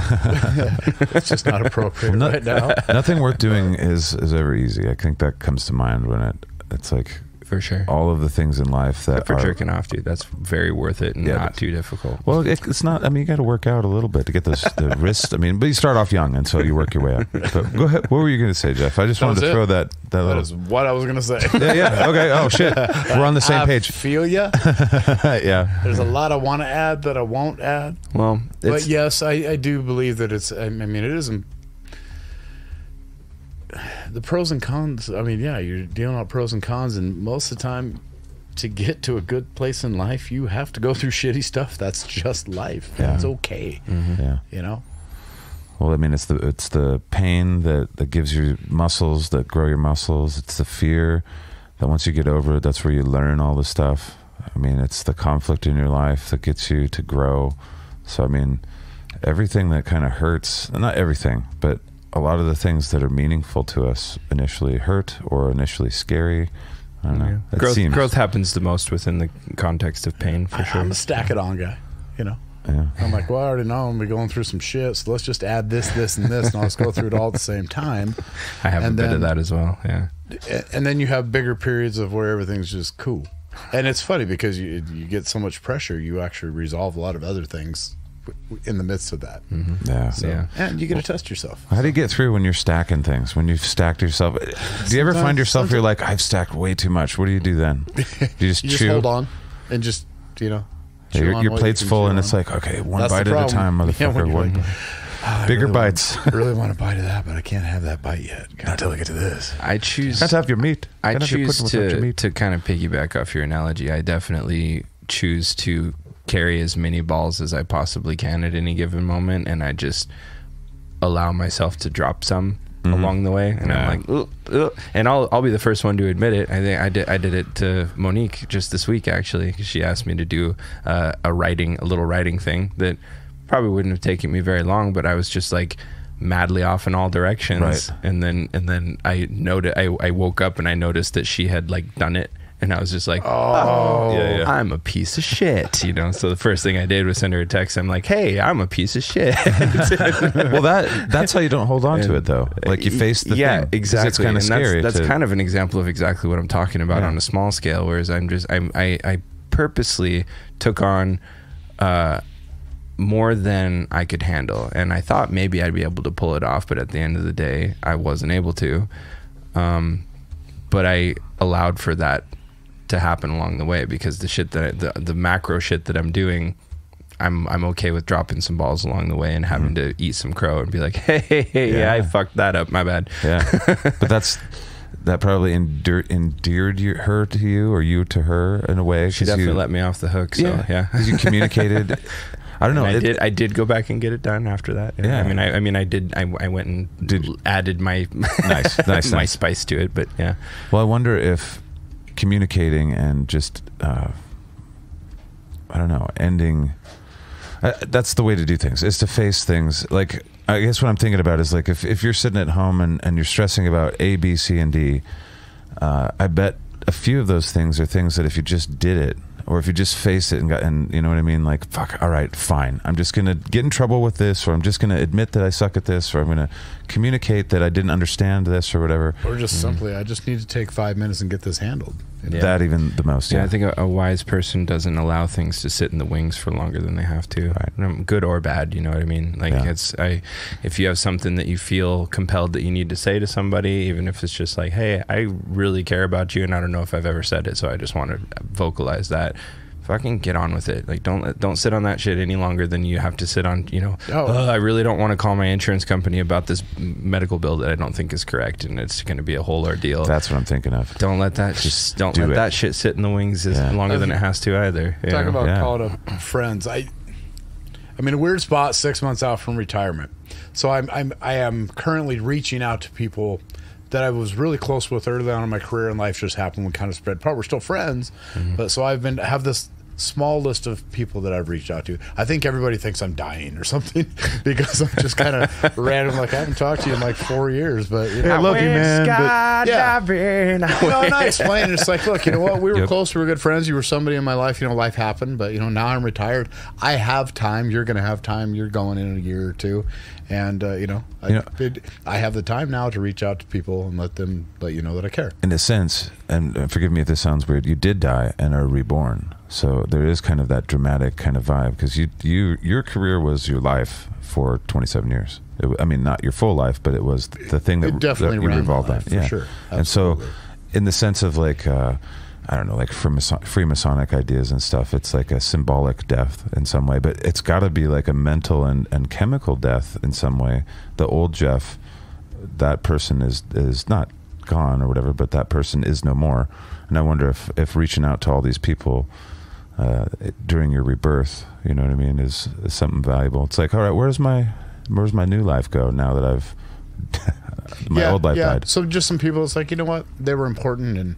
S4: It's just not appropriate right now.
S3: Nothing worth doing is ever easy. I think that comes to mind when it's like
S2: For sure.
S3: all of the things in life that
S2: For
S3: are
S2: jerking off, dude. That's very worth it and
S3: Yeah,
S2: not too difficult.
S3: well, it's not. I mean, you got to work out a little bit to get the wrist. I mean, but you start off young, and so you work your way up. But go ahead. What were you going to say, Jeff? I just wanted to
S4: was
S3: throw
S4: it.
S3: that
S4: That
S3: little.
S4: is what I was going to say.
S3: Yeah. Okay. Oh shit. We're on the same
S4: I
S3: page.
S4: feel ya.
S3: Yeah.
S4: There's a lot I want to add that I won't add.
S2: Well,
S4: But yes, I do believe that it's, I mean, it isn't. The pros and cons, I mean, yeah, you're dealing out pros and cons, and most of the time, to get to a good place in life, you have to go through shitty stuff. That's just life.
S3: Yeah.
S4: That's okay.
S3: Yeah.
S4: You know?
S3: Well, I mean, it's the pain that gives you muscles, that grow your muscles. It's the fear that once you get over it, that's where you learn all the stuff. I mean, it's the conflict in your life that gets you to grow. So, I mean, everything that kind of hurts, not everything, but a lot of the things that are meaningful to us initially hurt or initially scary. I don't know.
S2: Yeah. Growth happens the most within the context of pain, for sure.
S4: I'm a stack it on guy, you know?
S3: Yeah.
S4: I'm like, well, I already know I'm going through some shit, so let's just add this, and this, and let's go through it all at the same time.
S2: I have
S4: And
S2: a bit of
S4: then-
S2: that as well, yeah.
S4: And then you have bigger periods of where everything's just cool. And it's funny because you get so much pressure, you actually resolve a lot of other things in the midst of that.
S3: Yeah.
S2: Yeah.
S4: And you get to test yourself.
S3: How do you get through when you're stacking things? When you've stacked yourself? Do you ever find yourself you're like, I've stacked way too much? What do you do then? Do you just
S4: You
S3: chew?
S4: just hold on and just, you know.
S3: Yeah,
S4: chew on
S3: your
S4: what
S3: plate's
S4: you can
S3: full,
S4: chew
S3: and
S4: on.
S3: it's like, okay, one
S4: That's the
S3: bite at a
S4: problem.
S3: time,
S4: Yeah,
S3: motherfucker.
S4: when you're
S3: One-
S4: like, I
S3: bigger
S4: really
S3: bites.
S4: I really want a bite of that, but I can't have that bite yet. Not until I get to this.
S2: I choose
S3: Can't have your meat.
S2: I
S3: Can't have your
S2: choose
S3: pudding without your
S2: to,
S3: meat.
S2: to kind of piggyback off your analogy. I definitely choose to carry as many balls as I possibly can at any given moment, and I just allow myself to drop some along the way, and I'm like, ugh. And I'll be the first one to admit it. I think I did it to Monique just this week, actually, 'cause she asked me to do a little writing thing that probably wouldn't have taken me very long, but I was just like madly off in all directions.
S3: Right.
S2: And then I woke up and I noticed that she had like done it. And I was just like, I'm a piece of shit, you know? So the first thing I did was send her a text. I'm like, hey, I'm a piece of shit.
S3: Well, that's how you don't hold on to it, though. Like, you face the thing.
S2: Yeah, exactly.
S3: It's kind of scary.
S2: That's kind of an example of exactly what I'm talking about on a small scale, whereas I purposely took on more than I could handle. And I thought maybe I'd be able to pull it off, but at the end of the day, I wasn't able to. But I allowed for that to happen along the way, because the shit that the macro shit that I'm doing, I'm okay with dropping some balls along the way and having to eat some crow and be like, hey, I fucked that up, my bad. Yeah.
S3: But that probably endeared her to you, or you to her, in a way.
S2: She definitely let me off the hook. So yeah.
S3: Because you communicated. I don't know.
S2: I did go back and get it done after that.
S3: Yeah.
S2: I mean, I did. I went and added my my spice to it. But yeah.
S3: Well, I wonder if communicating and just I don't know, ending. That's the way to do things. Is to face things. Like, I guess what I'm thinking about is, like, if you're sitting at home and you're stressing about A, B, C, and D, I bet a few of those things are things that if you just did it, or if you just face it and you know what I mean? Like, fuck, all right, fine. I'm just going to get in trouble with this, or I'm just going to admit that I suck at this, or I'm going to communicate that I didn't understand this, or whatever.
S4: Or just simply, I just need to take 5 minutes and get this handled.
S2: Yeah.
S3: That even the most.
S2: Yeah, I think a wise person doesn't allow things to sit in the wings for longer than they have to. Right. Good or bad, you know what I mean? Like, if you have something that you feel compelled that you need to say to somebody, even if it's just like, hey, I really care about you and I don't know if I've ever said it, so I just want to vocalize that. Fucking get on with it. Like, don't sit on that shit any longer than you have to sit on, you know, I really don't want to call my insurance company about this medical bill that I don't think is correct, and it's going to be a whole ordeal.
S3: That's what I'm thinking of.
S2: Don't let that that shit sit in the wings longer than it has to either.
S4: Talk about calling up friends. I'm in a weird spot 6 months out from retirement. So I am currently reaching out to people that I was really close with early on in my career, and life just happened. We kind of spread apart. We're still friends, but so have this small list of people that I've reached out to. I think everybody thinks I'm dying or something because I'm just kind of random. Like, I haven't talked to you in like 4 years, but you know,
S3: I love you, man.
S4: And I explained, it's like, look, you know what? We were close. We were good friends. You were somebody in my life. You know, life happened, but you know, now I'm retired. I have time. You're going to have time. You're going in a year or two. And, I have the time now to reach out to people and let you know that I care.
S3: In a sense, and forgive me if this sounds weird, you did die and are reborn. So there is kind of that dramatic kind of vibe, because your career was your life for 27 years. I mean, not your full life, but it was the thing that you revolved on.
S4: For sure. Absolutely.
S3: And so, in the sense of like, I don't know, like Freemasonic ideas and stuff, it's like a symbolic death in some way, but it's got to be like a mental and chemical death in some way. The old Jeff, that person is not gone or whatever, but that person is no more. And I wonder if reaching out to all these people during your rebirth, you know what I mean, is something valuable. It's like, all right, where's my new life go now that I've my old life died?
S4: So just some people, it's like, you know what, they were important, and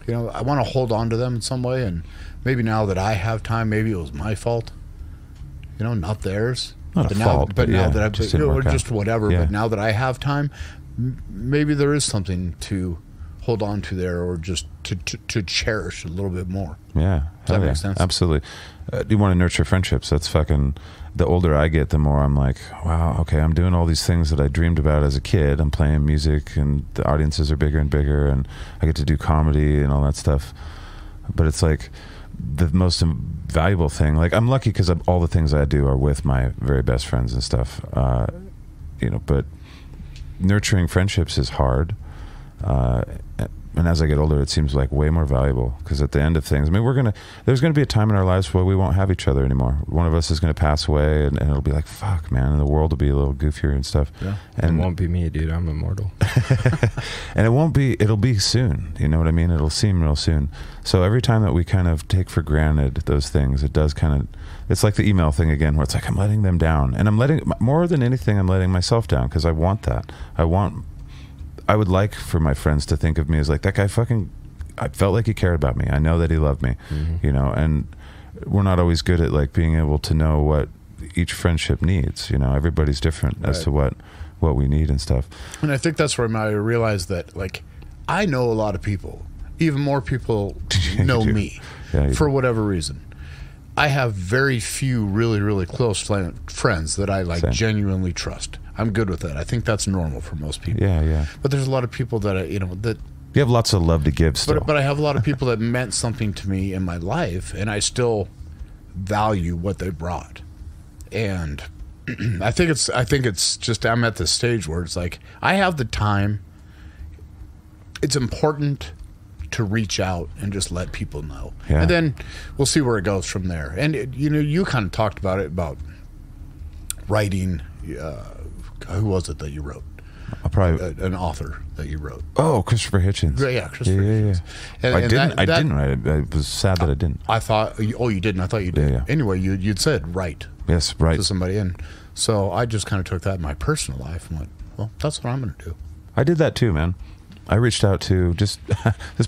S4: you know, I want to hold on to them in some way, and maybe now that I have time, maybe it was my fault, you know, not theirs.
S3: Not a fault, but
S4: now that I've
S3: just
S4: whatever. Yeah. But now that I have time, maybe there is something to hold on to there, or just to cherish a little bit more.
S3: Yeah,
S4: does that make sense?
S3: Absolutely. You want to nurture friendships. That's fucking. The older I get, the more I'm like, wow, okay, I'm doing all these things that I dreamed about as a kid. I'm playing music, and the audiences are bigger and bigger, and I get to do comedy and all that stuff. But it's like the most valuable thing. Like, I'm lucky because all the things I do are with my very best friends and stuff. You know, but nurturing friendships is hard. And as I get older, it seems like way more valuable, because at the end of things, I mean, there's going to be a time in our lives where we won't have each other anymore. One of us is going to pass away, and it'll be like, fuck, man, and the world will be a little goofier and stuff.
S2: Yeah.
S3: And
S2: it won't be me, dude. I'm immortal.
S3: And it'll be soon. You know what I mean? It'll seem real soon. So every time that we kind of take for granted those things, it does kind of, it's like the email thing again, where it's like, I'm letting them down. And more than anything, I'm letting myself down, because I want that. I want I would like for my friends to think of me as like, that guy I felt like he cared about me. I know that he loved me, you know, and we're not always good at like being able to know what each friendship needs. You know, everybody's different as to what we need and stuff.
S4: And I think that's where I realized that, like, I know a lot of people. Even more people know me for whatever reason. I have very few really, really close friends that I like genuinely trust. I'm good with that. I think that's normal for most people.
S3: Yeah.
S4: But there's a lot of people that that
S3: you have lots of love to give still.
S4: But I have a lot of people that meant something to me in my life, and I still value what they brought. And I think it's just I'm at this stage where it's like I have the time. It's important to reach out and just let people know, and then we'll see where it goes from there. And you kind of talked about it, about writing. Who was it that you wrote? An author that you wrote.
S3: Oh, Christopher Hitchens.
S4: Yeah, Christopher Hitchens. And
S3: I didn't write it. I was sad that I didn't.
S4: I thought, you didn't. I thought you did.
S3: Yeah.
S4: Anyway, you'd said write.
S3: Yes, right.
S4: To somebody, and so I just kind of took that in my personal life and went, well, that's what I'm going to do.
S3: I did that too, man. I reached out to this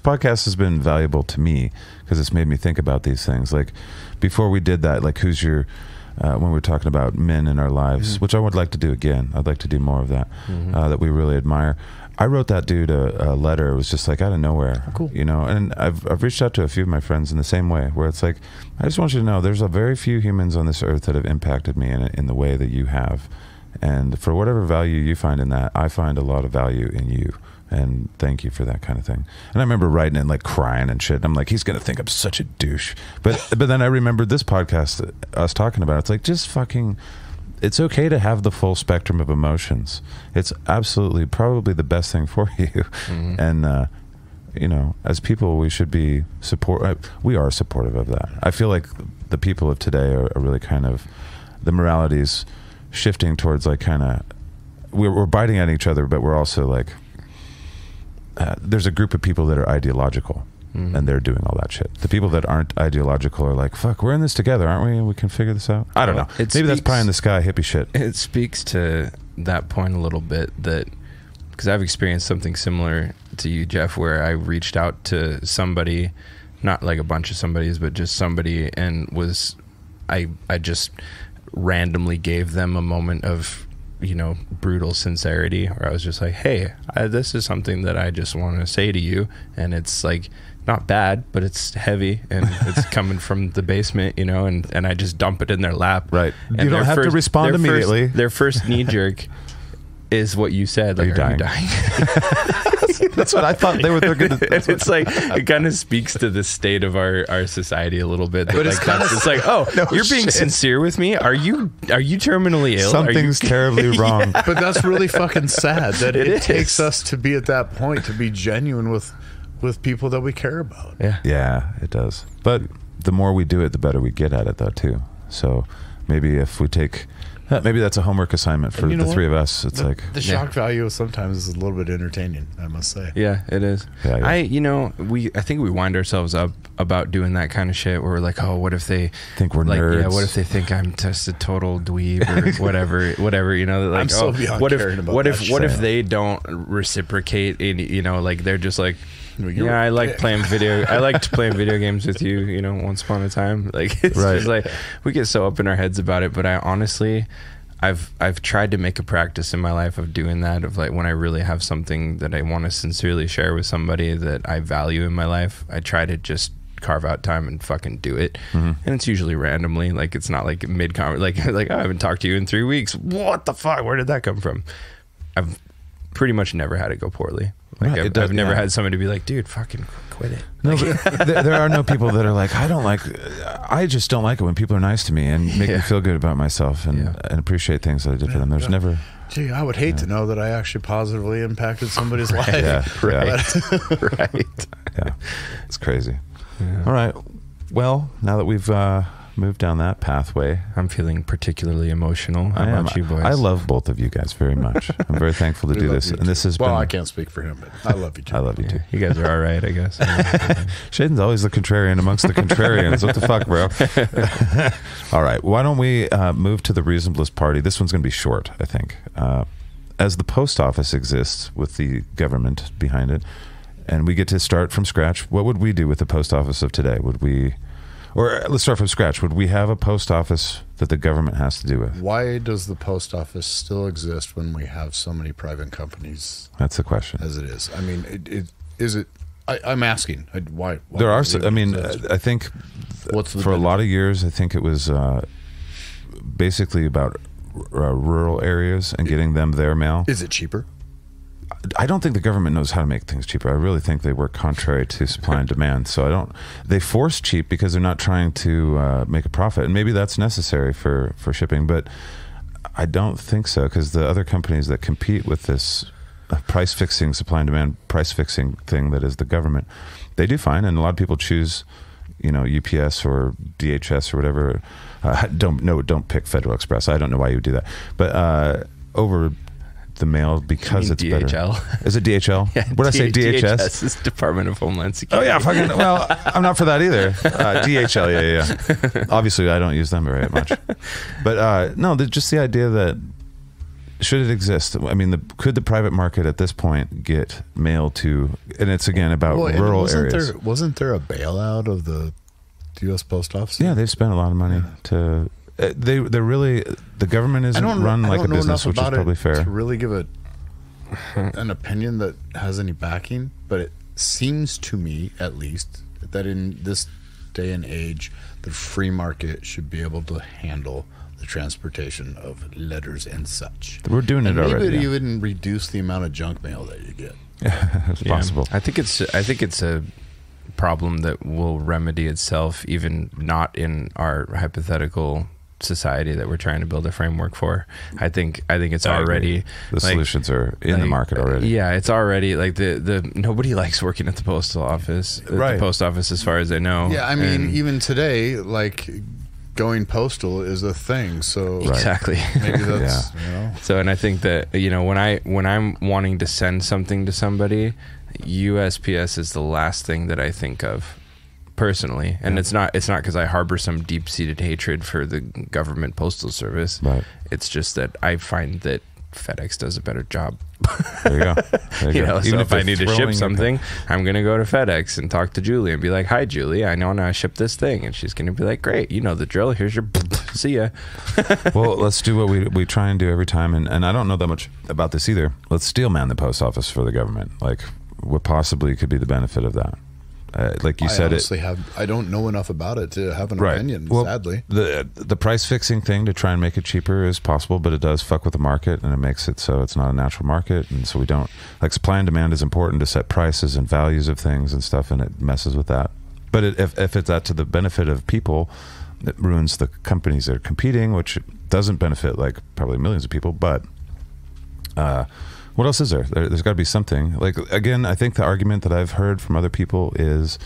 S3: podcast has been valuable to me because it's made me think about these things. Like before we did that, like who's your, when we were talking about men in our lives, which I would like to do again. I'd like to do more of that, that we really admire. I wrote that dude a letter. It was just like out of nowhere,
S4: cool.
S3: You know, and I've reached out to a few of my friends in the same way where it's like, I just want you to know there's a very few humans on this earth that have impacted me in the way that you have. And for whatever value you find in that, I find a lot of value in you. And thank you for that kind of thing. And I remember writing it and like crying and shit. And I'm like, he's going to think I'm such a douche. But then I remembered this podcast, us talking about it. It's like, just fucking, it's okay to have the full spectrum of emotions. It's absolutely probably the best thing for you. And, you know, as people, we should be we are supportive of that. I feel like the people of today are really kind of, the morality's shifting towards like kind of, we're biting at each other, but we're also like, there's a group of people that are ideological and they're doing all that shit. The people that aren't ideological are like, fuck, we're in this together, aren't we? We can figure this out. I don't know. Maybe that's pie in the sky hippie shit.
S2: It speaks to that point a little bit, that because I've experienced something similar to you, Jeff, where I reached out to somebody, not like a bunch of somebodies, but just somebody, and I just randomly gave them a moment of, you know, brutal sincerity, where I was just like, hey, this is something that I just want to say to you, and it's like not bad, but it's heavy, and it's coming from the basement, you know, and I just dump it in their lap.
S3: Right.
S2: And
S3: you don't have to respond immediately.
S2: Their first knee jerk is what you said. Like, are you dying?
S3: That's what I thought they were going to.
S2: It's like, it kind of speaks to the state of our society a little bit. But like, it's like, oh, you're being sincere with me? Are you terminally ill?
S3: Something's terribly wrong.
S4: But that's really fucking sad that it takes us to be at that point, to be genuine with people that we care about.
S3: Yeah, it does. But the more we do it, the better we get at it, though, too. So maybe if we take... Maybe that's a homework assignment for the three of us. It's like
S4: the shock value sometimes is a little bit entertaining, I must say.
S2: Yeah, it is.
S3: Yeah.
S2: I think we wind ourselves up about doing that kind of shit where we're like, oh, what if they
S3: think we're
S2: like,
S3: nerds?
S2: Yeah, what if they think I'm just a total dweeb or whatever, you know, like,
S4: I'm so beyond caring about that
S2: what if they don't reciprocate, you know, like they're just like, yeah, I liked playing video games with you, you know, once upon a time. Like, it's just like, we get so up in our heads about it. But I honestly, I've tried to make a practice in my life of doing that, of like, when I really have something that I want to sincerely share with somebody that I value in my life, I try to just carve out time and fucking do it. And it's usually randomly. Like, it's not like mid-conversation, like, oh, I haven't talked to you in 3 weeks. What the fuck? Where did that come from? I've pretty much never had it go poorly. Like, I've never had somebody be like, dude, fucking quit it.
S3: No, but there are no people that are like, I just don't like it when people are nice to me and make me feel good about myself and appreciate things that I did for them. There's never...
S4: Gee, I would hate to know that I actually positively impacted somebody's life.
S3: Yeah,
S2: Right.
S3: Yeah, it's crazy. Yeah. All right. Well, now that we've moved down that pathway,
S2: I'm feeling particularly emotional. How about you boys?
S3: I love both of you guys very much. I'm very thankful to do this. And this has been...
S4: I can't speak for him, but I love you too.
S3: I love you too.
S2: You guys are all right, I guess.
S3: Shaiden's always the contrarian amongst the contrarians. What the fuck, bro? All right. Why don't we move to the reasonablest party? This one's going to be short, I think. as the post office exists with the government behind it, and we get to start from scratch, what would we do with the post office of today? Would we, or let's start from scratch, would we have a post office that the government has to do with?
S4: Why does the post office still exist when we have so many private companies
S3: That's the question.
S4: as it is? I mean, is it? I'm asking. Why
S3: There are,
S4: does it
S3: I mean,
S4: exist?
S3: I think
S4: What's the
S3: for a lot
S4: benefit?
S3: of years, I think it was basically about rural areas and getting them their mail.
S4: Is it cheaper?
S3: I don't think the government knows how to make things cheaper. I really think they work contrary to supply and demand. So they force cheap because they're not trying to make a profit. And maybe that's necessary for shipping, but I don't think so, because the other companies that compete with this price fixing, supply and demand price fixing thing that is the government, they do fine. And a lot of people choose, UPS or DHS or whatever. Don't pick Federal Express. I don't know why you would do that. But over the mail, because it's
S2: DHL.
S3: better. Is it DHL?
S2: Yeah,
S3: What did I say? DHS?
S2: DHS is Department of Homeland
S3: Oh
S2: Security.
S3: yeah, fucking. Well, I'm not for that either. DHL, yeah. Obviously, I don't use them very much. But no, just the idea that should it exist? I mean, could the private market at this point get mail to? And it's again about rural areas.
S4: Wasn't there a bailout of the U.S. Post Office?
S3: Yeah, they've spent a lot of money to. They're really, the government isn't run like a business, which is probably fair.
S4: To really give an opinion that has any backing, but it seems to me, at least, that in this day and age, the free market should be able to handle the transportation of letters and such.
S3: We're doing it
S4: and
S3: already.
S4: Maybe
S3: Yeah.
S4: even reduce the amount of junk mail that you get.
S3: It's possible.
S2: I think it's a problem that will remedy itself, even not in our hypothetical society that we're trying to build a framework for. I think it's already
S3: The solutions are in the market already.
S2: Yeah, it's already like the nobody likes working at the postal office,
S3: Right.
S2: the post office, as far as I know.
S4: Yeah, I mean,
S2: And-
S4: even today, like going postal is a thing. So
S2: exactly.
S4: maybe that's
S2: So, and I think that when I'm wanting to send something to somebody, USPS is the last thing that I think of personally, and it's not because I harbor some deep-seated hatred for the government postal service.
S3: Right.
S2: It's just that I find that FedEx does a better job.
S3: There you go. There you go.
S2: So
S3: Even
S2: if I
S3: they're
S2: need to
S3: throwing
S2: ship
S3: your-
S2: something, I'm going to go to FedEx and talk to Julie and be like, "Hi, Julie, I know I ship this thing," and she's going to be like, "Great, you know the drill. Here's your see ya."
S3: Well, let's do what we try and do every time, and I don't know that much about this either. Let's steel man the post office for the government. Like, what possibly could be the benefit of that? Like you said,
S4: I don't know enough about it to have an opinion.
S3: Well,
S4: sadly,
S3: the price fixing thing to try and make it cheaper is possible, but it does fuck with the market, and it makes it so it's not a natural market, and so we don't like supply and demand is important to set prices and values of things and stuff, and it messes with that. But if it's that to the benefit of people, it ruins the companies that are competing, which doesn't benefit like probably millions of people. But what else is there? There's got to be something. Like, again, I think the argument that I've heard from other people is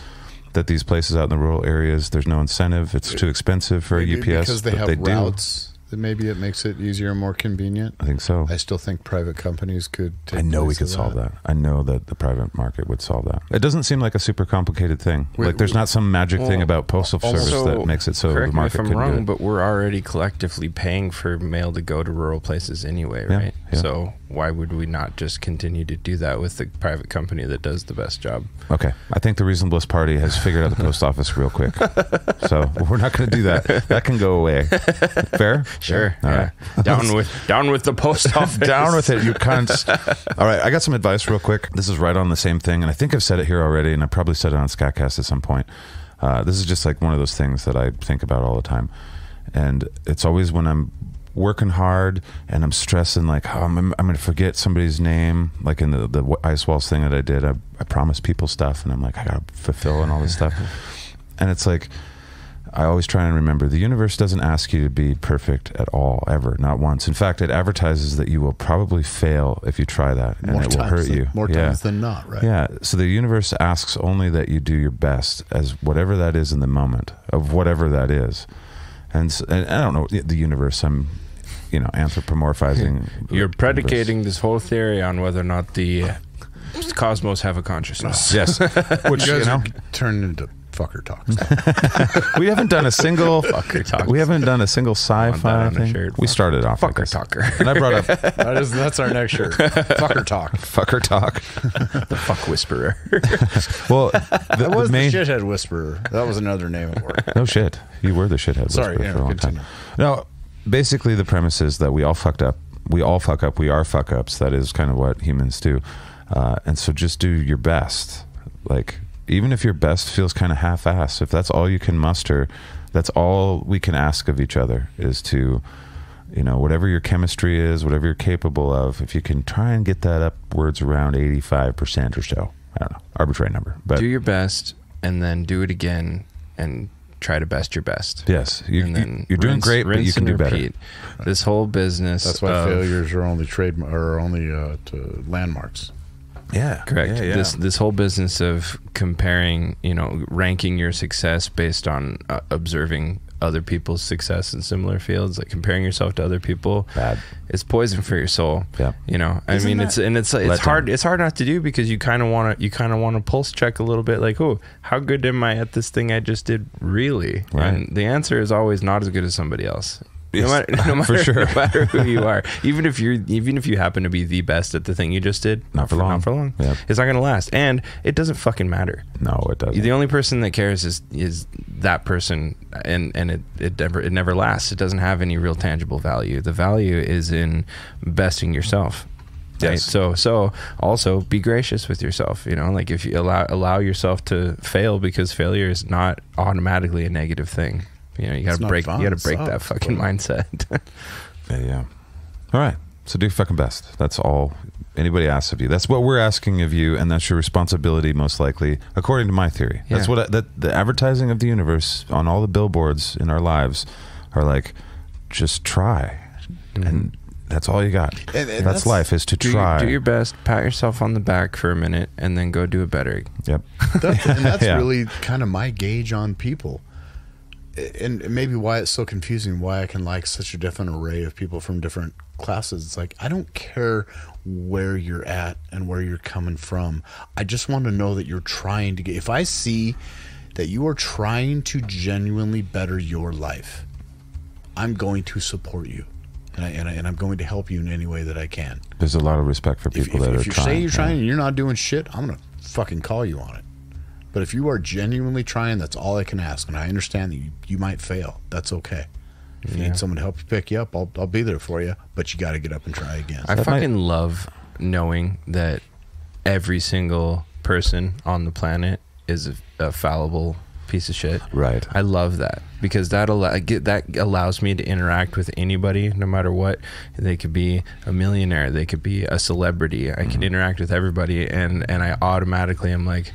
S3: that these places out in the rural areas, there's no incentive. It's too expensive for
S4: maybe
S3: UPS.
S4: because they
S3: but
S4: have
S3: they do.
S4: routes. That maybe it makes it easier and more convenient.
S3: I think so.
S4: I still think private companies could. Take
S3: I know we
S4: place
S3: could
S4: of
S3: solve that. I know that the private market would solve that. It doesn't seem like a super complicated thing. Like, there's not some magic thing about postal service that makes it so the
S2: correct me
S3: market
S2: if I'm
S3: couldn't do
S2: wrong,
S3: it.
S2: but we're already collectively paying for mail to go to rural places anyway,
S3: Yeah,
S2: right?
S3: yeah.
S2: So why would we not just continue to do that with the private company that does the best job?
S3: Okay. I think the Reasonableness Party has figured out the post office real quick. So we're not going to do that. That can go away. Fair?
S2: Sure.
S3: All
S2: yeah.
S3: right.
S2: Down with the post office.
S3: Down with it, you cunts. All right, I got some advice real quick. This is right on the same thing, and I think I've said it here already, and I probably said it on SKATCAST at some point. This is just like one of those things that I think about all the time. And it's always when I'm working hard and I'm stressing, like, oh, I'm going to forget somebody's name, like in the ice walls thing that I did. I promised people stuff, and I'm like, I got to fulfill and all this stuff. And it's like, I always try and remember, the universe doesn't ask you to be perfect at all, ever, not once. In fact, it advertises that you will probably fail if you try that, and it will hurt you.
S4: More times than not, right?
S3: Yeah. So the universe asks only that you do your best as whatever that is in the moment of whatever that is. And I don't know the universe. I'm, anthropomorphizing.
S2: You're
S3: the
S2: predicating
S3: universe.
S2: this whole theory on whether or not the cosmos have a consciousness.
S3: Yes. Which,
S4: You guys are turning into fucker talks.
S3: We haven't done a single
S2: Fucker talks.
S3: We haven't done a single sci-fi
S2: on a
S3: thing.
S2: shirt.
S3: We started off like
S2: Fucker
S3: this.
S2: talker.
S3: And I brought up
S4: That's our next shirt. Fucker talk.
S3: fucker talk.
S2: The fuck whisperer.
S3: Well,
S4: That was
S3: the main
S4: the shithead whisperer. That was another name at work.
S3: no shit. You were the shithead
S4: Sorry,
S3: whisperer
S4: yeah,
S3: for a long
S4: continue.
S3: time. No, basically the premise is that we all fucked up. We all fuck up. We are fuck ups. That is kind of what humans do. And so just do your best. Like, even if your best feels kind of half-assed, if that's all you can muster, that's all we can ask of each other is to, you know, whatever your chemistry is, whatever you're capable of, if you can try and get that upwards around 85% or so. I don't know, arbitrary number. But
S2: Do your best and then do it again and try to best your best.
S3: yes,
S2: And then
S3: you're doing great, but you
S2: rinse
S3: can
S2: and
S3: do better.
S2: repeat. This whole business.
S4: That's why
S2: of-
S4: failures are only to landmarks.
S3: Yeah,
S2: Correct.
S3: Yeah, yeah.
S2: This whole business of comparing, you know, ranking your success based on observing other people's success in similar fields, like comparing yourself to other people,
S3: Bad.
S2: it's poison for your soul.
S3: Yeah.
S2: You know, I
S4: Isn't
S2: mean,
S4: that-
S2: it's
S3: Let
S2: hard.
S3: down.
S2: It's hard not to do because you kind of want to pulse check a little bit, like, oh, how good am I at this thing I just did? Really?
S3: Right.
S2: And the answer is always not as good as somebody else.
S3: Yes,
S2: No matter,
S3: for sure.
S2: no matter who you are, even if you happen to be the best at the thing you just did,
S3: Not for long.
S2: Not for long.
S3: Yep.
S2: It's not going to last, and it doesn't fucking matter.
S3: No, it doesn't.
S2: The only person that cares is that person, and it never lasts. It doesn't have any real tangible value. The value is in besting yourself. Right?
S3: Yes.
S2: So also be gracious with yourself. You know, like if you allow yourself to fail, because failure is not automatically a negative thing. You know, you
S4: It's
S2: gotta
S4: not
S2: break.
S4: fun.
S2: You gotta
S4: It
S2: break that
S4: sucks,
S2: fucking
S4: but-
S2: mindset.
S3: Yeah. All right. So do your fucking best. That's all anybody asks of you. That's what we're asking of you, and that's your responsibility, most likely, according to my theory. That's
S2: Yeah.
S3: what the advertising of the universe on all the billboards in our lives are like. Just try, and that's all you got.
S4: And
S3: that's
S4: that's-
S3: life, is to
S2: do
S3: try.
S2: your best. Pat yourself on the back for a minute, and then go do it better.
S3: Yep.
S4: That's
S3: Yeah.
S4: really kind of my gauge on people. And maybe why it's so confusing, why I can like such a different array of people from different classes. It's like, I don't care where you're at and where you're coming from. I just want to know that you're trying to get, if I see that you are trying to genuinely better your life, I'm going to support you. And I'm going to help you in any way that I can.
S3: There's a lot of respect for people that are
S4: if you
S3: trying.
S4: say you're
S3: yeah.
S4: trying and you're not doing shit, I'm going to fucking call you on it. But if you are genuinely trying, that's all I can ask. And I understand that you might fail. That's okay. If you
S2: Yeah.
S4: need someone to help you pick you up, I'll be there for you. But you got to get up and try again.
S2: I
S3: That might-
S2: fucking love knowing that every single person on the planet is a fallible piece of shit.
S3: Right.
S2: I love that because that allows me to interact with anybody, no matter what. They could be a millionaire, they could be a celebrity. I can interact with everybody, and I automatically am like,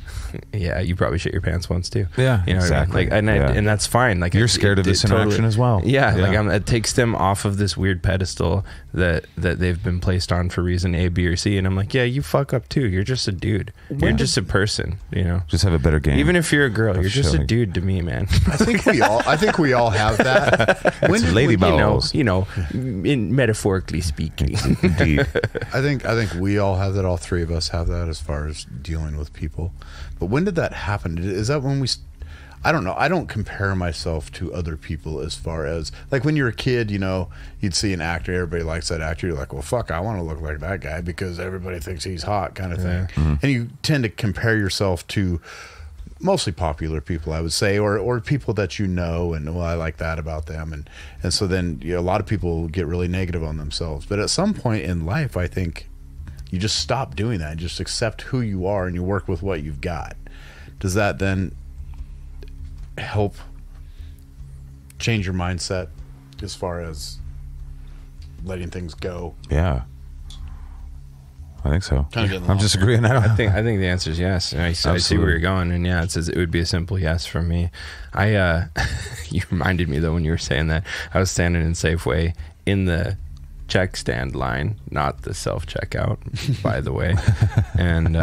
S2: yeah, you probably shit your pants once too.
S3: Yeah,
S2: you know
S3: exactly.
S2: what I mean? Like,
S3: Yeah.
S2: and that's fine. Like
S3: You're scared of this interaction as well.
S2: Yeah,
S3: Yeah.
S2: like it takes them off of this weird pedestal that they've been placed on for reason A, B, or C, and I'm like, yeah, you fuck up too. You're just a dude. You're just a person. You know.
S3: Just have a better game.
S2: Even if you're a girl,
S3: of
S2: you're just a
S3: showing.
S2: dude to me, man.
S4: I think we all have that. When did
S3: lady
S4: we-
S3: balls.
S2: You know, in metaphorically speaking.
S3: Indeed.
S4: I think we all have that. All three of us have that as far as dealing with people. But when did that happen? Is that when we? I don't know. I don't compare myself to other people as far as like when you're a kid. You know, you'd see an actor. Everybody likes that actor. You're like, well, fuck, I want to look like that guy because everybody thinks he's hot, kind of thing. And you tend to compare yourself to mostly popular people, I would say, or people that you know, and well, I like that about them, and so then a lot of people get really negative on themselves. But at some point in life, I think you just stop doing that and just accept who you are and you work with what you've got. Does that then help change your mindset as far as letting things go?
S3: Yeah. I think so.
S4: Kinda getting
S3: I'm
S4: lost.
S3: just agreeing.
S2: I think the answer is yes. I see
S3: Absolutely.
S2: where you're going, and yeah, it would be a simple yes from me. You reminded me though when you were saying that. I was standing in Safeway in the check stand line, not the self checkout, by the way, and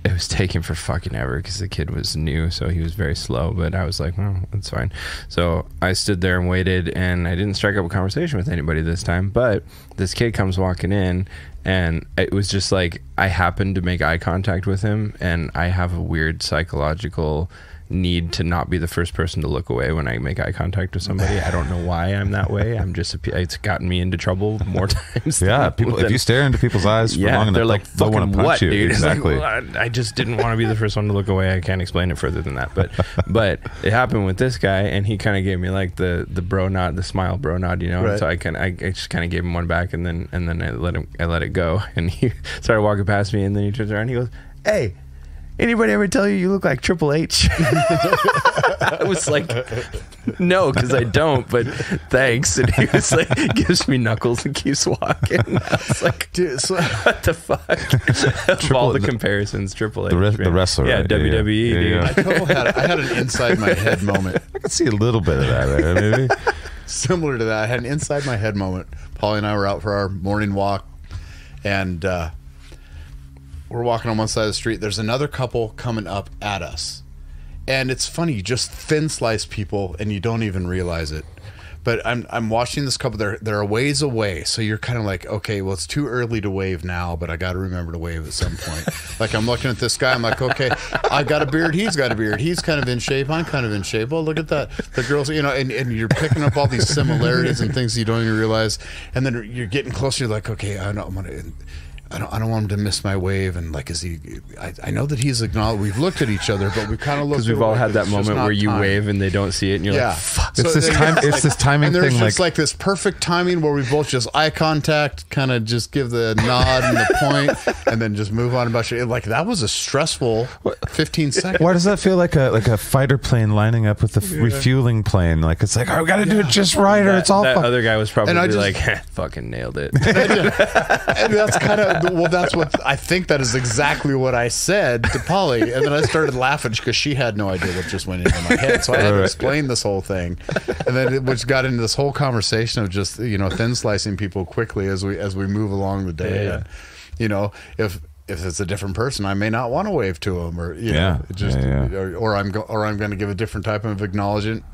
S2: it was taking for fucking ever because the kid was new, so he was very slow. But I was like, oh, that's fine. So I stood there and waited, and I didn't strike up a conversation with anybody this time. But this kid comes walking in, and it was just like I happened to make eye contact with him, and I have a weird psychological need to not be the first person to look away when I make eye contact with somebody. I don't know why I'm that way. I'm just it's gotten me into trouble more times.
S3: Yeah, people. If you stare into people's eyes for long enough,
S2: they're like,
S3: they'll want to punch
S2: what,
S3: you.
S2: dude?
S3: Exactly.
S2: Like, well, I just didn't want to be the first one to look away. I can't explain it further than that. But it happened with this guy, and he kind of gave me like the bro nod, the smile bro nod, you know.
S4: Right.
S2: So I just kind of gave him one back, and then I let it go, and he started walking past me, and then he turns around, and he goes, "Hey, anybody ever tell you look like Triple H?" I was like, "No, because I don't, but thanks." And he was like, gives me knuckles and keeps walking. And I was like,
S4: Dude, so,
S2: what the fuck? Of all the comparisons, Triple H.
S3: The wrestler.
S2: Yeah,
S3: right?
S2: WWE, dude.
S4: I totally had an inside my head moment.
S3: I could see a little bit of that there, maybe.
S4: Similar to that. I had an inside my head moment. Polly and I were out for our morning walk, and we're walking on one side of the street. There's another couple coming up at us. And it's funny, you just thin slice people and you don't even realize it. But I'm watching this couple, they're a ways away. So you're kind of like, okay, well, it's too early to wave now, but I got to remember to wave at some point. Like, I'm looking at this guy, I'm like, okay, I got a beard, he's got a beard. He's kind of in shape, I'm kind of in shape. Oh, look at that. The girls, you know, and you're picking up all these similarities and things you don't even realize. And then you're getting closer, you're like, okay, I don't want him to miss my wave. And like, is he? I know that he's acknowledged. We've looked at each other, but we kind of looked.
S2: Because we've all had that
S4: it's just
S2: moment
S4: not
S2: where you
S4: time.
S2: wave and they don't see it, and you're like, "Fuck!"
S3: It's this time. It's this timing
S4: and there's
S3: thing.
S4: just like this perfect timing where we both just eye contact, kind of just give the nod and the point, and then just move on about shit. Like, that was a stressful 15 seconds.
S3: Why does that feel like a fighter plane lining up with the refueling plane? Like, it's like, oh, we got to do it just right, or it's all.
S2: That other guy was probably
S4: I just-
S2: like, "Fucking nailed it."
S4: And that's kind of, well, that's what I think that is exactly what I said to Polly. And then I started laughing because she had no idea what just went into my head. So I had to explain this whole thing. And then which got into this whole conversation of just, you know, thin slicing people quickly as we move along the day.
S2: Yeah.
S4: And, you know, if it's a different person, I may not want to wave to them, or you know, it just or I'm going to give a different type of acknowledgement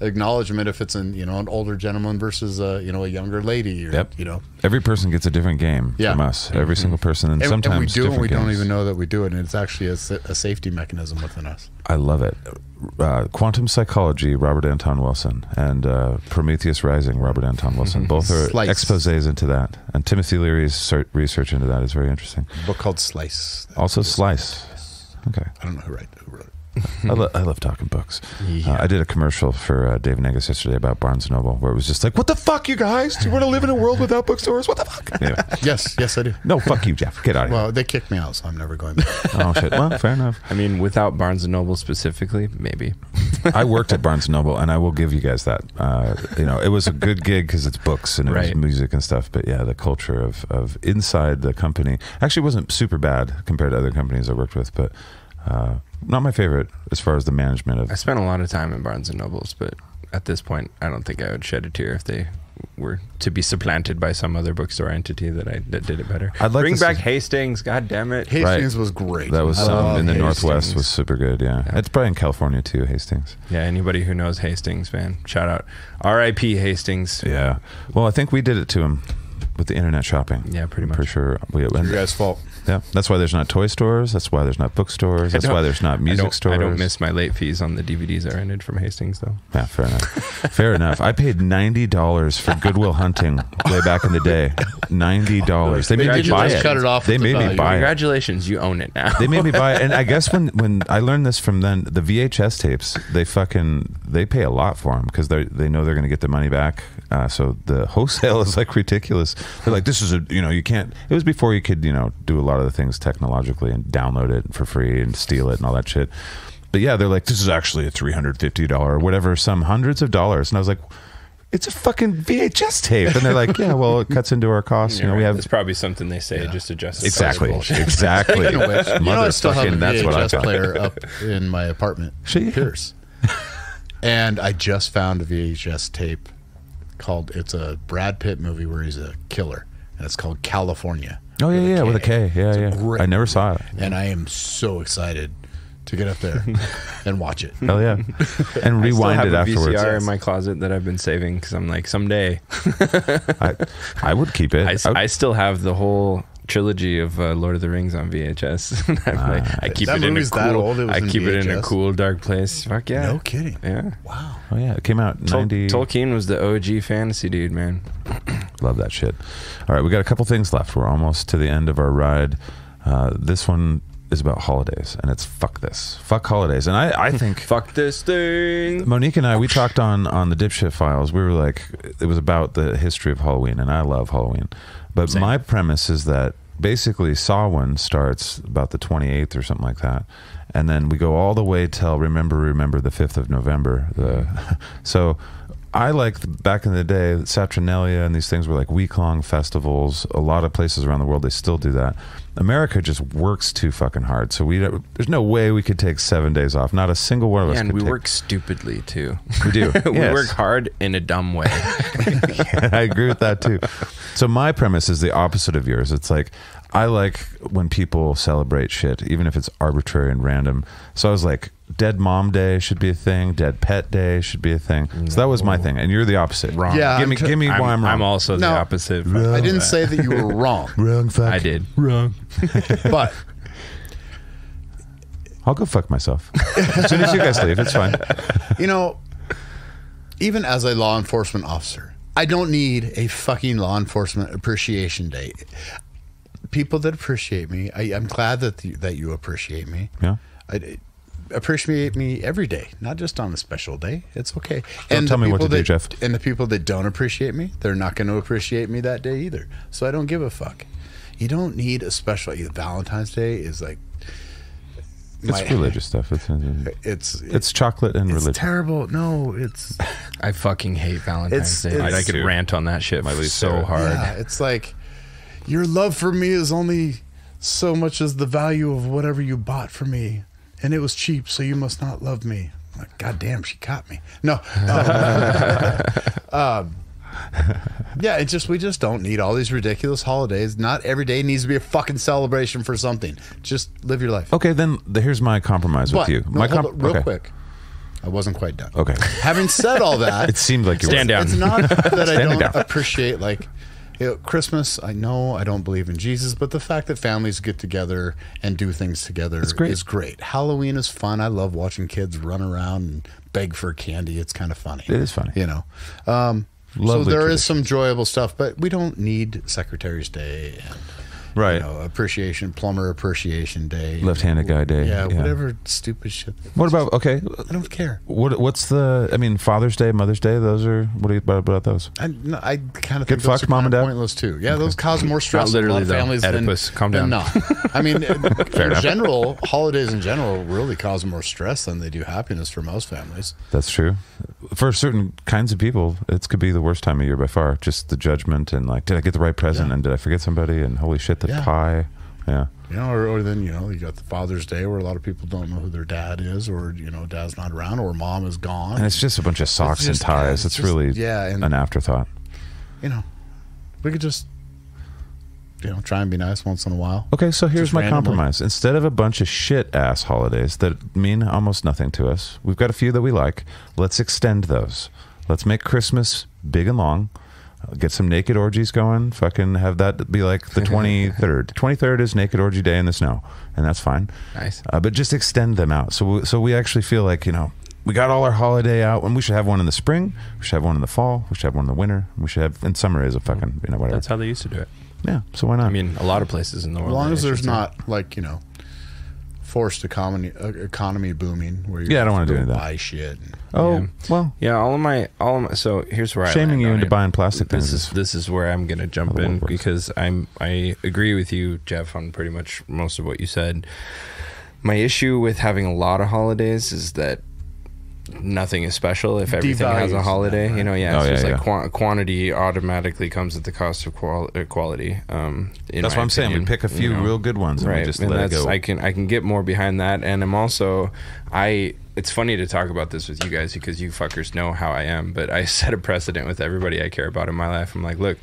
S4: if it's an older gentleman versus a younger lady, or,
S3: Yep.
S4: you know.
S3: Every person gets a different game from us. Every single person, and sometimes
S4: and we do, and we
S3: different
S4: don't
S3: games.
S4: even know that we do it, and it's actually a safety mechanism within us.
S3: I love it. Quantum Psychology, Robert Anton Wilson, and Prometheus Rising, Robert Anton Wilson. Both are exposés into that. And Timothy Leary's research into that is very interesting.
S4: A book called Slice.
S3: Also Slice. Okay.
S4: I don't know who wrote it.
S3: I love talking books. I did a commercial for Dave Negus yesterday about Barnes & Noble, where it was just like, what the fuck, you guys? Do you want to live in a world without bookstores? What the fuck? Anyway.
S4: Yes, I do.
S3: No, fuck you, Jeff. Get out of here.
S4: Well, they kicked me out, so I'm never going back.
S3: Oh, shit. Well, fair enough.
S2: I mean, without Barnes & Noble specifically, maybe.
S3: I worked at Barnes & Noble, and I will give you guys that. It was a good gig because it's books and it was music and stuff. But yeah, the culture of inside the company actually wasn't super bad compared to other companies I worked with, but not my favorite as far as the management of.
S2: I spent a lot of time in Barnes & Nobles, but at this point, I don't think I would shed a tear if they were to be supplanted by some other bookstore entity that did it better.
S3: I'd like
S2: Bring
S3: to
S2: back
S3: see-
S2: Hastings, god damn it.
S4: Hastings was great.
S3: That was some in the
S2: Hastings.
S3: Northwest was super good. Yeah, it's probably in California too. Hastings.
S2: Yeah, anybody who knows Hastings, man, shout out. R.I.P. Hastings.
S3: Yeah. Well, I think we did it to him with the internet shopping.
S2: Yeah, pretty much.
S3: For sure.
S4: Your guys' fault.
S3: Yeah, that's why there's not toy stores. That's why there's not bookstores. That's why there's not music stores.
S2: I don't miss my late fees on the DVDs I rented from Hastings, though.
S3: Yeah, fair enough. Fair enough. I paid $90 for Goodwill Hunting way back in the day. $90. They made me buy it.
S4: Cut it off
S3: They
S4: at the
S3: made me
S4: value.
S3: buy it.
S2: Congratulations, you own it now.
S3: They made me buy it, and I guess when I learned this from then, the VHS tapes, they pay a lot for them because they know they're going to get the money back. So the wholesale is like ridiculous. They're like, this is you can't. It was before you could do a lot of the things technologically and download it for free and steal it and all that shit. But yeah, they're like, this is actually a $350 or whatever, some hundreds of dollars, and I was like, it's a fucking VHS tape. And they're like, yeah, well, it cuts into our costs.
S2: You're
S3: we
S2: right.
S3: have
S2: It's probably something they say just to justify
S3: exactly,
S2: their bullshit.
S3: exactly.
S4: Speaking of which, I still have a
S3: Motherfucking, that's what I
S4: VHS
S3: thought.
S4: player up in my apartment,
S3: Shit, yeah.
S4: Pierce. And I just found a VHS tape it's a Brad Pitt movie where he's a killer, and it's called California.
S3: Oh yeah, with a K. Yeah, yeah.
S4: great
S3: I never saw it.
S4: And I am so excited to get up there and watch it.
S3: Hell yeah, and
S2: I still
S3: rewind
S2: have
S3: it
S2: a
S3: afterwards.
S2: VCR in my closet that I've been saving because I'm like, someday
S3: I would keep it.
S2: I still have the whole trilogy of Lord of the Rings on VHS. I keep
S4: That
S2: it in a
S4: movie's that old,
S2: cool.
S4: it was
S2: I
S4: in
S2: keep it in a
S4: VHS?
S2: cool, dark place. Fuck yeah.
S4: No kidding.
S2: Yeah.
S4: Wow.
S3: Oh yeah, it came out 90.
S2: Tolkien was the OG fantasy dude, man.
S3: Love that shit. All right, we got a couple things left. We're almost to the end of our ride. This one is about holidays, and it's fuck this. Fuck holidays. And I think...
S2: Fuck this thing.
S3: Monique and I, we talked on the Dipshit Files. We were like, it was about the history of Halloween, and I love Halloween. But
S2: Same.
S3: my premise is that basically Samhain starts about the 28th or something like that. And then we go all the way till remember the 5th of November. So I like back in the day, Saturnalia and these things were like week-long festivals. A lot of places around the world, they still do that. America just works too fucking hard. So there's no way we could take 7 days off. Not a single one of us
S2: Yeah, and
S3: could
S2: we
S3: take.
S2: work stupidly too.
S3: We do.
S2: We
S3: Yes.
S2: work hard in a dumb way.
S3: I agree with that too. So my premise is the opposite of yours. It's like I like when people celebrate shit, even if it's arbitrary and random. So I was like, Dead Mom Day should be a thing. Dead Pet Day should be a thing. So that was my thing, and you're the opposite.
S2: Wrong.
S4: Yeah,
S3: Give me why I'm wrong.
S2: I'm also the
S4: No.
S2: opposite.
S4: I didn't say that you were wrong,
S3: Wrong. Fuck.
S2: I did.
S3: Wrong.
S4: but
S3: I'll go fuck myself as soon as you guys leave. It's fine.
S4: you know, even as a law enforcement officer, I don't need a fucking law enforcement appreciation day. People that appreciate me, I'm glad that you appreciate me.
S3: Yeah.
S4: Appreciate me every day, not just on a special day. It's okay.
S3: Don't tell
S4: the
S3: me what to
S4: people
S3: do, Jeff.
S4: And the people that don't appreciate me, they're not going to appreciate me that day either. So I don't give a fuck. You don't need a special. Valentine's Day is like
S3: It's religious stuff. It's chocolate and
S4: it's
S3: religion.
S4: terrible. No, it's
S2: I fucking hate Valentine's Day.
S4: it's-
S2: I could rant on that shit so hard.
S4: yeah, it's like your love for me is only so much as the value of whatever you bought for me, and it was cheap, so you must not love me. I'm like, God damn, she caught me. No, yeah, we just don't need all these ridiculous holidays. Not every day needs to be a fucking celebration for something. Just live your life.
S3: Okay, then here's my compromise with
S4: But,
S3: you.
S4: no,
S3: My
S4: hold it real
S3: okay.
S4: quick. I wasn't quite done.
S3: Okay.
S4: Having said all that,
S3: It seemed like you
S2: Stand
S3: were.
S2: down.
S4: it's not that I
S3: Standing
S4: don't
S3: down.
S4: appreciate Christmas. I know I don't believe in Jesus, but the fact that families get together and do things together
S3: great.
S4: is great. Halloween is fun. I love watching kids run around and beg for candy. It's kind of funny.
S3: It is funny.
S4: You know. So
S3: Lovely
S4: there
S3: tradition.
S4: is some enjoyable stuff, but we don't need Secretary's Day and
S3: Right.
S4: Plumber Appreciation Day,
S3: Left-handed guy day.
S4: Yeah, whatever stupid shit.
S3: What about, okay,
S4: I don't care.
S3: what's Father's Day, Mother's Day, those are, what do you about those?
S4: I kind of
S3: Get
S4: think those
S3: fucked,
S4: are
S3: Mom and
S4: kinda
S3: Dad?
S4: pointless too. Yeah, those cause more stress
S2: Not
S4: in a lot
S2: literally,
S4: of
S2: though.
S4: families
S2: Oedipus, calm
S4: than
S2: down.
S4: not. I mean, in
S3: enough.
S4: general, holidays in general really cause more stress than they do happiness for most families.
S3: That's true. For certain kinds of people, it could be the worst time of year by far. Just the judgment and like, did I get the right present and did I forget somebody? And holy shit, the
S4: Yeah.
S3: pie. Yeah.
S4: You know, or then, you got the Father's Day where a lot of people don't know who their dad is, or, dad's not around, or mom is gone.
S3: And it's just a bunch of socks and
S4: just-
S3: ties.
S4: yeah,
S3: It's
S4: just-
S3: really
S4: yeah, and-
S3: an afterthought.
S4: We could just, try and be nice once in a while.
S3: Okay, so here's
S4: Just
S3: my
S4: randomly.
S3: compromise. Instead of a bunch of shit-ass holidays that mean almost nothing to us, we've got a few that we like. Let's extend those. Let's make Christmas big and long. Get some naked orgies going. Fucking have that be like the 23rd. 23rd is Naked Orgy Day in the snow, and that's fine.
S2: Nice.
S3: But just extend them out. So we actually feel like, we got all our holiday out, and we should have one in the spring. We should have one in the fall. We should have one in the winter. We should have, in summer is a fucking, whatever.
S2: That's how they used to do it.
S3: Yeah, so why not?
S2: I mean, a lot of places in the world.
S4: As long
S2: I
S4: as there's
S2: should say.
S4: not forced economy booming where you
S3: Yeah, I don't wanna do
S4: go
S3: any of that.
S4: buy shit.
S3: oh,
S2: Yeah.
S3: well,
S2: Yeah, all of my. So here's where
S3: shaming
S2: I land
S3: you
S2: on
S3: into
S2: it.
S3: buying plastic things
S2: This is where I'm gonna jump
S3: how the
S2: in
S3: world works.
S2: because I agree with you, Jeff, on pretty much most of what you said. My issue with having a lot of holidays is that nothing is special if everything has a
S4: Devalues
S2: holiday.
S4: them, right?
S2: It's just
S3: yeah,
S2: like quantity automatically comes at the cost of quality.
S3: that's what I'm saying. We pick a few real good ones and we
S2: right?
S3: just
S2: And
S3: let it
S2: that's
S3: go.
S2: I can get more behind that, and I'm also It's funny to talk about this with you guys because you fuckers know how I am, but I set a precedent with everybody I care about in my life. I'm like, look,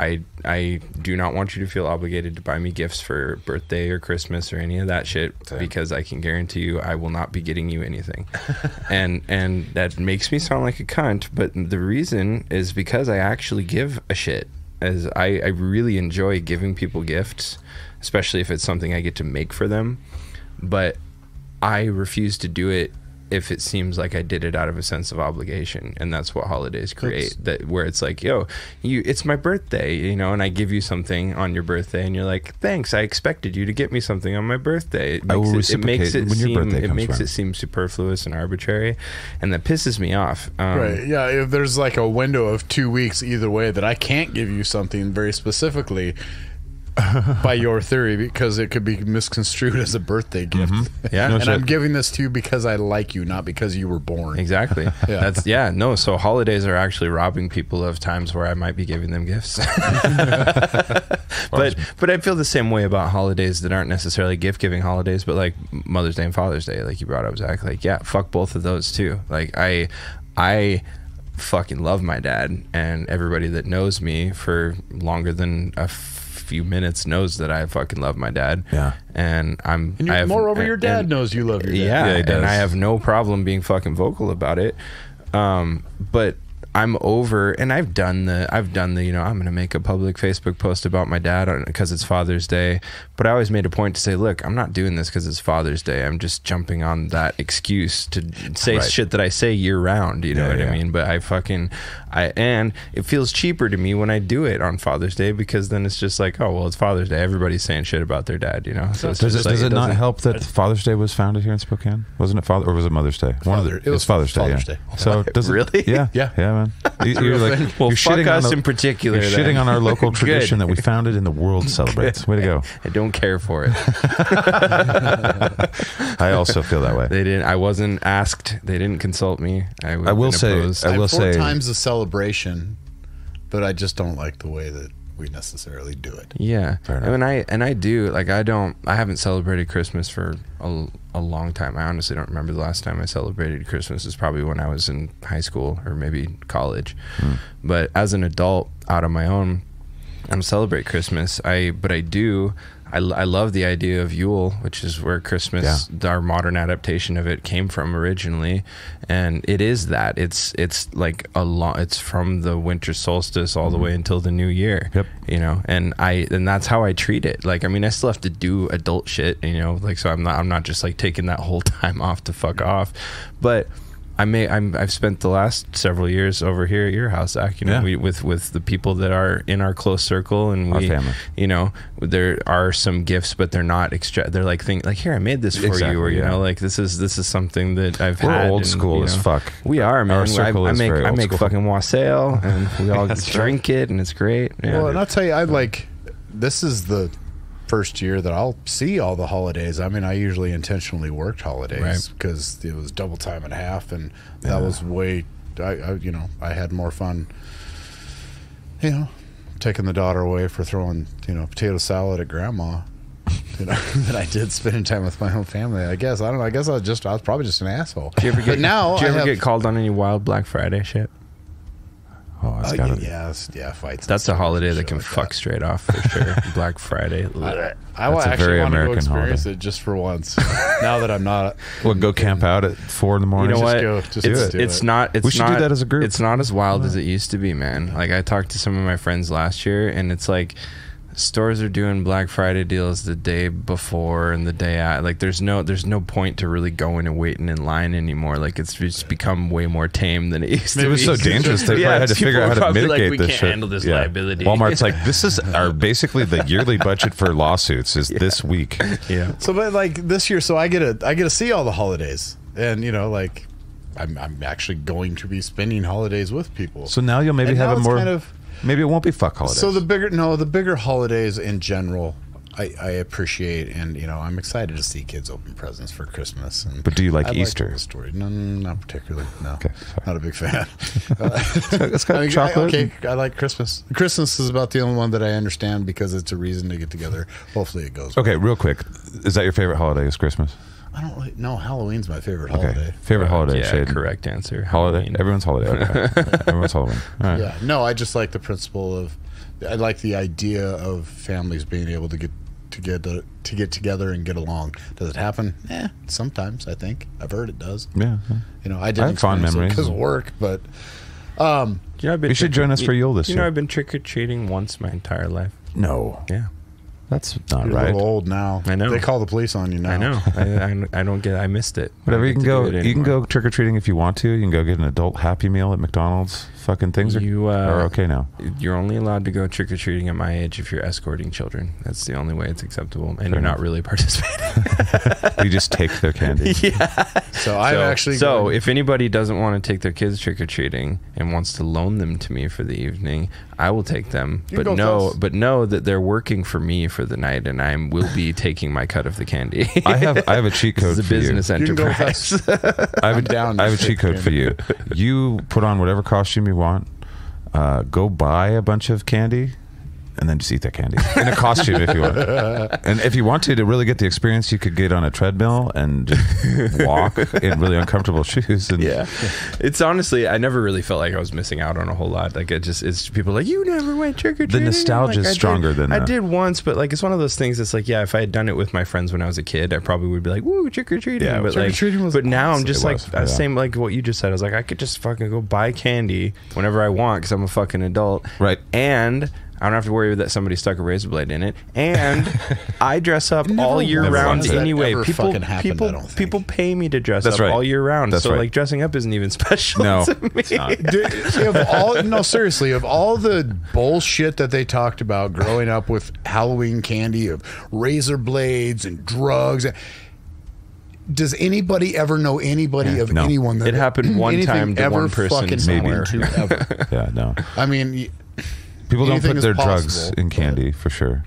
S2: I do not want you to feel obligated to buy me gifts for birthday or Christmas or any of that shit because I can guarantee you I will not be getting you anything. and that makes me sound like a cunt, but the reason is because I actually give a shit. I really enjoy giving people gifts, especially if it's something I get to make for them, but I refuse to do it if it seems like I did it out of a sense of obligation. And that's what holidays create, where it's like, yo, it's my birthday, you know, and I give you something on your birthday and you're like, thanks, I expected you to get me something on my birthday. It makes it seem superfluous and arbitrary, and that pisses me off.
S4: Right. Yeah, if there's like a window of 2 weeks either way that I can't give you something very specifically by your theory, because it could be misconstrued as a birthday gift.
S2: Yeah.
S4: And I'm giving this to you because I like you, not because you were born.
S2: Exactly.
S4: Yeah.
S2: So holidays are actually robbing people of times where I might be giving them gifts. But I feel the same way about holidays that aren't necessarily gift giving holidays, but like Mother's Day and Father's Day, like you brought up, Zach. Like, yeah, fuck both of those too. Like I fucking love my dad, and everybody that knows me for longer than a few minutes knows that I fucking love my dad. Yeah. And moreover, your dad knows you love your dad. Yeah, he does. And I have no problem being fucking vocal about it. But I'm over, and I've done the, you know, I'm going to make a public Facebook post about my dad because it's Father's Day. But I always made a point to say, look, I'm not doing this because it's Father's Day. I'm just jumping on that excuse to say shit that I say year round. You know what I mean? But and it feels cheaper to me when I do it on Father's Day, because then it's just like, oh, well, it's Father's Day. Everybody's saying shit about their dad, you know? So
S3: does it not help that Father's Day was founded here in Spokane? Wasn't it or was it Mother's Day?
S4: It was Father's Day.
S3: So does
S2: really?
S3: Yeah, man. You're like,
S2: well,
S3: you're
S2: fuck
S3: shitting
S2: us
S3: on
S2: in particular.
S3: You're shitting on our local tradition that we founded and the world celebrates. Way to go.
S2: I don't care for it.
S3: I also feel that way.
S2: I wasn't asked. They didn't consult me. I will say.
S3: I will say.
S4: 4 times the celebration, but I just don't like the way that we necessarily do it.
S2: Yeah. I do. Like, I haven't celebrated Christmas for a long time. I honestly don't remember the last time I celebrated Christmas. Is probably when I was in high school or maybe college. But as an adult, out on my own, I don't celebrate Christmas. I love the idea of Yule, which is where Christmas, our modern adaptation of it, came from originally, and it is that it's like it's from the winter solstice all the way until the new year. Yep. You know, and that's how I treat it. Like, I mean, I still have to do adult shit, you know, like, so I'm not just like taking that whole time off to fuck off, but I've spent the last several years over here at your house, Zach, you know, with the people that are in our close circle, and our family. You know, there are some gifts, but they're not extra. They're like here, I made this for you, or you know, like this is something that I've had.
S3: We're old school as fuck.
S2: We are, man.
S3: I
S2: make fucking wassail, and we all drink it, and it's great. Yeah.
S4: Well, and I'll tell you, this is the first year that I'll see all the holidays. I mean, I usually intentionally worked holidays because it was double time and a half, and that was way. I had more fun, you know, taking the daughter away for throwing, you know, potato salad at grandma, you know, than I did spending time with my own family. I guess I don't know. I guess I was probably just an asshole.
S2: Do you ever get called on any wild Black Friday shit?
S3: Oh,
S4: fights.
S2: That's a holiday that can fuck straight off for sure. Black Friday.
S4: I actually want to go experience it just for once. Now that I'm not.
S3: Go camp out at 4 in the morning.
S2: You know what?
S3: We should do that as a group.
S2: It's not as wild as it used to be, man. Like, I talked to some of my friends last year, and it's like, stores are doing Black Friday deals the day before and the day after. Like, there's no point to really going and waiting in line anymore. Like, it's just become way more tame than it used to be.
S3: It was so dangerous. They probably had to figure out how to mitigate this shit. We can't
S2: handle this liability.
S3: Walmart's like, this is basically the yearly budget for lawsuits is this week.
S4: Yeah. So, but like this year, so I get to see all the holidays, and you know, like, I'm actually going to be spending holidays with people.
S3: So now you'll maybe have a more. Maybe it won't be fuck holidays.
S4: So the bigger holidays in general, I appreciate, and you know, I'm excited to see kids open presents for Christmas.
S3: But do you like Easter?
S4: The story? No, not particularly. No, okay, not a big fan.
S3: It's got chocolate.
S4: I like Christmas. Christmas is about the only one that I understand because it's a reason to get together. Hopefully, it goes.
S3: Okay, real quick, is that your favorite holiday? Is Christmas?
S4: I don't really know. Halloween's my favorite holiday.
S3: Favorite holiday?
S2: Yeah,
S3: Shaiden.
S2: Correct answer.
S3: Holiday.
S2: Halloween.
S3: Everyone's holiday. Okay. Everyone's Halloween. All right.
S4: Yeah. No, I just like the principle of. I like the idea of families being able to get together and get along. Does it happen? Sometimes I think I've heard it does.
S3: Yeah.
S4: You know, I didn't
S3: have fond memories
S4: because of work, but
S3: You should join us for Yule this
S2: You
S3: year.
S2: know, I've been trick or treating once my entire life.
S3: No,
S2: Yeah,
S3: that's not
S4: You're a
S3: right.
S4: little old now.
S2: I know.
S4: They call the police on you now.
S2: I know. I don't get. I missed it.
S3: Whatever,
S2: I
S3: you
S2: don't
S3: can
S2: get to
S3: go.
S2: do it
S3: You can
S2: anymore.
S3: go trick or treating if you want to. You can go get an adult Happy Meal at McDonald's. Fucking things are okay now.
S2: You're only allowed to go trick or treating at my age if you're escorting children. That's the only way it's acceptable, and you're not really participating.
S3: You just take their candy.
S4: So I've actually.
S2: So if anybody doesn't want to take their kids trick or treating and wants to loan them to me for the evening, I will take them.
S4: You can go with us.
S2: But know that they're working for me for the night, and I will be taking my cut of the candy.
S3: I have a cheat code
S2: This is a
S3: for you.
S2: business
S4: You can go with
S2: enterprise.
S4: us.
S3: I have
S4: I'm down.
S3: I have a cheat code for you. You put on whatever costume you want. Go buy a bunch of candy, and then just eat that candy in a costume if you want. And if you want to really get the experience, you could get on a treadmill and just walk in really uncomfortable shoes. And
S2: Yeah, it's honestly, I never really felt like I was missing out on a whole lot. Like it's people like, you never went trick or treating.
S3: The nostalgia is stronger than
S2: I
S3: the-
S2: did once, but like it's one of those things that's like, yeah, if I had done it with my friends when I was a kid, I probably would be like, woo, trick or treating.
S3: Yeah,
S2: but like,
S4: trick-or-treating was
S2: but now I'm
S4: awesome.
S2: just
S3: It
S2: like
S3: was, yeah.
S2: same like what you just said. I was like, I could just fucking go buy candy whenever I want because I'm a fucking adult,
S3: Right.
S2: And I don't have to worry that somebody stuck a razor blade in it, and I dress up all year
S3: never
S2: round
S3: once has that
S2: anyway.
S4: ever
S2: People,
S4: fucking happened, I don't think.
S2: people pay me to dress
S3: That's
S2: up
S3: right.
S2: all year round.
S3: That's
S2: so
S3: right.
S2: like dressing up isn't even special
S3: No,
S2: to me.
S3: it's not.
S4: Seriously, of all the bullshit that they talked about growing up with Halloween candy of razor blades and drugs, does anybody ever know anybody of
S3: No.
S4: anyone that
S2: It happened one
S4: anything
S2: time to
S4: ever
S2: one person
S4: fucking
S2: somewhere.
S4: happened to ever?
S3: Yeah, no.
S4: I mean,
S3: People don't
S4: Anything
S3: put
S4: is
S3: their drugs
S4: possible,
S3: in
S4: but-
S3: candy for sure.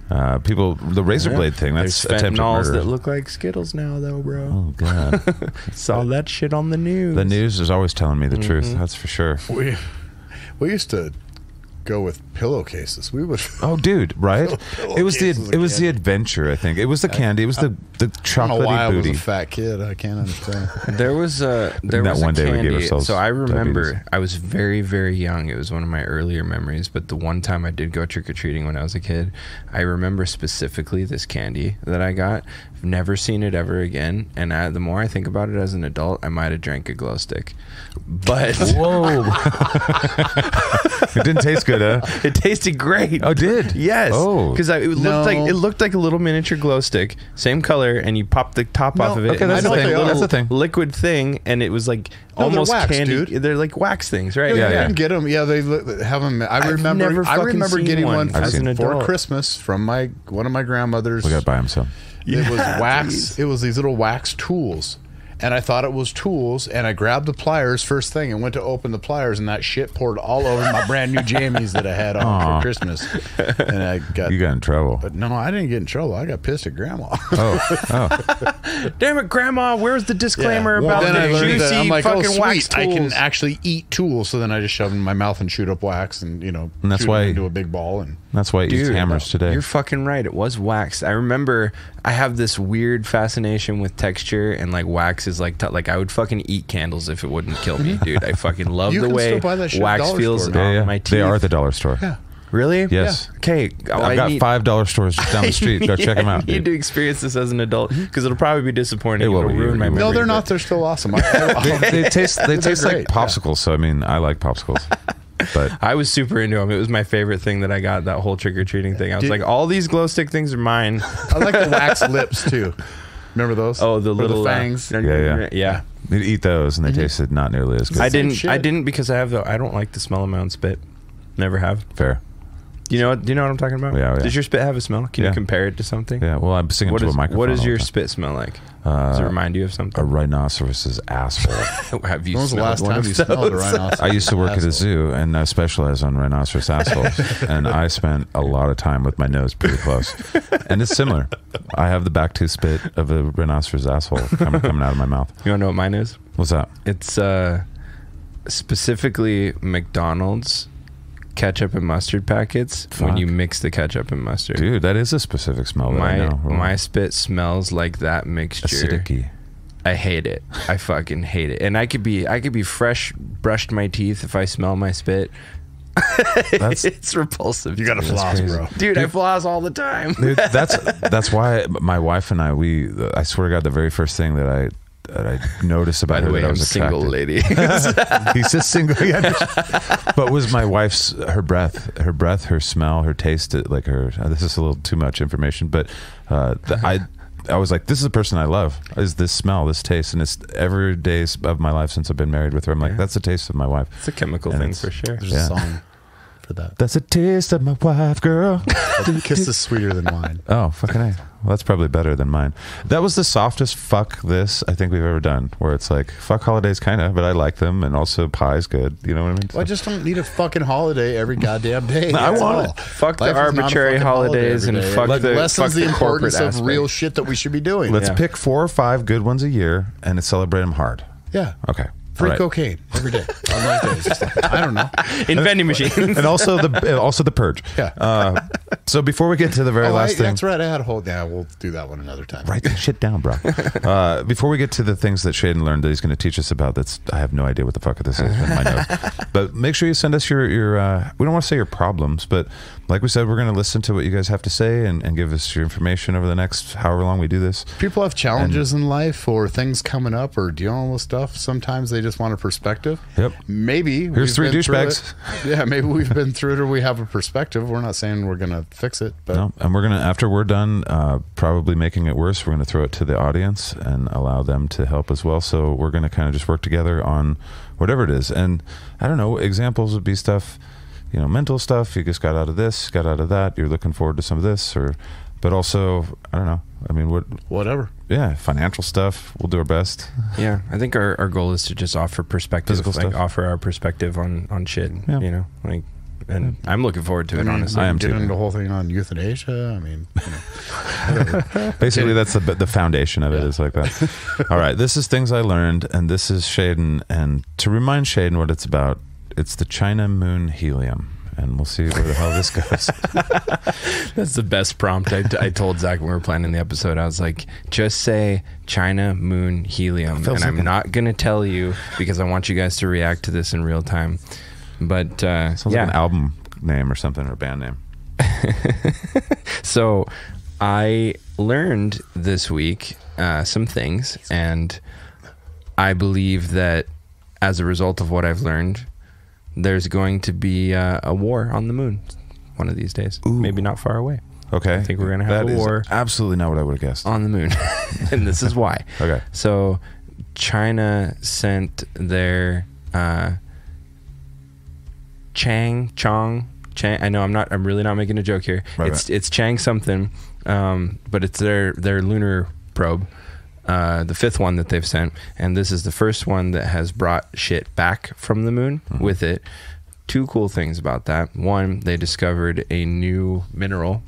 S3: The razor blade thing, that's
S2: There's
S3: attempted
S2: fentanyls
S3: murder.
S2: that look like Skittles now, though, bro.
S3: Oh god.
S2: Saw that shit on the news.
S3: The news is always telling me the truth, that's for sure.
S4: we used to go with pillowcases. We would.
S3: Oh dude, right? It was the
S4: Pillowcases of
S3: adventure, I think. It was the candy, it was the
S4: I don't know why
S3: chocolatey
S4: I was
S3: booty.
S4: a fat kid. I can't understand.
S2: There was a
S3: one day we gave
S2: candy.
S3: ourselves
S2: So I remember
S3: diabetes.
S2: I was very, very young. It was one of my earlier memories. But the one time I did go trick or treating when I was a kid, I remember specifically this candy that I got. I've never seen it ever again. And the more I think about it as an adult, I might have drank a glow stick. But
S3: Whoa. It didn't taste good, huh?
S2: it tasted great.
S3: Oh, it did?
S2: Yes.
S3: Oh.
S2: Because it looked like a little miniature glow stick, same color, and you pop the top off of it.
S3: okay,
S2: and
S3: that's
S2: it's
S3: the
S2: like
S3: thing.
S2: a little
S3: That's the thing.
S2: liquid thing, and it was like
S4: No, they're
S2: almost
S4: wax,
S2: candy.
S4: dude.
S2: They're like wax things, right?
S4: Yeah,
S3: yeah.
S4: you can get them. Yeah, they have them. I
S2: I've
S4: remember.
S2: never
S4: I
S2: fucking
S4: remember
S2: seen
S4: getting
S2: one
S4: one
S3: as an
S4: for
S2: adult.
S4: Christmas from one of my grandmothers.
S3: We gotta buy him some.
S4: It was wax.
S2: please.
S4: It was these little wax tools, and I thought it was tools. And I grabbed the pliers first thing and went to open the pliers, and that shit poured all over my brand new jammies that I had on
S3: Aw.
S4: for Christmas. And I got.
S3: You got in trouble.
S4: But no, I didn't get in trouble. I got pissed at Grandma.
S3: Oh.
S2: Damn it, Grandma! Where's the disclaimer
S4: Well,
S2: about
S4: then I
S2: the
S4: learned that
S2: juicy
S4: I'm like, oh,
S2: fucking wax
S4: sweet, I
S2: tools?
S4: can actually eat tools. So then I just shove them in my mouth and shoot up wax, and
S3: And that's
S4: shoot
S3: why-
S4: them into a big ball. And
S3: That's why he eats
S2: Dude,
S3: hammers today.
S2: You're fucking right. It was wax. I remember I have this weird fascination with texture, and like wax is like like I would fucking eat candles if it wouldn't kill me, dude. I fucking love
S4: You
S2: the
S4: can
S2: way
S4: still buy that shit at
S2: wax
S4: dollar
S2: feels
S4: store.
S2: on my teeth.
S3: They are the dollar store.
S4: yeah.
S2: Really?
S3: Yes.
S2: Okay.
S3: I've got $5 stores just down the street. Go check them out.
S2: I need
S3: dude.
S2: to experience this as an adult because it'll probably be disappointing.
S3: It will
S2: It'll
S3: be.
S2: ruin my memory.
S4: No, they're not.
S2: but-
S4: They're still awesome.
S3: They taste
S4: They're
S3: like
S4: great,
S3: popsicles. So I mean, I like popsicles. But
S2: I was super into them. It was my favorite thing that I got, that whole trick-or-treating thing. I was
S4: Did-
S2: like, all these glow stick things are mine.
S4: I like the wax lips too. Remember those?
S2: Oh, the
S4: Or
S2: little
S4: fangs.
S2: Yeah.
S3: you'd eat those, and they tasted not nearly as good.
S2: I
S4: Same
S2: didn't.
S4: shit.
S2: I didn't because I don't like the smell of my own spit. Never have.
S3: Fair.
S2: Do you know what I'm talking about?
S3: Yeah, yeah.
S2: Does your spit have a smell? Can
S3: Yeah.
S2: you compare it to something?
S3: Yeah. Well, I'm singing to a microphone.
S2: What does
S3: all
S2: your
S3: the time.
S2: spit smell like? Does it remind you of
S3: A
S2: something?
S3: rhinoceros's asshole.
S2: Have you
S4: When was the
S2: smelled
S4: last
S2: one
S4: time
S2: of
S4: you smelled a
S2: those?
S4: rhinoceros?
S3: I used to work at a
S4: asshole?
S3: zoo, and I specialize on rhinoceros assholes. And I spent a lot of time with my nose pretty close. And it's similar. I have the back tooth spit of a rhinoceros asshole coming out of my mouth.
S2: You want to know what mine is?
S3: What's that?
S2: It's specifically McDonald's ketchup and mustard packets. When
S3: Fuck.
S2: you mix the ketchup and mustard,
S3: Dude, that is a specific smell that I know.
S2: my spit smells like that mixture.
S3: acidic.
S2: I hate it. I fucking hate it. And I could be fresh, brushed my teeth if I smell my spit. It's repulsive.
S4: You got to
S2: to me.
S4: floss,
S3: crazy.
S4: bro.
S2: Dude, I floss all the time.
S3: Dude, that's why my wife and I swear to God, the very first thing that I noticed about
S2: By the
S3: her
S2: way,
S3: that I
S2: I'm
S3: was
S2: single,
S3: attracted.
S2: lady.
S3: He's just single. Yeah, but was my wife's her breath, her smell, her taste, like her. This is a little too much information, but I was like, this is the person I love. Is this smell, this taste, and it's every day of my life since I've been married with her. I'm like, that's the taste of my wife.
S2: It's a chemical
S3: And
S2: thing
S3: it's-
S2: for sure.
S4: There's a song for that.
S3: That's a taste of my wife, girl.
S4: Kiss is sweeter than wine.
S3: Oh, fucking A. Well, that's probably better than mine. That was the softest fuck this I think we've ever done, where it's like, fuck holidays kind of, but I like them, and also pie's good. You know what I mean?
S4: Well, I just don't need a fucking holiday every goddamn day.
S3: No, I
S4: That's
S3: want
S4: all.
S3: it.
S2: Fuck the
S4: Life is not a
S2: arbitrary
S4: fucking holiday
S2: holidays
S4: every
S2: and
S4: day.
S2: fuck
S4: Like,
S2: the
S4: lessens
S2: fuck
S4: the
S2: corporate
S4: importance of
S2: aspect.
S4: real shit that we should be doing.
S3: Let's
S2: Yeah.
S3: pick 4 or 5 good ones a year and celebrate them hard.
S4: Yeah.
S3: Okay.
S4: Free
S3: All right.
S4: cocaine every day on those days. I don't know.
S2: In vending machines.
S3: And also the purge.
S4: Yeah.
S3: So before we get to the very last thing,
S4: That's right. I had a whole. Yeah, we'll do that one another time.
S3: write that shit down, bro. Before we get to the things that Shaiden learned that he's going to teach us about, I have no idea what the fuck this is in my notes. But make sure you send us your we don't want to say your problems, but like we said, we're going to listen to what you guys have to say and give us your information over the next however long we do this.
S4: People have challenges in life or things coming up or dealing with stuff. Sometimes they just want a perspective.
S3: Yep.
S4: Maybe
S3: Here's
S4: we've
S3: 3
S4: been through
S3: douchebags.
S4: it. Yeah, maybe we've been through it or we have a perspective. We're not saying we're going to fix it, but
S3: No, and we're going to, after we're done probably making it worse, we're going to throw it to the audience and allow them to help as well. So we're going to kind of just work together on whatever it is. And I don't know, examples would be stuff, mental stuff. You just got out of this, got out of that. You're looking forward to some of this, but also, I don't know. I mean,
S4: whatever.
S3: Yeah, financial stuff. We'll do our best.
S2: Yeah, I think our goal is to just offer perspective,
S3: Physical stuff.
S2: offer our perspective on shit.
S3: Yeah.
S2: And I'm looking forward to it.
S4: I mean,
S2: honestly,
S3: I am
S4: get
S3: too.
S4: into the whole thing on euthanasia. I mean, whatever.
S3: Basically, that's the foundation of it is like that. All right, this is things I learned, and this is Shaiden. And to remind Shaiden what it's about, it's the China Moon Helium. And we'll see where the hell this goes.
S2: That's the best prompt. I told Zach when we were planning the episode, I was like, just say China Moon Helium. And I'm not going to tell you because I want you guys to react to this in real time. But
S3: Sounds like an album name or something, or a band name.
S2: So I learned this week some things, and I believe that as a result of what I've learned, there's going to be a war on the moon one of these days.
S3: Ooh.
S2: Maybe not far away.
S3: Okay.
S2: I think we're going to have
S3: That
S2: a
S3: is
S2: war
S3: absolutely not what I would have guessed.
S2: on the moon. And this is why.
S3: Okay.
S2: So China sent their Chang. I know I'm really not making a joke here.
S3: Right.
S2: It's Chang something, but it's their lunar probe. The 5th one that they've sent, and this is the first one that has brought shit back from the moon with it. 2 cool things about that. One, they discovered a new mineral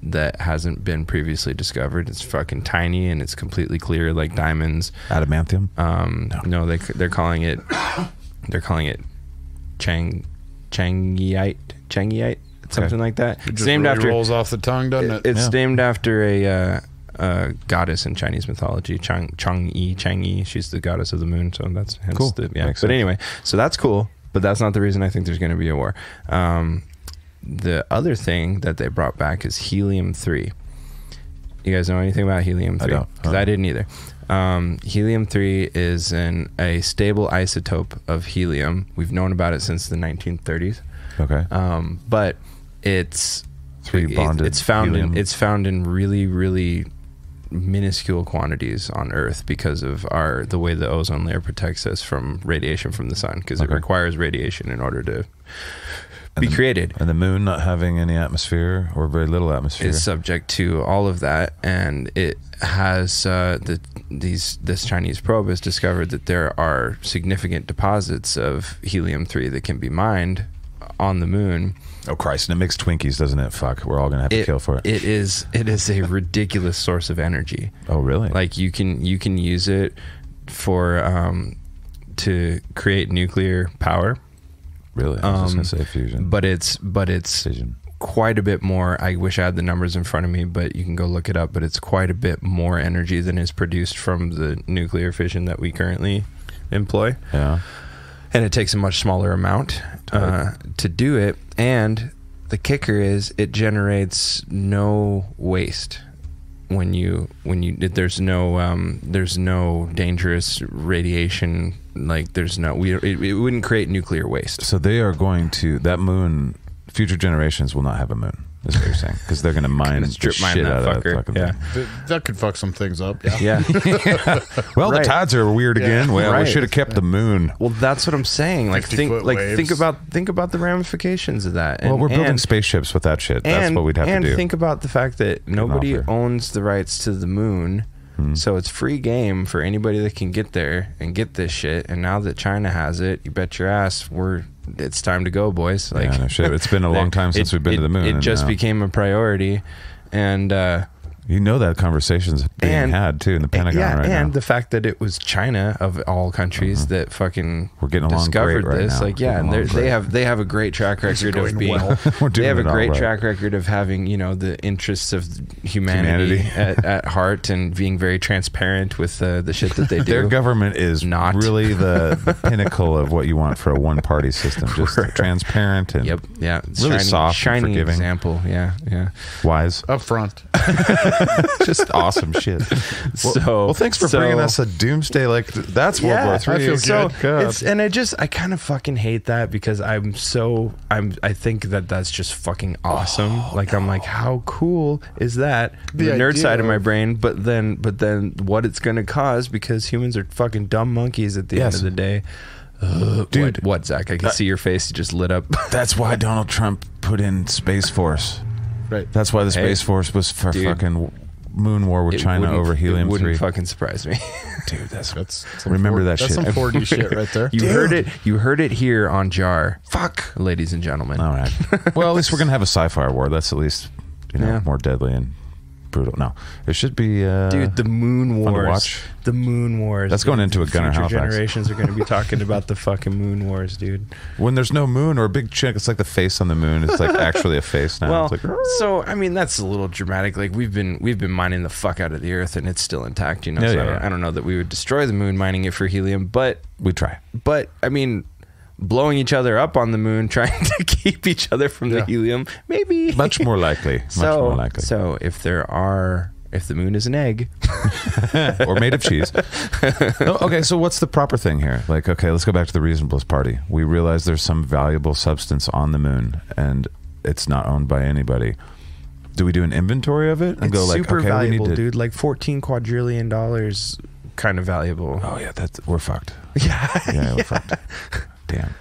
S2: that hasn't been previously discovered. It's fucking tiny and it's completely clear like diamonds.
S3: Adamantium?
S2: No, they're calling it Changiite, something like that.
S4: It
S2: It's
S4: just
S2: named
S4: really
S2: after
S4: rolls off the tongue, doesn't it?
S2: It's
S3: Yeah.
S2: named after a goddess in Chinese mythology, Chang'e. She's the goddess of the moon, so that's hence
S3: Cool.
S2: the, yeah.
S3: Makes
S2: But
S3: sense.
S2: anyway, so that's cool, but that's not the reason I think there's going to be a war. The other thing that they brought back is helium-3. You guys know anything about helium-3?
S3: I don't.
S2: Because I didn't either. Helium-3 is a stable isotope of helium. We've known about it since the 1930s.
S3: Okay.
S2: But it's
S3: 3 bonded
S2: it's found
S3: helium.
S2: it's found in really, really minuscule quantities on Earth because of the way the ozone layer protects us from radiation from the sun, because it
S3: Okay.
S2: requires radiation in order to be created.
S3: And the moon not having any atmosphere or very little atmosphere.
S2: Is subject to all of that, and it has this Chinese probe has discovered that there are significant deposits of helium-3 that can be mined on the moon.
S3: Oh Christ! And it makes Twinkies, doesn't it? Fuck, we're all gonna have to kill for it.
S2: It is a ridiculous source of energy.
S3: Oh really?
S2: Like you can use it for to create nuclear power.
S3: Really? I was just gonna say fusion.
S2: But it's
S3: Fission.
S2: quite a bit more. I wish I had the numbers in front of me, but you can go look it up. But it's quite a bit more energy than is produced from the nuclear fission that we currently employ.
S3: Yeah.
S2: And it takes a much smaller amount to do it. And the kicker is it generates no waste. there's no dangerous radiation, like it wouldn't create nuclear waste.
S3: So they are going to that moon. Future generations will not have a moon. Is what you're saying? Because they're going to mine the
S2: strip mine
S3: shit
S2: that
S3: out of that
S2: fucker.
S3: fucking
S2: Yeah.
S3: thing.
S4: That could fuck some things up.
S2: Yeah.
S3: Well,
S2: Right.
S3: the tides are weird again. Well,
S2: Right.
S3: we should have kept the moon.
S2: Well, that's what I'm saying. Like
S4: 50-foot waves.
S2: think about the ramifications of that.
S3: Well, we're building
S2: and,
S3: spaceships with that shit. That's
S2: and,
S3: what we'd have to
S2: and
S3: do.
S2: think about the fact that nobody
S3: offer.
S2: owns the rights to the moon. So it's free game for anybody that can get there and get this shit. And now that China has it, you bet your ass it's time to go, boys. Like,
S3: Yeah, no shit. It's been a long time since we've been to the moon.
S2: It
S3: and
S2: just
S3: now-
S2: became a priority, and
S3: You know that conversation's being had too in the Pentagon right now.
S2: and the fact that it was China of all countries that fucking
S3: We're getting along
S2: discovered
S3: great right
S2: this.
S3: now.
S2: Like, yeah,
S3: Getting
S2: and
S3: along
S2: they have a great track record of being.
S3: We're
S2: They
S3: doing
S2: have a
S3: it all
S2: great
S3: right.
S2: track record of having, the interests of humanity, at heart, and being very transparent with the shit that they do.
S3: Their government is
S2: Not.
S3: really the pinnacle of what you want for a one-party system. Just transparent and
S2: Yep. Yeah.
S3: Really soft and
S2: shining
S3: forgiving.
S2: example. Yeah. Yeah.
S3: wise.
S4: Up front.
S3: Just awesome shit. Well, thanks for bringing us a doomsday. Like that's World War III.
S4: I feel
S2: So
S4: good.
S2: I kind of fucking hate that because I think that's just fucking awesome. I'm like, how cool is that? The nerd
S4: idea
S2: side of my
S4: of-
S2: brain, but then what it's gonna cause, because humans are fucking dumb monkeys at the end
S3: Yes.
S2: of the day.
S3: Dude.
S2: What Zach? I can see your face just lit up.
S3: That's why Donald Trump put in Space Force.
S4: Right.
S3: That's why the Space Force was for
S2: dude.
S3: fucking moon war with
S2: It
S3: China
S2: wouldn't-
S3: over
S2: It
S3: helium-3.
S2: wouldn't fucking surprise me.
S3: Dude, that's
S4: Some
S3: remember that
S4: that's
S3: shit.
S4: some 4D shit right there.
S2: You heard it. You heard it here on Jar.
S3: Fuck.
S2: Ladies and gentlemen.
S3: All right. Well, at least we're gonna have a sci-fi war. That's at least
S2: Yeah.
S3: more deadly and brutal. No, it should be.
S2: Dude, the Moon
S3: fun to
S2: Wars.
S3: watch.
S2: The Moon Wars.
S3: That's going into a Gunner
S2: Future
S3: Halifax.
S2: generations are going to be talking about the fucking Moon Wars, dude.
S3: When there's no moon or a big chick, it's like the face on the moon. It's like actually a face now.
S2: Well,
S3: It's like,
S2: so I mean that's a little dramatic. Like we've been mining the fuck out of the Earth and it's still intact,
S3: Yeah,
S2: so
S3: yeah.
S2: I don't know that we would destroy the moon mining it for helium, but
S3: we try.
S2: I mean, blowing each other up on the moon, trying to keep each other from the
S4: Yeah.
S2: helium, maybe
S3: Much more likely. Much more likely.
S2: So if the moon is an egg,
S3: Or made of cheese. No, okay, so what's the proper thing here? Like, okay, let's go back to the reasonablest party. We realize there's some valuable substance on the moon, and it's not owned by anybody. Do we do an inventory of it and
S2: it's
S3: go like,
S2: super
S3: okay,
S2: valuable,
S3: we need to,
S2: dude. Like $14 quadrillion, kind of valuable.
S3: Oh yeah, we're fucked.
S2: Yeah,
S3: Yeah, we're fucked. Damn.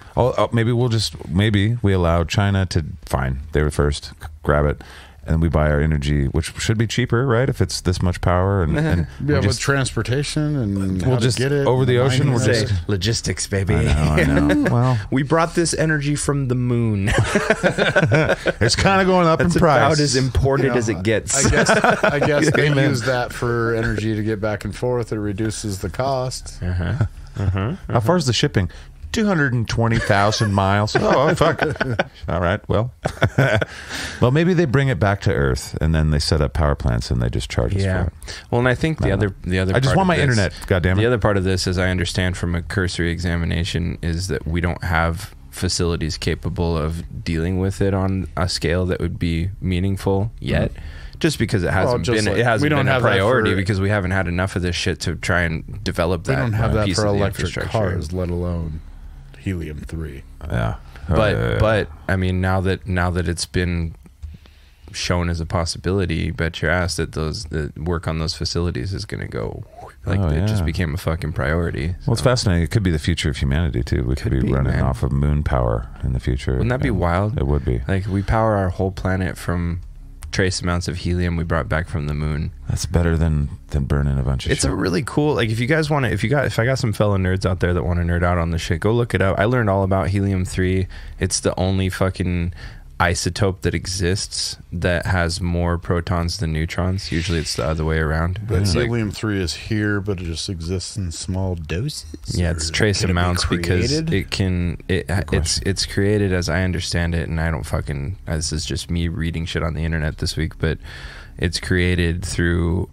S3: Maybe we allow China to they were first, grab it, and we buy our energy, which should be cheaper, right? If it's this much power, and
S4: Yeah,
S3: we
S4: with
S3: just,
S4: transportation and
S3: we'll
S4: how to
S3: just
S4: get it
S3: over the
S4: and
S3: ocean,
S4: mining
S3: we're
S4: it.
S3: just-
S2: logistics, baby.
S3: I know. Well,
S2: We brought this energy from the moon.
S3: it's kind of going up
S2: That's
S3: in price.
S2: about as imported
S4: You know,
S2: as it gets.
S4: I guess they
S3: Amen.
S4: use that for energy to get back and forth. It reduces the cost.
S3: How far is the shipping? 220,000 miles. Oh, fuck. All right. Well, well, maybe they bring it back to Earth and then they set up power plants and they just charge us
S2: Yeah.
S3: for it.
S2: Well, and I think the other.
S3: I just
S2: part
S3: want my
S2: of this-
S3: internet. God damn it.
S2: The other part of this, as I understand from a cursory examination, is that we don't have facilities capable of dealing with it on a scale that would be meaningful yet. Just because it hasn't
S4: just
S2: been,
S4: like-
S2: it hasn't
S4: we don't
S2: been a
S4: have that
S2: priority
S4: for-
S2: because we haven't had enough of this shit to try and develop
S4: They
S2: that.
S4: don't have that
S2: piece
S4: for
S2: of the
S4: electric
S2: infrastructure.
S4: cars, let alone helium-3.
S3: Yeah.
S2: But I mean, now that it's been shown as a possibility, bet your ass that the work on those facilities is going to go it just became a fucking priority.
S3: Well, it's fascinating. It could be the future of humanity, too. We could be running
S2: man.
S3: off of moon power in the future.
S2: Wouldn't that be
S3: And
S2: wild?
S3: It would be.
S2: Like we power our whole planet from trace amounts of helium we brought back from the moon.
S3: That's better than burning a bunch of
S2: It's
S3: shit.
S2: a really cool, like if you guys want to, if I got some fellow nerds out there that want to nerd out on this shit, go look it up. I learned all about helium-3. It's the only fucking isotope that exists that has more protons than neutrons. Usually it's the other way around.
S4: But
S2: It's like,
S4: helium-3 is here, but it just exists in small doses.
S2: yeah, it's
S4: Or
S2: trace
S4: could it be
S2: amounts because
S4: created?
S2: it's created as I understand it, and I don't fucking, this is just me reading shit on the internet this week, but it's created through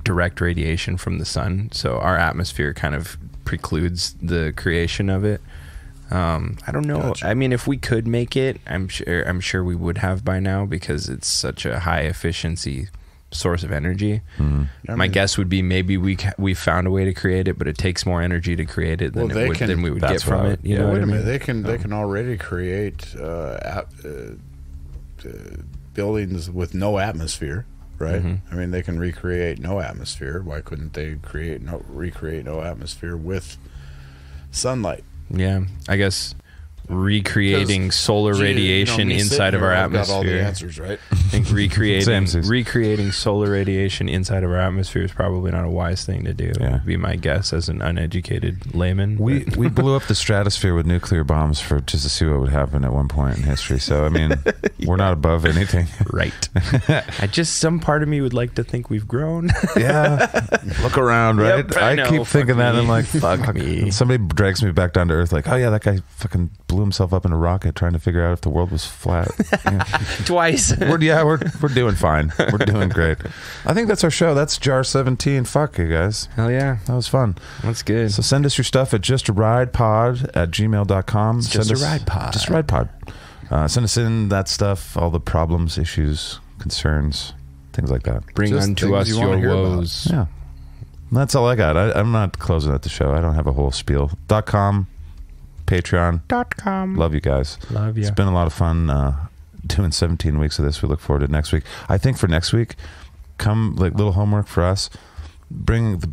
S2: direct radiation from the sun. So our atmosphere kind of precludes the creation of it. I don't know.
S3: Gotcha.
S2: I mean, if we could make it, I'm sure we would have by now because it's such a high efficiency source of energy. My guess would be maybe we found a way to create it, but it takes more energy to create it than we would get from it. You know
S4: Wait
S2: what
S4: a
S2: I mean?
S4: minute. They can already create buildings with no atmosphere, right? I mean, they can recreate no atmosphere. Why couldn't they recreate no atmosphere with sunlight?
S2: Yeah, I guess recreating solar radiation inside of our
S4: I've got all the
S2: atmosphere.
S4: answers, right?
S2: I think
S3: Samesies.
S2: recreating solar radiation inside of our atmosphere is probably not a wise thing to do.
S3: Yeah.
S2: Would be my guess as an uneducated layman.
S3: We blew up the stratosphere with nuclear bombs for just to see what would happen at one point in history. So I mean, we're not above anything.
S2: Right. Some part of me would like to think we've grown.
S3: Yeah. Look around, right?
S2: Yep, I know,
S3: keep thinking that,
S2: me.
S3: and I'm like,
S2: Fuck me.
S3: Somebody drags me back down to earth, like, oh yeah, that guy fucking blew himself up in a rocket trying to figure out if the world was flat. Yeah.
S2: Twice.
S3: We're doing fine. We're doing great. I think that's our show. That's Jar 17. Fuck you guys.
S2: Hell yeah.
S3: That was fun.
S2: That's good.
S3: So send us your stuff at justaridepod@gmail.com.
S2: Just a ride pod.
S3: Just a ride pod. Send us in that stuff, all the problems, issues, concerns, things like that.
S2: Bring
S4: Just
S2: unto
S4: things
S2: us
S4: you wanna
S2: your
S4: hear about.
S2: woes.
S3: Yeah. That's all I got. I'm not closing out the show. I don't have a whole spiel. .com, Patreon. Love you guys.
S2: Love you.
S3: It's been a lot of fun doing 17 weeks of this. We look forward to next week. I think for next week, little homework for us, bring the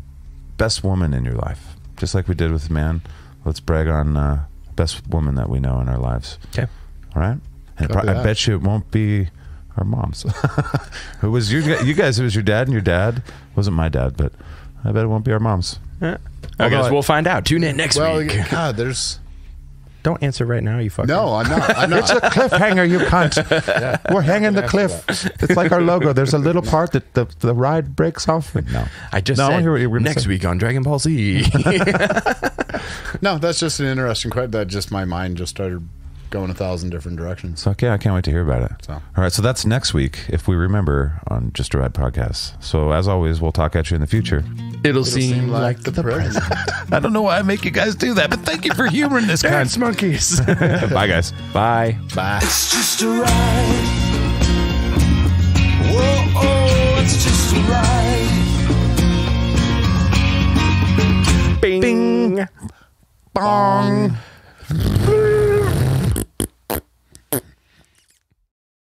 S3: best woman in your life. Just like we did with man. Let's brag on best woman that we know in our lives.
S2: Okay.
S3: All right? And
S4: Copy
S3: I
S4: that.
S3: bet you it won't be our moms. Who was you guys? It was your dad, and your dad wasn't my dad, but I bet it won't be our moms.
S2: I
S4: Although
S2: guess
S4: I-
S2: we'll find out. Tune in next week.
S4: God, there's
S2: Don't answer right now, you fucker.
S4: no. I'm not.
S3: It's a cliffhanger, you cunt. We're hanging the cliff. It's like our logo. There's a little part that the ride breaks off. No.
S2: I just
S3: No, I
S2: said
S3: hear what you were gonna
S2: next
S3: say.
S2: week on Dragon Ball Z.
S4: No, that's just an interesting question. That just my mind just started going 1,000 different directions.
S3: So, okay, I can't wait to hear about it.
S4: So.
S3: All right, so that's next week, if we remember, on Just a Ride podcast. So, as always, we'll talk at you in the future.
S2: It'll seem like
S4: the present.
S3: I don't know why I make you guys do that, but thank you for humoring this
S2: dance monkeys.
S3: Bye, guys.
S2: Bye.
S4: Bye.
S1: It's just a ride. Whoa, oh, it's just a ride.
S2: Bing.
S3: Bong.